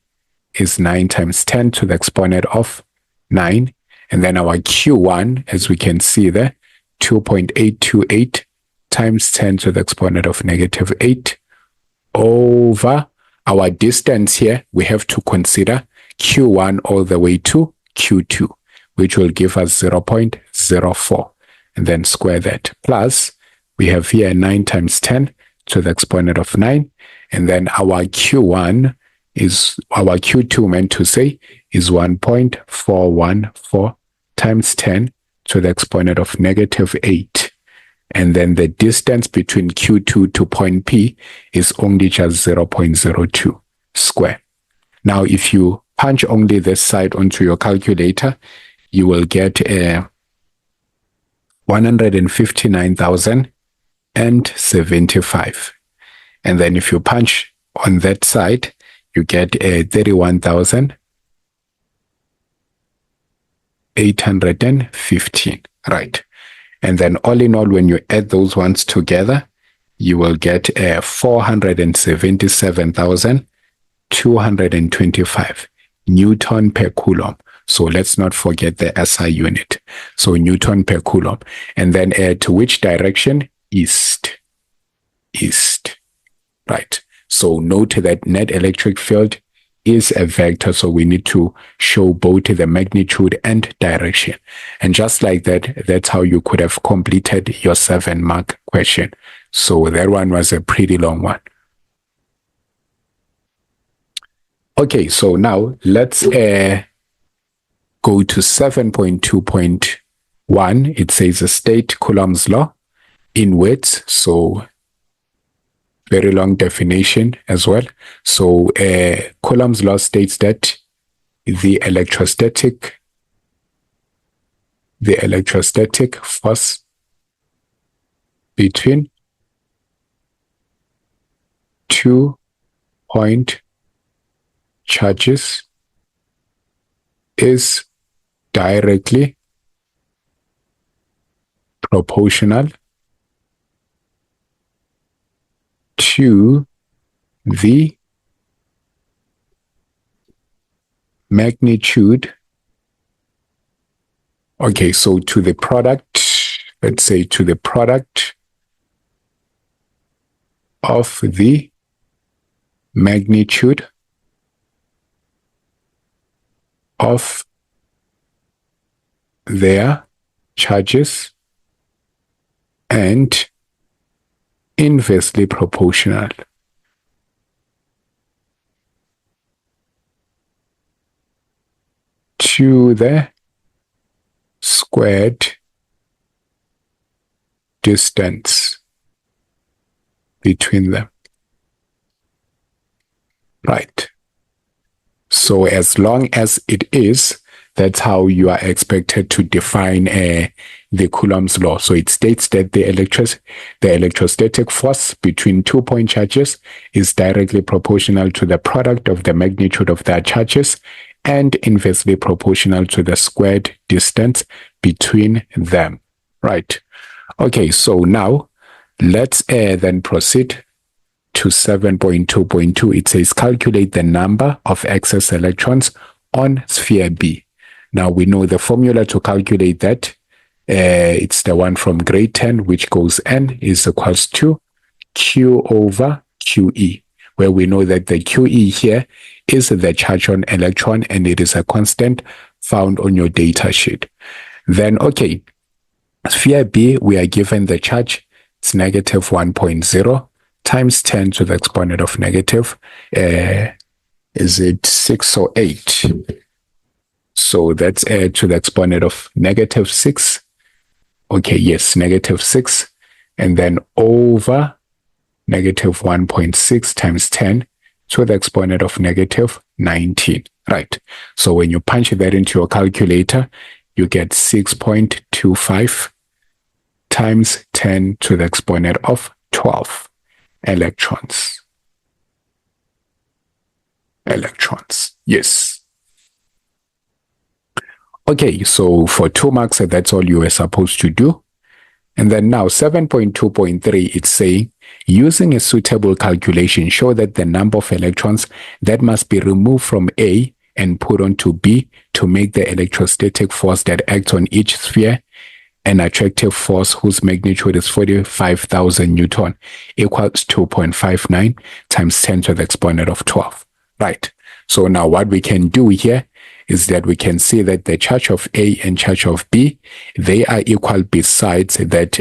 is 9 times 10 to the exponent of 9. And then our Q1, as we can see there, 2.828 times 10 to the exponent of negative 8 over our distance here. We have to consider Q1 all the way to Q2, which will give us 0.04, and then square that. Plus, we have here 9 times 10 to the exponent of 9, and then our Q1 is, our Q2 meant to say, is 1.414 times 10 to the exponent of negative 8. And then the distance between Q2 to point P is only just 0.02 square. Now, if you punch only this side onto your calculator, you will get 159,075. And then if you punch on that side, you get 31,815, right? And then all in all, when you add those ones together, you will get 477,225 Newton per Coulomb. So let's not forget the SI unit. So Newton per Coulomb. And then to which direction? East. East. Right. So note that net electric field is a vector, so we need to show both the magnitude and direction. And just like that, that's how you could have completed your 7-mark question. So that one was a pretty long one. Okay, so now let's go to 7.2.1. It says state Coulomb's law in words. So very long definition as well. So Coulomb's law states that the electrostatic force between 2 point charges is directly proportional to the magnitude. Okay, so to the product, let's say to the product of the magnitude of their charges and inversely proportional to the squared distance between them. Right. So as long as it is, that's how you are expected to define the Coulomb's law. So it states that the electrostatic force between 2 point charges is directly proportional to the product of the magnitude of their charges and inversely proportional to the squared distance between them. Right. Okay, so now let's then proceed to 7.2.2. It says calculate the number of excess electrons on sphere B. Now we know the formula to calculate that. It's the one from grade 10, which goes N is equals to Q over QE, where we know that the QE here is the charge on electron and it is a constant found on your data sheet. Then, okay, sphere B, we are given the charge. It's negative 1.0 times 10 to the exponent of negative, is it 6 or 8? So that's to the exponent of negative 6. Okay, yes, negative 6. And then over negative 1.6 times 10 to the exponent of negative 19. Right. So when you punch that into your calculator, you get 6.25 times 10 to the exponent of 12 electrons. Yes. Okay, so for 2 marks, that's all you were supposed to do. And then now 7.2.3, it's saying, using a suitable calculation, show that the number of electrons that must be removed from A and put onto B to make the electrostatic force that acts on each sphere an attractive force whose magnitude is 45,000 Newton equals 2.59 times 10 to the exponent of 12. Right. So now what we can do here is that we can see that the charge of A and charge of B, they are equal besides that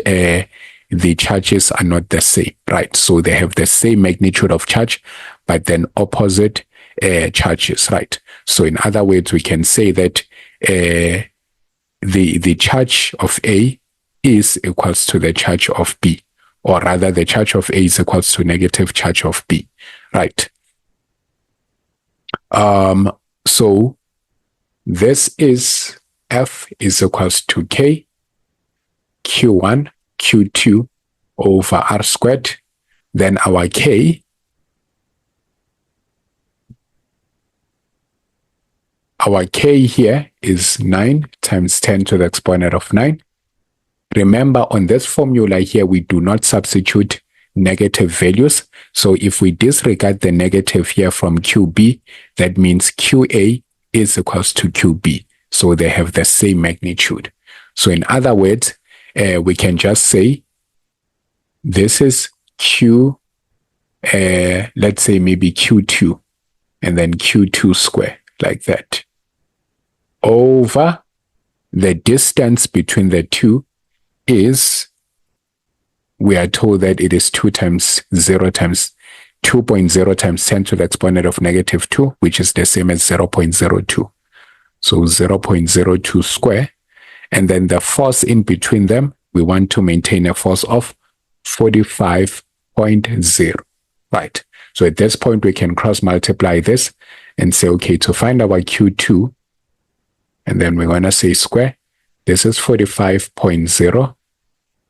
the charges are not the same, right? So they have the same magnitude of charge, but then opposite charges, right? So in other words, we can say that the charge of A is equals to the charge of B, or rather the charge of A is equals to negative charge of B, right? So this is F is equals to K Q1, Q2 over R squared. Then our K, here is 9 times 10 to the exponent of 9. Remember, on this formula here, we do not substitute negative values. So if we disregard the negative here from QB, that means QA is equals to QB. So they have the same magnitude. So in other words, we can just say this is Q, let's say maybe Q2, and then Q2 square, like that, over the distance between the two is, we are told that it is 2 times 0 times 2.0 times 10 to the exponent of negative 2, which is the same as 0.02. So 0.02 square. And then the force in between them, we want to maintain a force of 45.0. Right. So at this point, we can cross multiply this and say, okay, to find our Q2, and then we're going to say square. This is 45.0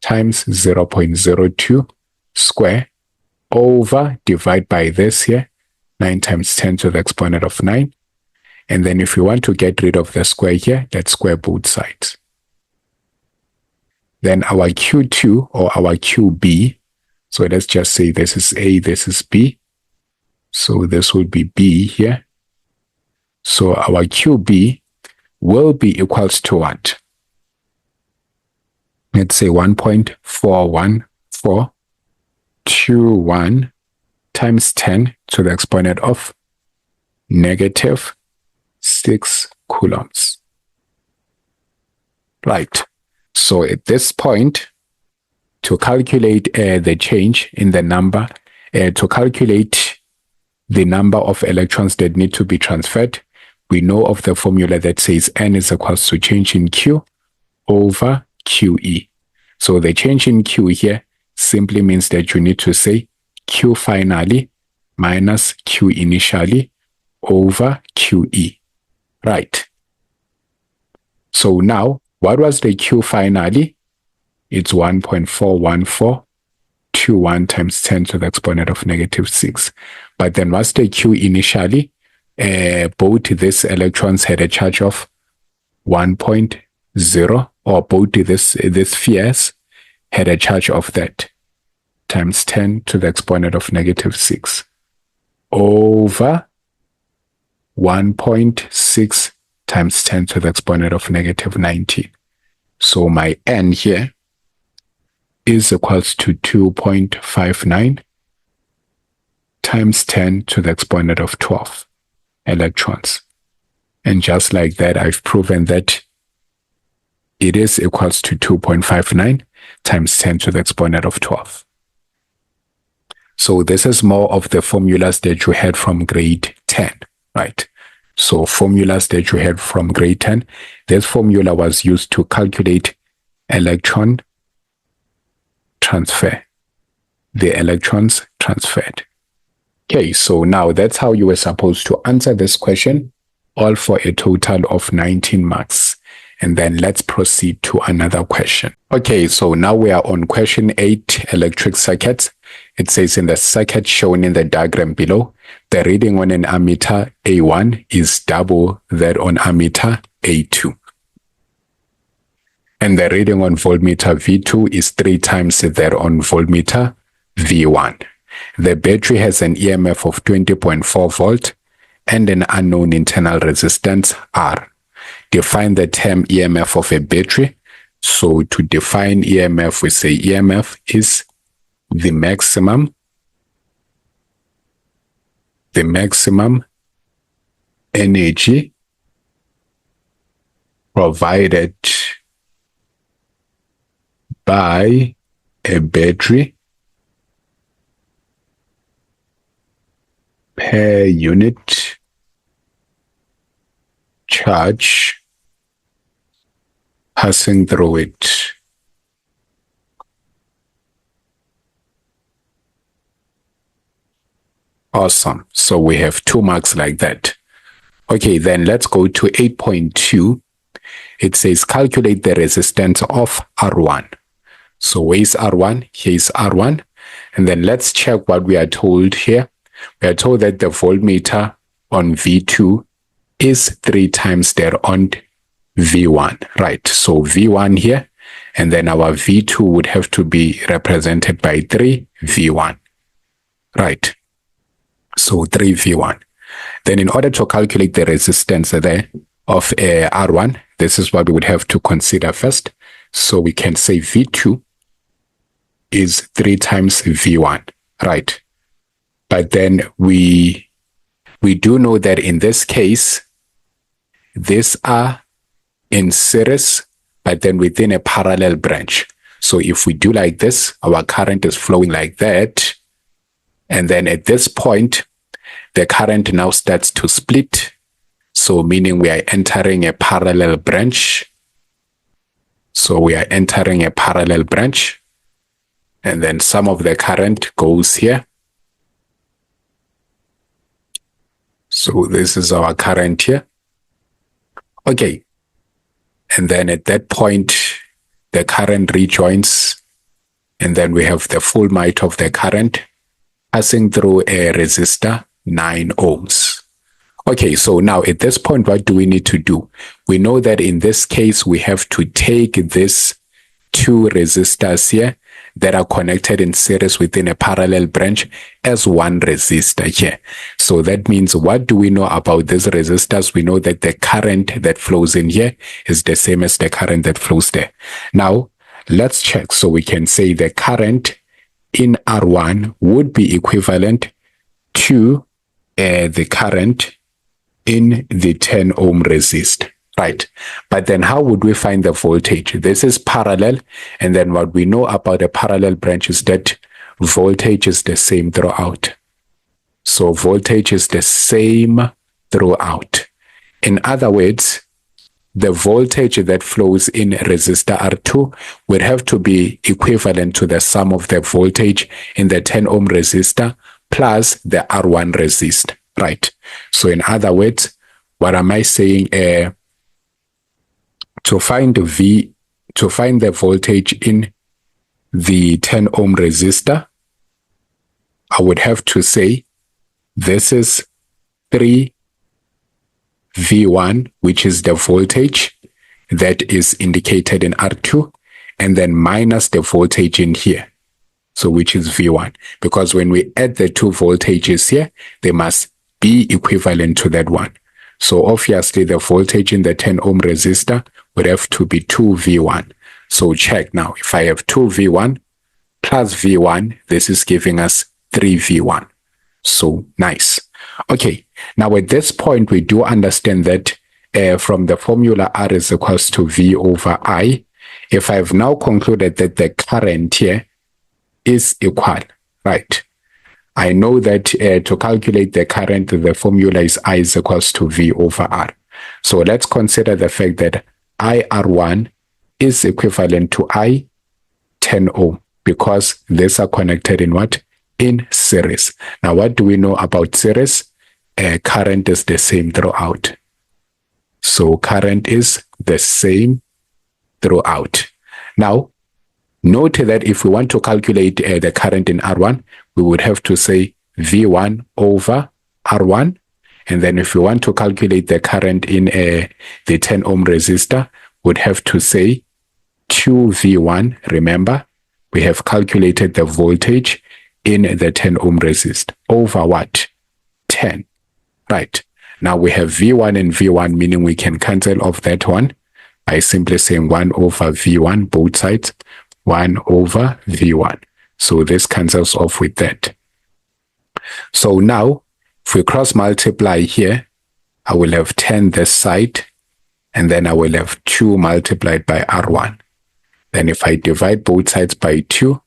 times 0.02 square over, divide by this here, 9 times 10 to the exponent of 9. And then if you want to get rid of the square here, let's square both sides. Then our Q2 or our QB, so let's just say this is A, this is B. So this will be B here. So our QB will be equals to what? Let's say 1.41421 times 10 to the exponent of negative 6 coulombs. Right. So at this point, to calculate the change in the number, to calculate the number of electrons that need to be transferred, we know of the formula that says N is equals to change in Q over QE. So the change in Q here simply means that you need to say Q finally minus Q initially over QE. Right. So now, what was the Q finally? It's 1.41421 times 10 to the exponent of negative 6. But then what's the Q initially? Both these electrons had a charge of 1.0, or both these spheres had a charge of that, times 10 to the exponent of negative 6 over 1.6 times 10 to the exponent of negative 19. So my N here is equals to 2.59 times 10 to the exponent of 12 electrons. And just like that, I've proven that it is equals to 2.59 times 10 to the exponent of 12. So this is more of the formulas that you had from grade 10, right? So formulas that you had from grade 10, this formula was used to calculate electron transfer, the electrons transferred. Okay, so now that's how you were supposed to answer this question, all for a total of 19 marks. And then let's proceed to another question. Okay, so now we are on question 8, electric circuits. It says in the circuit shown in the diagram below, the reading on an ammeter A1 is double that on ammeter A2. And the reading on voltmeter V2 is 3 times that on voltmeter V1. The battery has an EMF of 20.4 volt and an unknown internal resistance R. Define the term EMF of a battery. So to define EMF, we say EMF is the maximum energy provided by a battery per unit charge passing through it. Awesome. So we have 2 marks like that. Okay, then let's go to 8.2. It says calculate the resistance of R1. So where is R1? Here is R1. And then let's check what we are told here. We are told that the voltmeter on V2 is 3 times there on V1, right? So V1 here, and then our V2 would have to be represented by 3 V1, right? So 3 V1. Then in order to calculate the resistance there of R1, this is what we would have to consider first. So we can say V2 is 3 times V1, right? But then we do know that in this case, these are in series, but then within a parallel branch. So if we do like this, our current is flowing like that. And then at this point, the current now starts to split. So meaning we are entering a parallel branch. So we are entering a parallel branch. And then some of the current goes here. So this is our current here. Okay. And then at that point, the current rejoins. And then we have the full might of the current passing through a resistor, 9 ohms. Okay, so now at this point, what do we need to do? We know that in this case, we have to take these 2 resistors here that are connected in series within a parallel branch as one resistor here. So that means, what do we know about these resistors? We know that the current that flows in here is the same as the current that flows there. Now, let's check. So we can say the current in R1 would be equivalent to the current in the 10 ohm resist, right? But then how would we find the voltage? This is parallel, and then what we know about the parallel branch is that voltage is the same throughout. So voltage is the same throughout. In other words, the voltage that flows in resistor R2 would have to be equivalent to the sum of the voltage in the 10 ohm resistor plus the R1 resist, right? So in other words, what am I saying? To find the voltage in the 10 ohm resistor, I would have to say this is 3 V1, which is the voltage that is indicated in R2, and then minus the voltage in here, so which is V1. Because when we add the 2 voltages here, they must be equivalent to that one. So obviously the voltage in the 10 ohm resistor would have to be 2 V1. So check now, if I have 2 V1 plus V1, this is giving us 3 V1. So nice. Okay, now at this point, we do understand that from the formula R is equals to V over I. If I've now concluded that the current here is equal, right? I know that to calculate the current, the formula is I is equals to V over R. So let's consider the fact that IR1 is equivalent to I 10 ohm because these are connected in what? In series. Now, what do we know about series? Current is the same throughout. So current is the same throughout. Now, note that if we want to calculate the current in R1, we would have to say V1 over R1. And then if we want to calculate the current in the 10 ohm resistor, we'd have to say 2V1. Remember, we have calculated the voltage in the 10 ohm resist over what? 10. Right. Now we have V1 and V1, meaning we can cancel off that one by simply saying 1 over V1, both sides, 1 over V1. So this cancels off with that. So now, if we cross multiply here, I will have 10 this side, and then I will have 2 multiplied by R1. Then if I divide both sides by 2,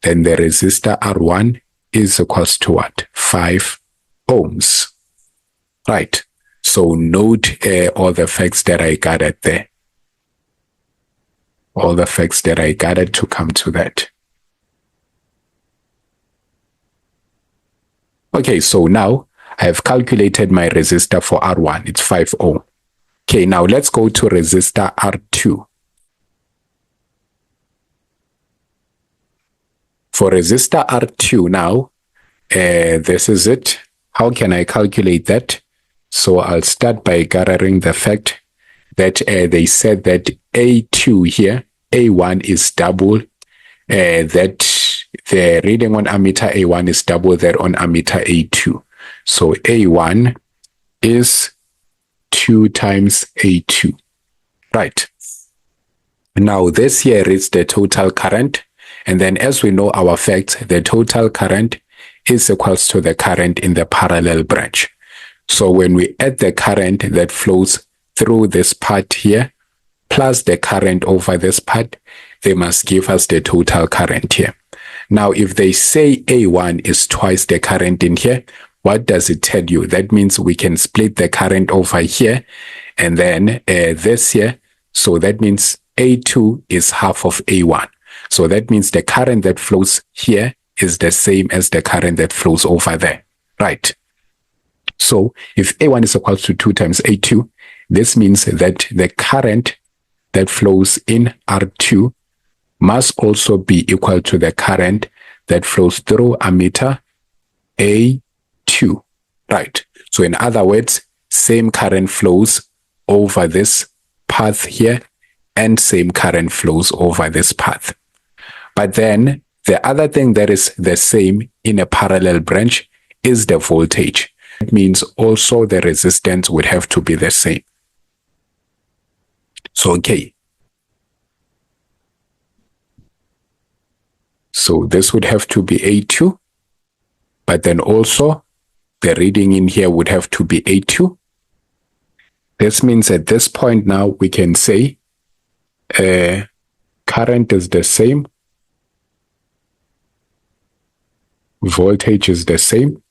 then the resistor R1 is equals to what? 5 ohms. Right. So note all the facts that I gathered there. All the facts that I gathered to come to that. Okay, so now I have calculated my resistor for R1. It's 5 ohm. Okay, now let's go to resistor R2. For resistor R2 now, this is it. How can I calculate that? So I'll start by gathering the fact that they said that A2 here, A1 is double, that the reading on ammeter A1 is double that on ammeter A2. So A1 is 2 times A2. Right. Now this here is the total current. And then as we know our fact, the total current is equals to the current in the parallel branch. So when we add the current that flows through this part here, plus the current over this part, they must give us the total current here. Now, if they say A1 is twice the current in here, what does it tell you? That means we can split the current over here and then this here. So that means A2 is half of A1. So that means the current that flows here is the same as the current that flows over there, right? So if A1 is equal to 2 times A2, this means that the current that flows in R2 must also be equal to the current that flows through ammeter A2, right? So in other words, same current flows over this path here and same current flows over this path. But then the other thing that is the same in a parallel branch is the voltage. It means also the resistance would have to be the same. So, okay. So this would have to be A2, but then also the reading in here would have to be A2. This means at this point now we can say current is the same, voltage is the same.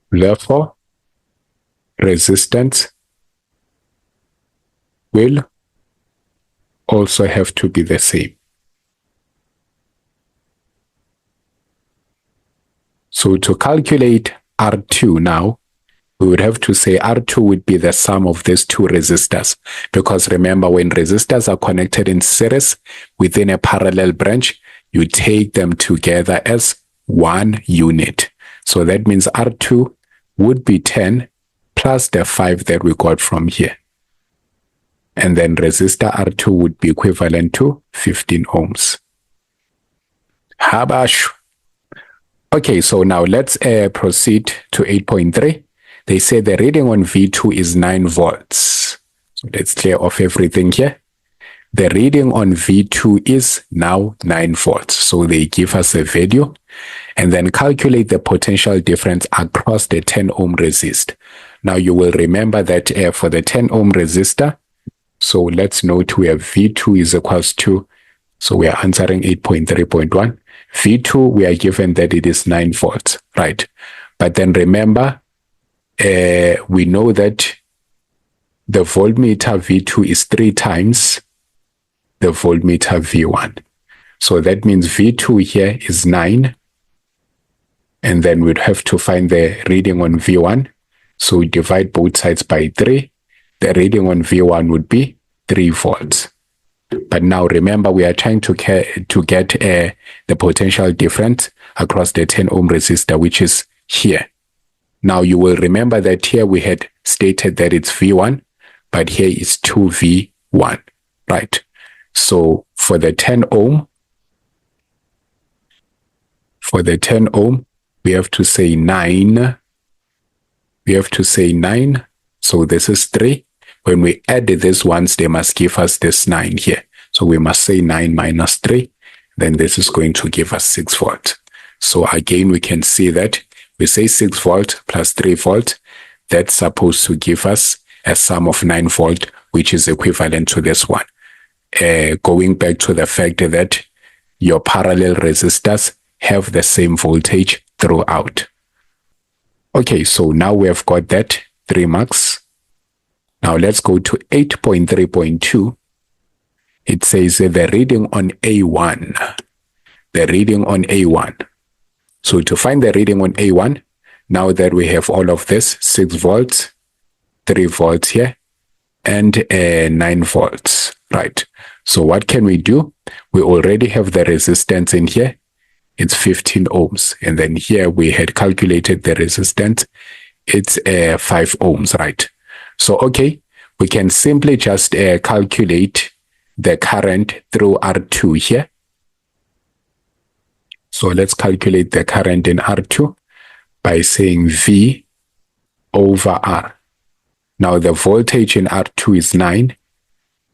Therefore, resistance will also have to be the same. So to calculate R2 now, we would have to say R2 would be the sum of these two resistors. Because remember, when resistors are connected in series within a parallel branch, you take them together as one unit. So that means R2 would be 10 plus the 5 that we got from here. And then resistor R2 would be equivalent to 15 ohms. Habash. Okay, so now let's proceed to 8.3. They say the reading on V2 is 9 volts. So let's clear off everything here. The reading on V2 is now 9 volts. So they give us a value and then calculate the potential difference across the 10 ohm resist. Now you will remember that for the 10 ohm resistor, so let's note we have V2 is equals to, so we are answering 8.3.1. V2, we are given that it is 9 volts, right? But then remember, we know that the voltmeter V2 is 3 times the voltmeter V1. So that means V2 here is 9. And then we'd have to find the reading on V1. So we divide both sides by 3. The reading on V1 would be 3 volts. But now remember, we are trying to get the potential difference across the 10 ohm resistor, which is here. Now you will remember that here we had stated that it's V1, but here is 2V1, right? So for the 10 ohm, we have to say 9. We have to say 9. So this is 3. When we add these ones, they must give us this 9 here. So we must say 9 minus 3. Then this is going to give us 6 volt. So again, we can see that we say 6 volt plus 3 volt. That's supposed to give us a sum of 9 volt, which is equivalent to this one. Going back to the fact that your parallel resistors have the same voltage throughout. Okay, so now we have got that 3 marks. Now let's go to 8.3.2. It says the reading on A1. The reading on A1. So to find the reading on A1, now that we have all of this, 6 volts, 3 volts here, and 9 volts, right? So what can we do? We already have the resistance in here. It's 15 ohms. And then here we had calculated the resistance. It's 5 ohms, right? So, okay, we can simply just calculate the current through R2 here. So let's calculate the current in R2 by saying V over R. Now the voltage in R2 is 9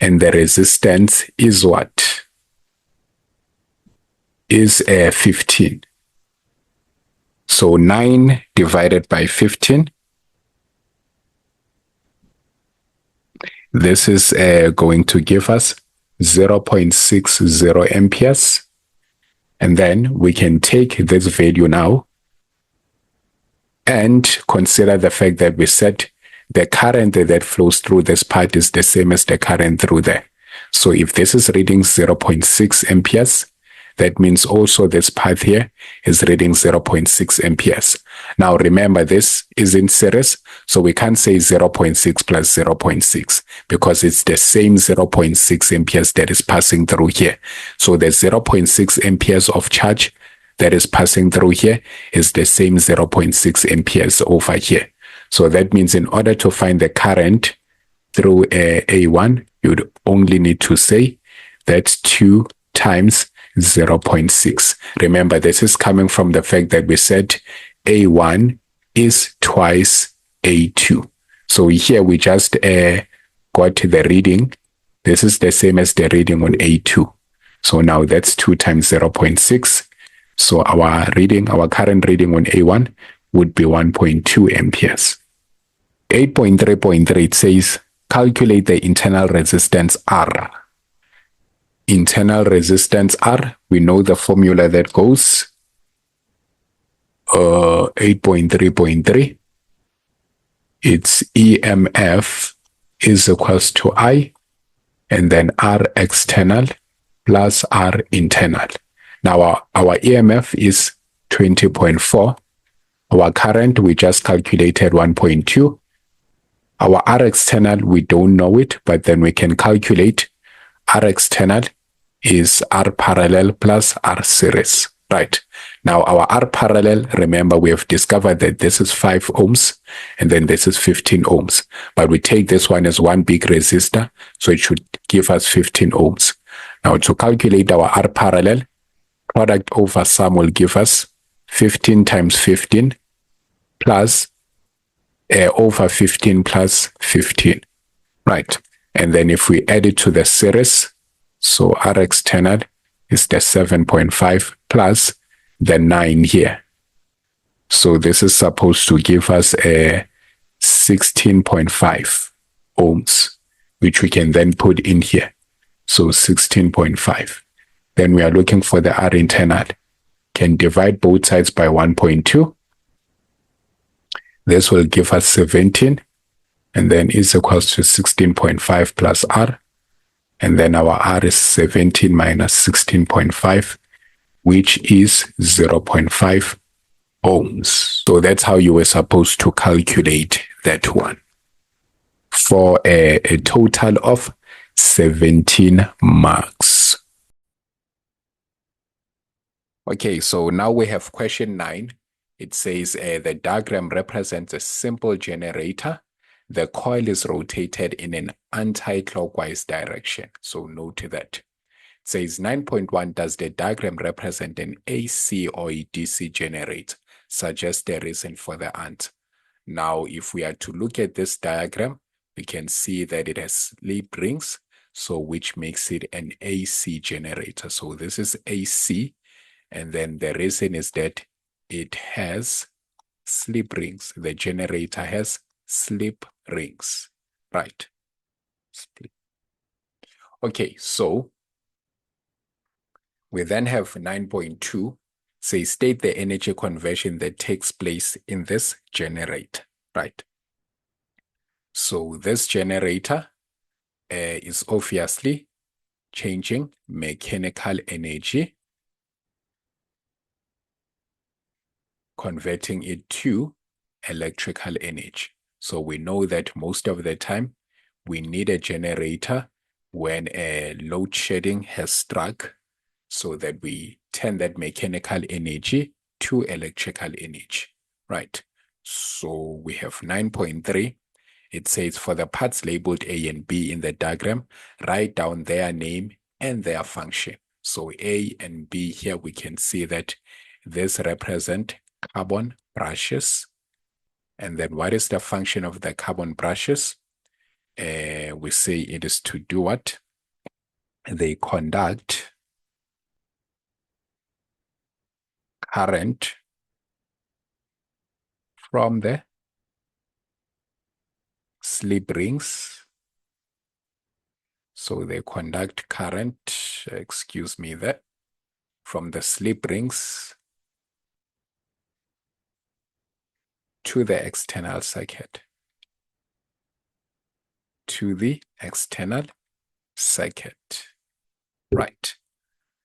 and the resistance is what? Is 15. So 9 divided by 15. This is going to give us 0.60 amperes. And then we can take this value now and consider the fact that we said the current that flows through this part is the same as the current through there. So if this is reading 0.6 amperes, that means also this part here is reading 0.6 amperes. Now remember, this is in series, so we can't say 0.6 plus 0.6 because it's the same 0.6 amperes that is passing through here. So the 0.6 amperes of charge that is passing through here is the same 0.6 amperes over here. So that means in order to find the current through A1, you'd only need to say that's 2 times 0.6. Remember, this is coming from the fact that we said A1 is twice A2. So here we just got the reading. This is the same as the reading on A2. So now that's 2 times 0.6. So our current reading on A1 would be 1.2 amperes. 8.3.3, it says, calculate the internal resistance R. Internal resistance R, we know the formula that goes 8.3.3. It's EMF is equals to I, and then R external plus R internal. Now our EMF is 20.4. Our current, we just calculated 1.2. Our R external, we don't know it, but then we can calculate R external is R parallel plus R series, right? Now our R parallel, remember we have discovered that this is 5 ohms and then this is 15 ohms. But we take this one as one big resistor, so it should give us 15 ohms. Now to calculate our R parallel, product over sum will give us 15 times 15 plus over 15 plus 15, right? And then if we add it to the series, so R external is the 7.5 plus the 9 here. So this is supposed to give us a 16.5 ohms, which we can then put in here. So 16.5. Then we are looking for the R internal. Can divide both sides by 1.2. This will give us 17. And then is equals to 16.5 plus R. And then our R is 17 minus 16.5, which is 0.5 ohms. So that's how you were supposed to calculate that one for a total of 17 marks. Okay, so now we have question 9. It says the diagram represents a simple generator. The coil is rotated in an anti-clockwise direction. So note that. It says 9.1, does the diagram represent an AC or a DC generator? Suggest the reason for the answer. Now, if we are to look at this diagram, we can see that it has slip rings, so which makes it an AC generator. So this is AC, and then the reason is that it has slip rings. The generator has slip rings, right? Okay, so we then have 9.2, say state the energy conversion that takes place in this generator, right? So this generator is obviously changing mechanical energy, converting it to electrical energy. So we know that most of the time we need a generator when a load shedding has struck, so that we turn that mechanical energy to electrical energy, right? So we have 9.3. It says for the parts labeled A and B in the diagram, write down their name and their function. So A and B here, we can see that this represent carbon brushes. And then what is the function of the carbon brushes? We say it is to do what? They conduct current from the slip rings. So they conduct current, excuse me, there, from the slip rings to the external circuit. To the external circuit. Right.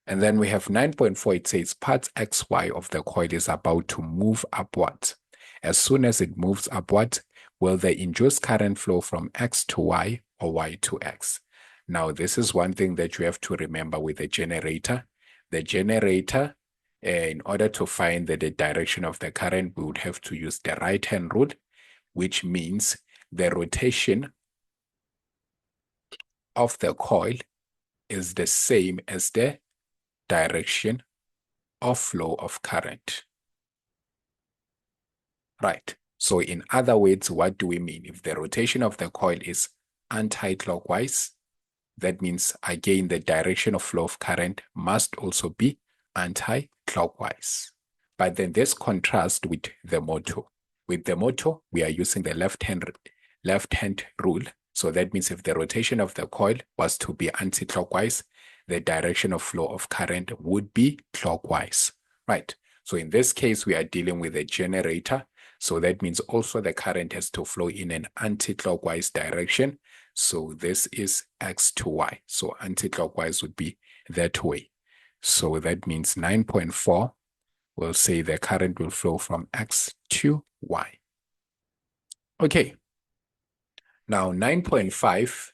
And then we have 9.4. It says parts XY of the coil is about to move upwards. As soon as it moves upwards, will the induced current flow from X to Y or Y to X? Now, this is one thing that you have to remember with the generator. The generator, in order to find the direction of the current, we would have to use the right-hand rule, which means the rotation of the coil is the same as the direction of flow of current. Right. So in other words, what do we mean? If the rotation of the coil is anti-clockwise, that means again the direction of flow of current must also be anti-clockwise. But then this contrasts with the motor. With the motor, we are using the left-hand rule. So that means if the rotation of the coil was to be anti-clockwise, the direction of flow of current would be clockwise, right? So in this case, we are dealing with a generator. So that means also the current has to flow in an anti-clockwise direction. So this is X to Y. So anti-clockwise would be that way. So that means 9.4 will say the current will flow from X to Y. Okay. Now 9.5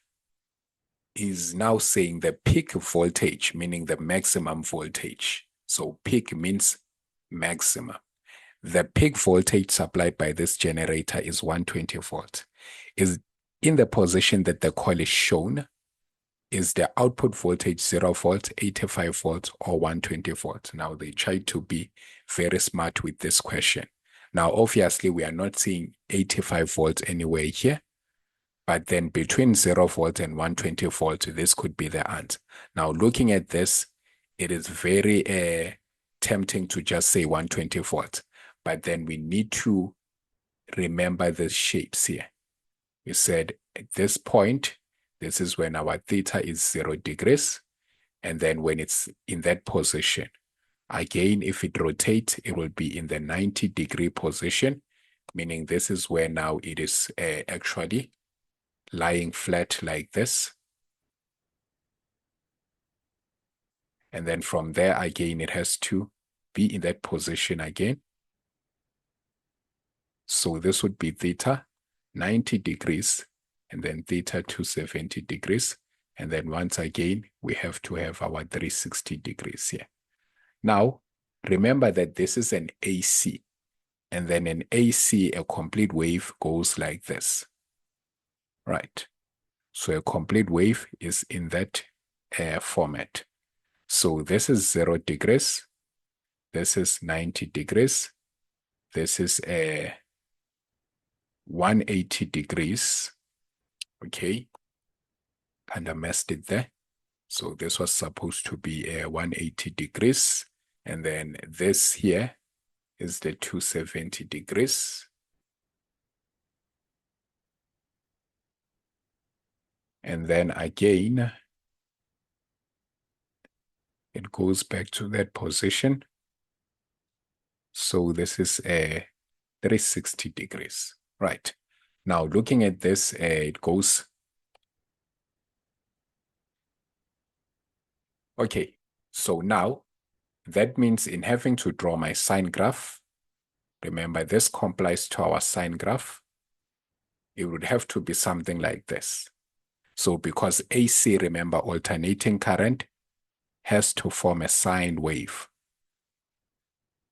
is now saying the peak voltage, meaning the maximum voltage. So peak means maximum. The peak voltage supplied by this generator is 120 volts. Is in the position that the coil is shown, is the output voltage 0 volts, 85 volts, or 120 volts? Now they try to be very smart with this question. Now, obviously, we are not seeing 85 volts anywhere here. But then between 0 volts and 120 volts, this could be the answer. Now, looking at this, it is very tempting to just say 120 volts. But then we need to remember the shapes here. We said at this point, this is when our theta is 0 degrees. And then when it's in that position, again, if it rotates, it will be in the 90-degree position, meaning this is where now it is actually lying flat like this. And then from there, again, it has to be in that position again. So this would be theta 90 degrees, and then theta 270 degrees. And then once again, we have to have our 360 degrees here. Now, remember that this is an AC. And then an AC, a complete wave goes like this. Right. So a complete wave is in that format. So this is 0 degrees. This is 90 degrees. This is 180 degrees. Okay. And I messed it there. So this was supposed to be 180 degrees. And then this here is the 270 degrees. And then again, it goes back to that position. So this is 360 degrees, right? Now looking at this, it goes. Okay, so now that means in having to draw my sine graph, remember this complies to our sine graph, it would have to be something like this. So because AC, remember, alternating current, has to form a sine wave.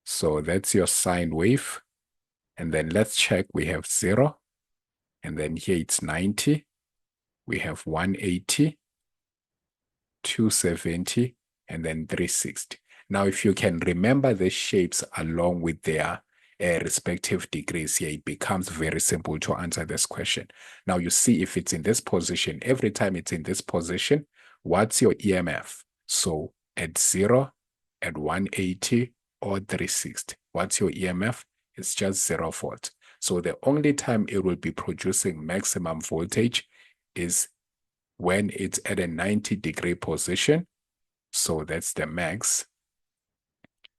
So that's your sine wave. And then let's check. We have 0. And then here it's 90. We have 180, 270, and then 360. Now, if you can remember the shapes along with their respective degrees here, it becomes very simple to answer this question. Now, you see if it's in this position, every time it's in this position, what's your EMF? So at 0, at 180, or 360, what's your EMF? It's just 0 volts. So the only time it will be producing maximum voltage is when it's at a 90-degree position. So that's the max.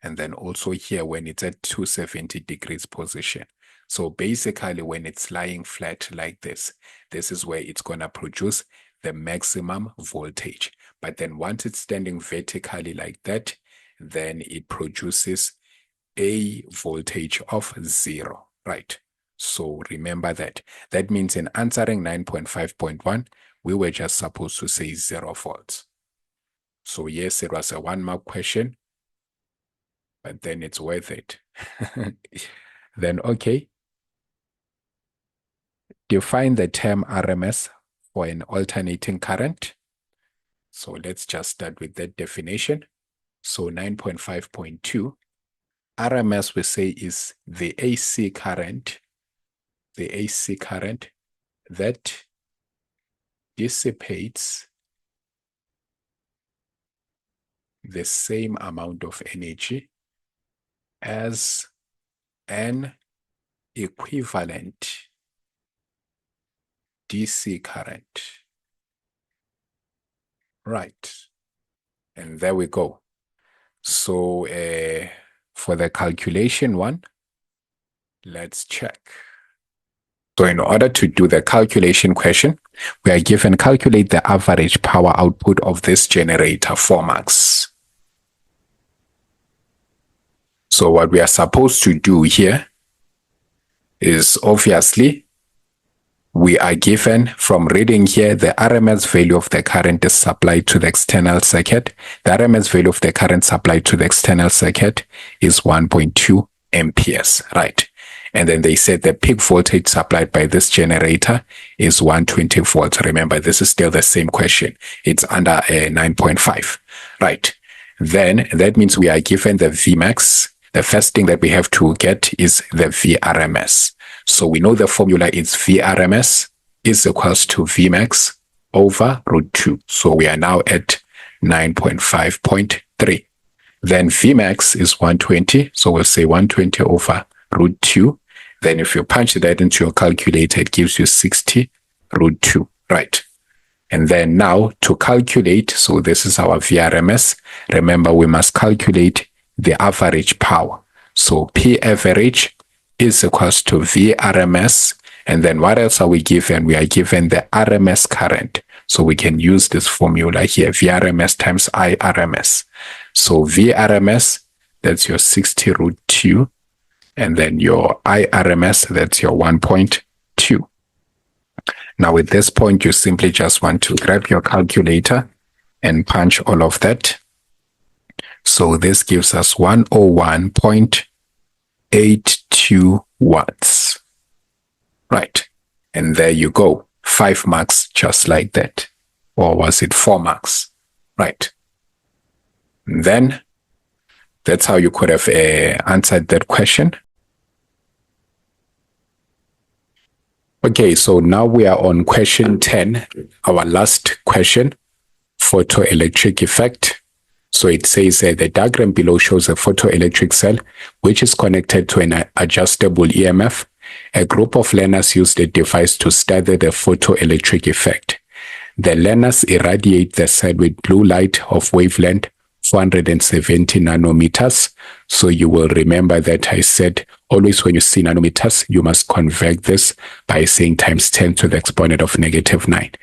And then also here when it's at 270 degrees position. So basically when it's lying flat like this, this is where it's going to produce the maximum voltage. But then once it's standing vertically like that, then it produces a voltage of 0, right? So remember that. That means in answering 9.5.1, we were just supposed to say 0 volts. So yes, it was a 1-mark question, but then it's worth it. Then, okay. Define the term RMS for an alternating current. So let's just start with that definition. So 9.5.2, RMS we say is the AC current that dissipates the same amount of energy as an equivalent DC current. Right. And there we go. So for the calculation one, let's check. So in order to do the calculation question, we are given calculate the average power output of this generator 4 marks. So what we are supposed to do here is obviously we are given from reading here the RMS value of the current is supplied to the external circuit. The RMS value of the current supplied to the external circuit is 1.2 amperes, right? And then they said the peak voltage supplied by this generator is 120 volts. Remember, this is still the same question. It's under 9.5, right? Then that means we are given the Vmax. The first thing that we have to get is the VRMS. So we know the formula is VRMS is equals to Vmax over root 2. So we are now at 9.5.3. Then Vmax is 120. So we'll say 120 over root 2. Then if you punch that into your calculator, it gives you 60 root 2, right? And then now to calculate, so this is our VRMS. Remember, we must calculate the average power. So P average is equals to VRMS. And then what else are we given? We are given the RMS current. So we can use this formula here, VRMS times IRMS. So VRMS, that's your 60 root 2. And then your IRMS, that's your 1.2. Now at this point, you simply just want to grab your calculator and punch all of that. So this gives us 101.82 watts. Right. And there you go. 5 marks just like that. Or was it 4 marks? Right. And then that's how you could have answered that question. Okay, so now we are on question 10, our last question, photoelectric effect. So it says the diagram below shows a photoelectric cell which is connected to an adjustable EMF. A group of learners used a device to study the photoelectric effect. The learners irradiate the cell with blue light of wavelength 470 nanometers. So you will remember that I said always when you see nanometers, you must convert this by saying times 10 to the exponent of -9.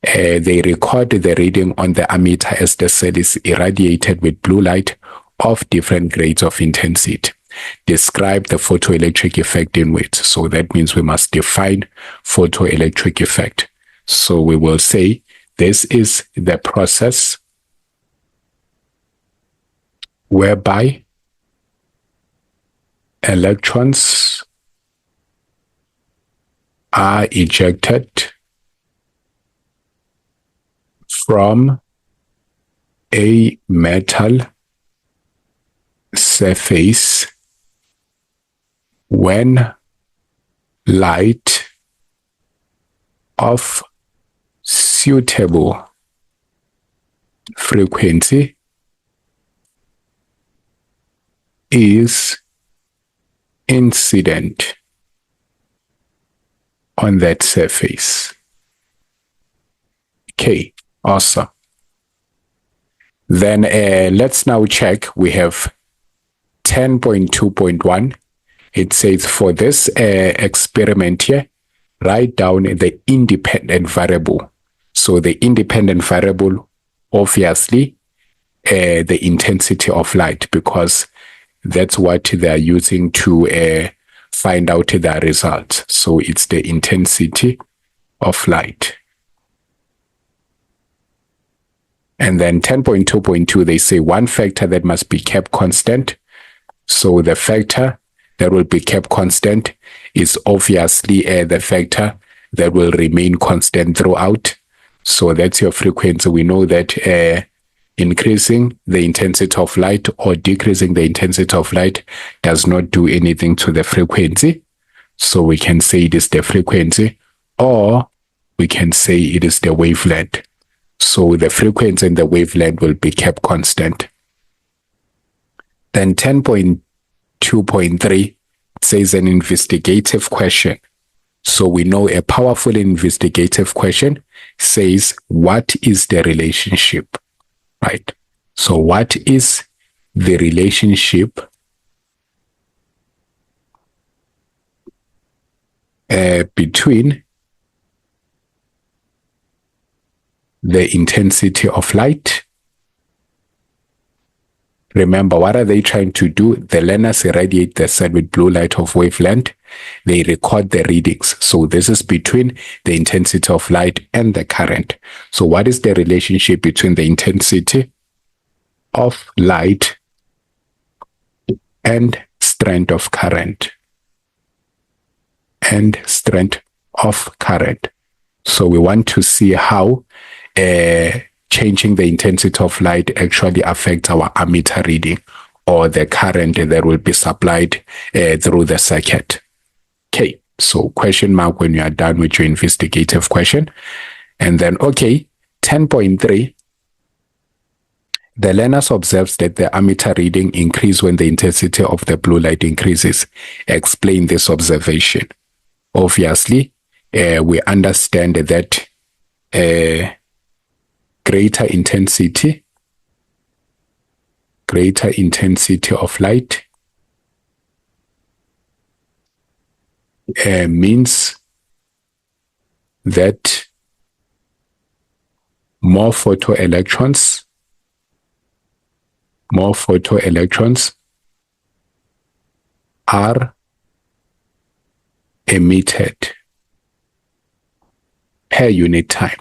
They record the reading on the ammeter as the cell is irradiated with blue light of different grades of intensity. Describe the photoelectric effect in words. So that means we must define photoelectric effect. So we will say this is the process whereby electrons are ejected from a metal surface when light of suitable frequency is incident on that surface. Okay, awesome. Then let's now check. We have 10.2.1. It says for this experiment here, write down the independent variable. So the independent variable, obviously, the intensity of light, because that's what they are using to find out the result. So it's the intensity of light. And then 10.2.2, they say one factor that must be kept constant. So the factor that will be kept constant is obviously the factor that will remain constant throughout. So that's your frequency. We know that increasing the intensity of light or decreasing the intensity of light does not do anything to the frequency. So we can say it is the frequency, or we can say it is the wavelength. So the frequency and the wavelength will be kept constant. Then 10.2.3 says an investigative question. So we know a powerful investigative question says, what is the relationship? Right? So what is the relationship between the intensity of light? Remember, what are they trying to do? The learners irradiate the cell with blue light of wavelength. They record the readings. So this is between the intensity of light and the current. So what is the relationship between the intensity of light and strength of current? And strength of current. So we want to see how changing the intensity of light actually affects our ammeter reading, or the current that will be supplied through the circuit. Okay, so question mark when you are done with your investigative question. And then, okay, 10.3, the learners observes that the ammeter reading increases when the intensity of the blue light increases. Explain this observation. Obviously, we understand that greater intensity of light means that more photoelectrons are emitted per unit time.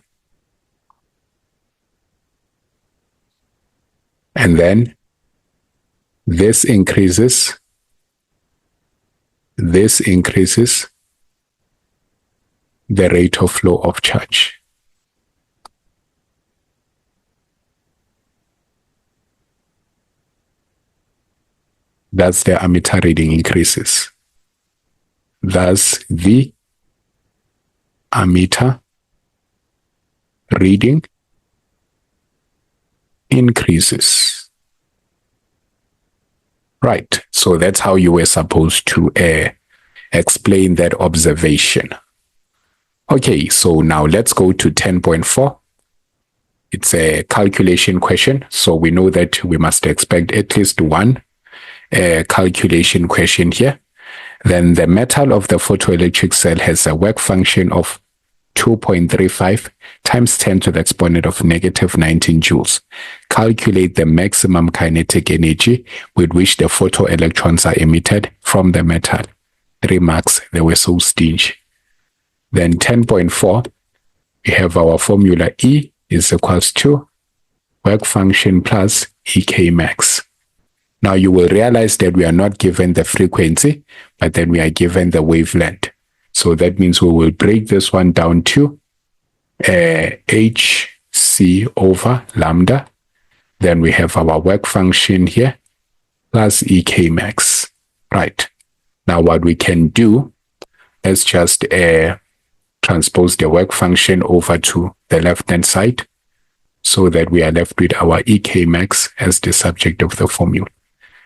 And then this increases the rate of flow of charge. Thus the ammeter reading increases. Thus the ammeter reading increases. Right, so that's how you were supposed to explain that observation. Okay, so now let's go to 10.4. It's a calculation question, so we know that we must expect at least one calculation question here. Then the metal of the photoelectric cell has a work function of 2.35 times 10 to the exponent of negative 19 joules. Calculate the maximum kinetic energy with which the photoelectrons are emitted from the metal. 3 marks, they were so stingy. Then 10.4, we have our formula E is equals to work function plus EK max. Now you will realize that we are not given the frequency, but then we are given the wavelength. So that means we will break this one down to HC over lambda. Then we have our work function here plus EK max. Right. Now what we can do, let's just transpose the work function over to the left-hand side so that we are left with our EK max as the subject of the formula.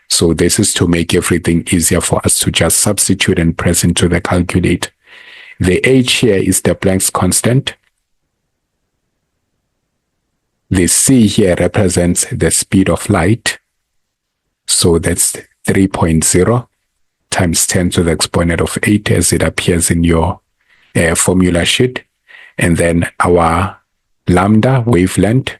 So this is to make everything easier for us to just substitute and press into the calculator. The H here is the Planck's constant. The C here represents the speed of light. So that's 3.0 times 10 to the exponent of 8 as it appears in your formula sheet. And then our lambda wavelength,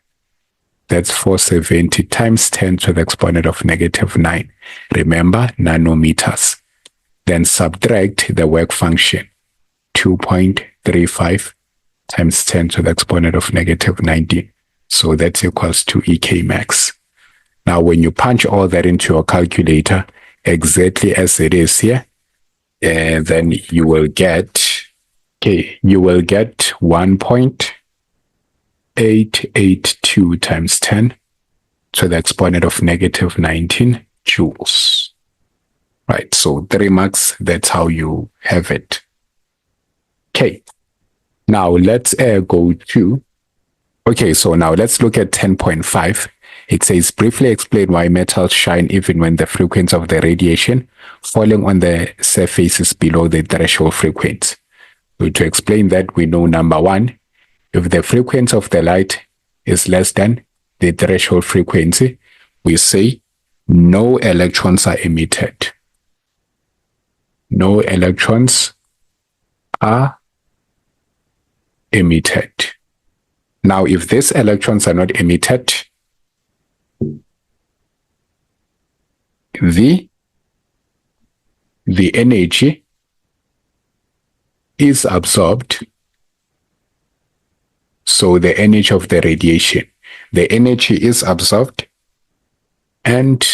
that's 470 times 10 to the exponent of -9. Remember, nanometers. Then subtract the work function, 2.35 times 10 to the exponent of -19. So that's equals to EK max. Now, when you punch all that into your calculator, exactly as it is here, then you will get, you will get 1.882 times 10 to the exponent of -19 joules. Right, so 3 marks, that's how you have it. Okay, now let's go to, so now let's look at 10.5. It says, briefly explain why metals shine even when the frequency of the radiation falling on the surface is below the threshold frequency. So to explain that, we know number one, if the frequency of the light is less than the threshold frequency, we say no electrons are emitted. No electrons are emitted. Now, if these electrons are not emitted, the energy is absorbed. So the energy of the radiation, the energy is absorbed, and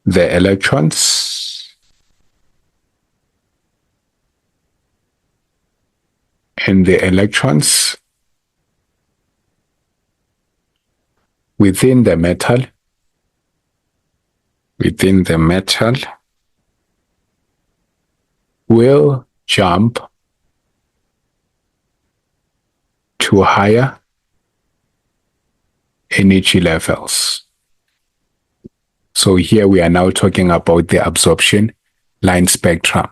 the electrons within the metal will jump to higher energy levels. So here we are now talking about the absorption line spectrum.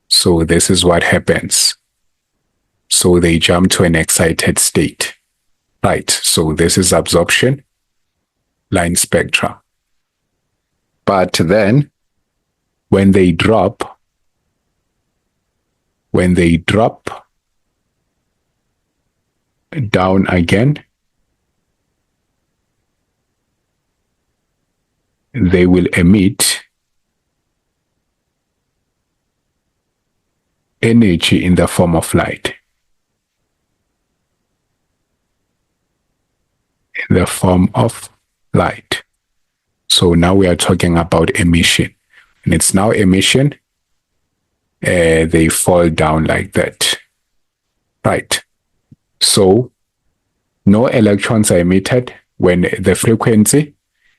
So this is what happens. So they jump to an excited state. Right, so this is absorption line spectrum. But then when they drop down again, they will emit energy in the form of light. In the form of light. So now we are talking about emission. And it's now emission, they fall down like that. Right. So no electrons are emitted when the frequency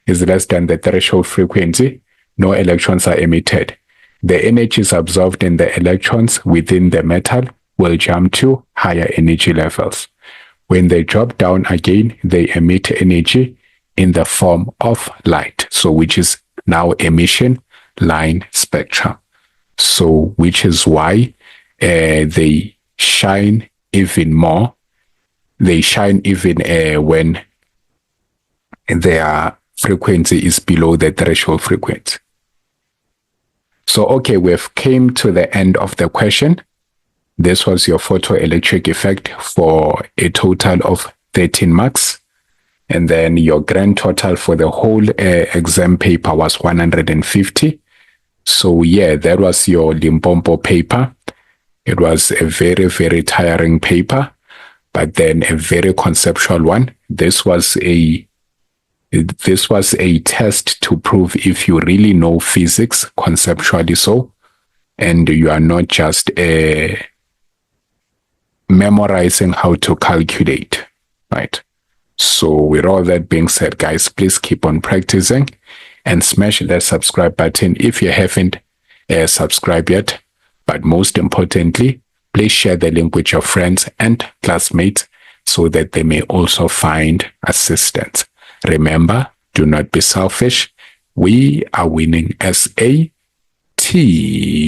is less than the threshold frequency. No electrons are emitted. The energy is absorbed and the electrons within the metal will jump to higher energy levels. When they drop down again, they emit energy in the form of light. So which is now emission line spectrum. So which is why they shine even more. They shine even when their frequency is below the threshold frequency. So, okay, we've came to the end of the question. This was your photoelectric effect for a total of 13 marks. And then your grand total for the whole exam paper was 150. So yeah, that was your Limpopo paper. It was a very, very tiring paper, but then a very conceptual one. This was a test to prove if you really know physics conceptually so, and you are not just memorizing how to calculate, right? So with all that being said, guys, please keep on practicing and smash that subscribe button if you haven't subscribed yet. But most importantly, please share the link with your friends and classmates so that they may also find assistance. Remember, do not be selfish. We are winning as a team.